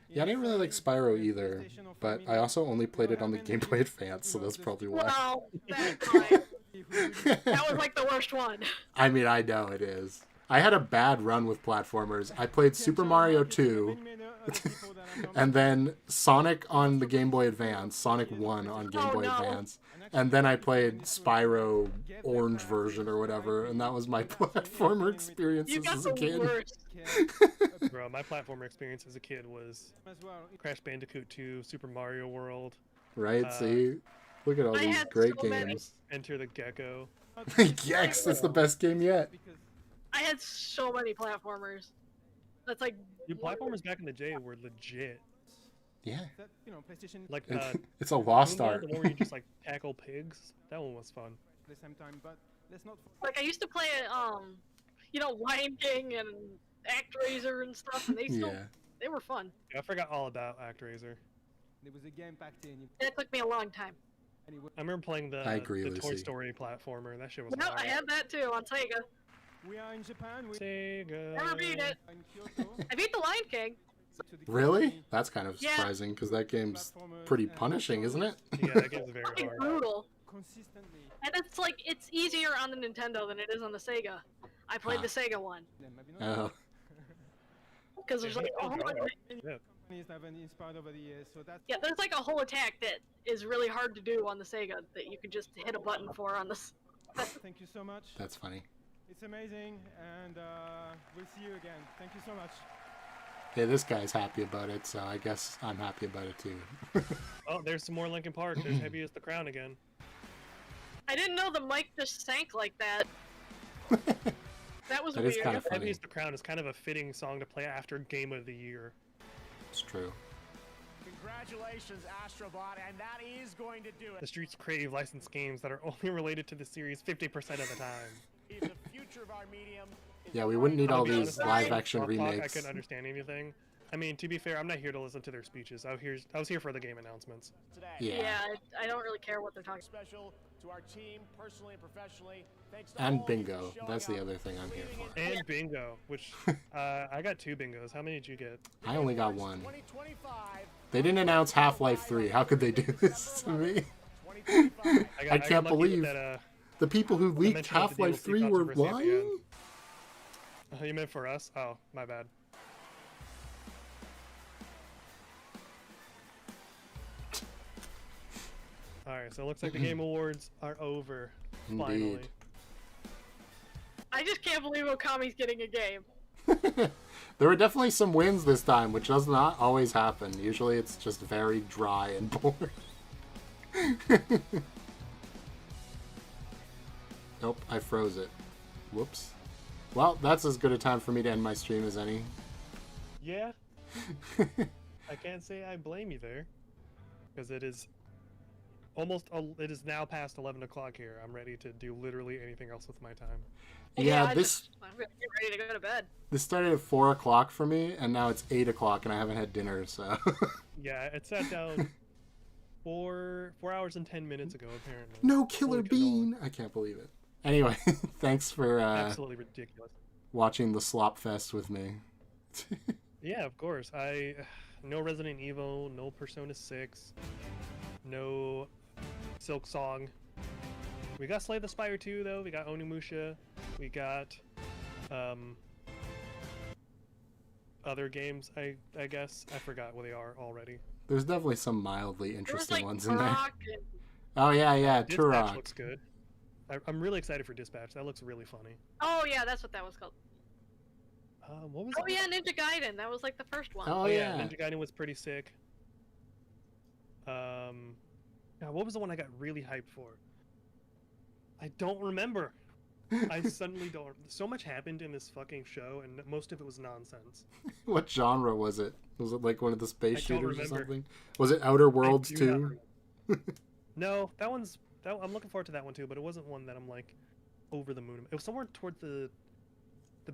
yeah, I didn't really like Spyro either. But I also only played it on the Game Boy Advance, so that's probably why. Well, that's fine. That was, like, the worst one. I mean, I know it is. I had a bad run with platformers. I played Super Mario 2, and then Sonic on the Game Boy Advance, Sonic 1 on Game Boy Advance, and then I played Spyro Orange version or whatever, and that was my platformer experiences as a kid. Bro, my platformer experience as a kid was Crash Bandicoot 2, Super Mario World. Right? See? Look at all I these had great so many. games. Enter the Gecko. Yes, that's the best game yet. I had so many platformers. That's like Dude, platformers back in the day were legit. Yeah. That, you know, PlayStation. Like It's a lost Moonlight, art. the one where you just like tackle pigs. That one was fun. At the same time, but let's not. like I used to play you know, Lion King and ActRaiser and stuff, and they still Yeah. they were fun. Yeah, I forgot all about ActRaiser. There was a game back then. That took me a long time. Anyway, I remember playing the, I agree, the Toy Lucy. Story platformer. That shit was No, hard. I had that too on Sega. we are in Japan. We Sega. Never beat it. are in Kyoto. I beat the Lion King. Really? That's kind of Yeah. surprising because that game's pretty punishing, isn't it? Yeah, that game's very Pretty hard. brutal. Consistently. And it's like, it's easier on the Nintendo than it is on the Sega. I played the Sega one. Oh. Because there's like a whole, Yeah. I've been inspired over the years, so that's yeah, there's like a whole attack that is really hard to do on the Sega that you can just hit a button for on this. Thank you so much. That's funny. It's amazing, and we'll see you again. Thank you so much. Yeah, this guy's happy about it, so I guess I'm happy about it too. Oh, there's some more Linkin Park. There's Heavy as the Crown again. I didn't know the mic just sank like that. That was That weird. is kind of Heavy funny. as the Crown is kind of a fitting song to play after Game of the Year. It's true. Congratulations, Astrobot, and that is going to do The it. streets crave licensed games that are only related to the series 50% of the time. The future of our medium is Yeah, we wouldn't need all To be these honest, live-action Talk, I remakes. couldn't understand anything. I mean, to be fair, I'm not here to listen to their speeches. I was here for the game announcements. today. Yeah. I don't really care what they're talking about. Special to our team, personally and professionally. Thanks to And all of you bingo. for That's showing the up, other thing I'm here believing for. in And bingo, which I got 2 bingos. How many did you get? I only got one. 2025. They didn't announce Half-Life 3. How could they do this to me? I got can't lucky with believe that, the people who leaked mention of the Half-Life DLC 3 were controversy at the end. lying? You meant for us? Oh, my bad. Alright, so it looks like the Game Awards are over. Finally. Indeed. I just can't believe Okami's getting a game. There were definitely some wins this time, which does not always happen. Usually it's just very dry and boring. Nope, I froze it. Whoops. Well, that's as good a time for me to end my stream as any. Yeah. I can't say I blame you there. Because it is it is now past 11 o'clock here. I'm ready to do literally anything else with my time. Yeah, I'm gonna get ready to go to bed. this started at 4 o'clock for me, and now it's 8 o'clock, and I haven't had dinner, so... Yeah, it sat down 4 hours and 10 minutes ago, apparently. No killer bean! I can't believe it. Anyway, thanks for Absolutely ridiculous. watching the slop fest with me. Yeah, of course. No Resident Evil, no Persona 6, no Silk Song. We got Slay the Spire 2 though. We got Onimusha. We got other games. I guess I forgot what they are already. There's definitely some mildly interesting like ones in there. Turok and- Oh yeah, Dispatch Turok. looks good. I'm really excited for Dispatch. That looks really funny. Oh yeah, that's what that was called. What was Oh it? yeah, Ninja Gaiden. That was like the first one. Oh, yeah. Ninja Gaiden was pretty sick. God, what was the one I got really hyped for? I don't remember. I suddenly don't. So much happened in this fucking show, and most of it was nonsense. What genre was it? Was it like one of the space I don't shooters or remember. something? Was it Outer Worlds do not 2? No, I'm looking forward to that one too, but it wasn't one that I'm like over the moon. It was somewhere toward the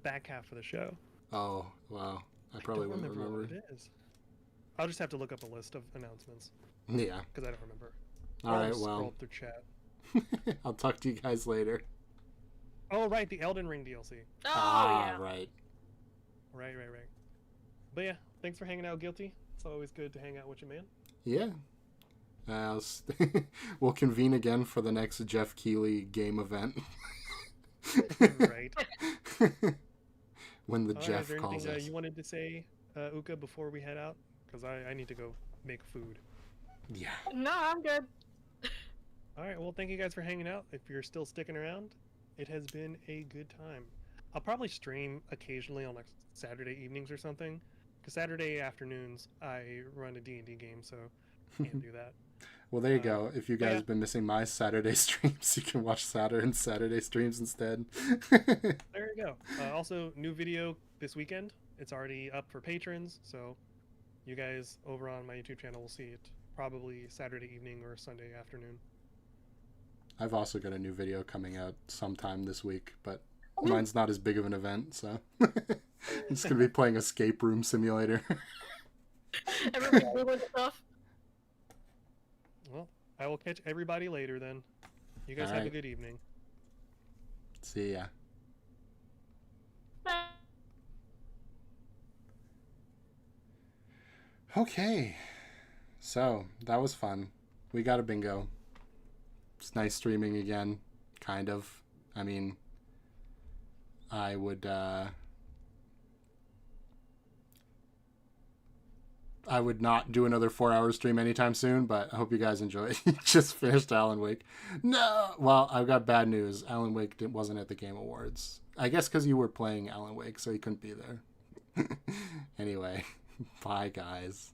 back half of the show. Oh, wow. I probably don't wouldn't remember. what it is. I'll just have to look up a list of announcements. Yeah. Because I don't remember. All I'll right, just well. scroll through chat. I'll talk to you guys later. Oh, right, the Elden Ring DLC. Right. Right. But yeah, thanks for hanging out, Guilty. It's always good to hang out with you, man. Yeah. We'll convene again for the next Jeff Keighley game event. Right. When the All right, Jeff is there calls anything us. you wanted to say, Uka, before we head out? Because I need to go make food. Yeah. No, I'm good. All right, well, thank you guys for hanging out. If you're still sticking around, it has been a good time. I'll probably stream occasionally on like Saturday evenings or something, because Saturday afternoons I run a D&D game, so can't do that. Well, there you go. If you guys yeah. have been missing my Saturday streams, you can watch Saturday streams instead. There you go. Also, new video this weekend. It's already up for patrons, so you guys over on my YouTube channel will see it probably Saturday evening or Sunday afternoon. I've also got a new video coming out sometime this week, but mine's not as big of an event, so I'm just going to be playing Escape Room Simulator. Everybody doing stuff. Well, I will catch everybody later then. You guys All have a right. good evening. See ya. Okay. So, that was fun. We got a bingo. It's nice streaming again. Kind of. I mean, I would not do another 4-hour stream anytime soon, but I hope you guys enjoy. Just finished Alan Wake. No! Well, I've got bad news. Alan Wake wasn't at the Game Awards. I guess because you were playing Alan Wake, so you couldn't be there. Anyway, bye, guys.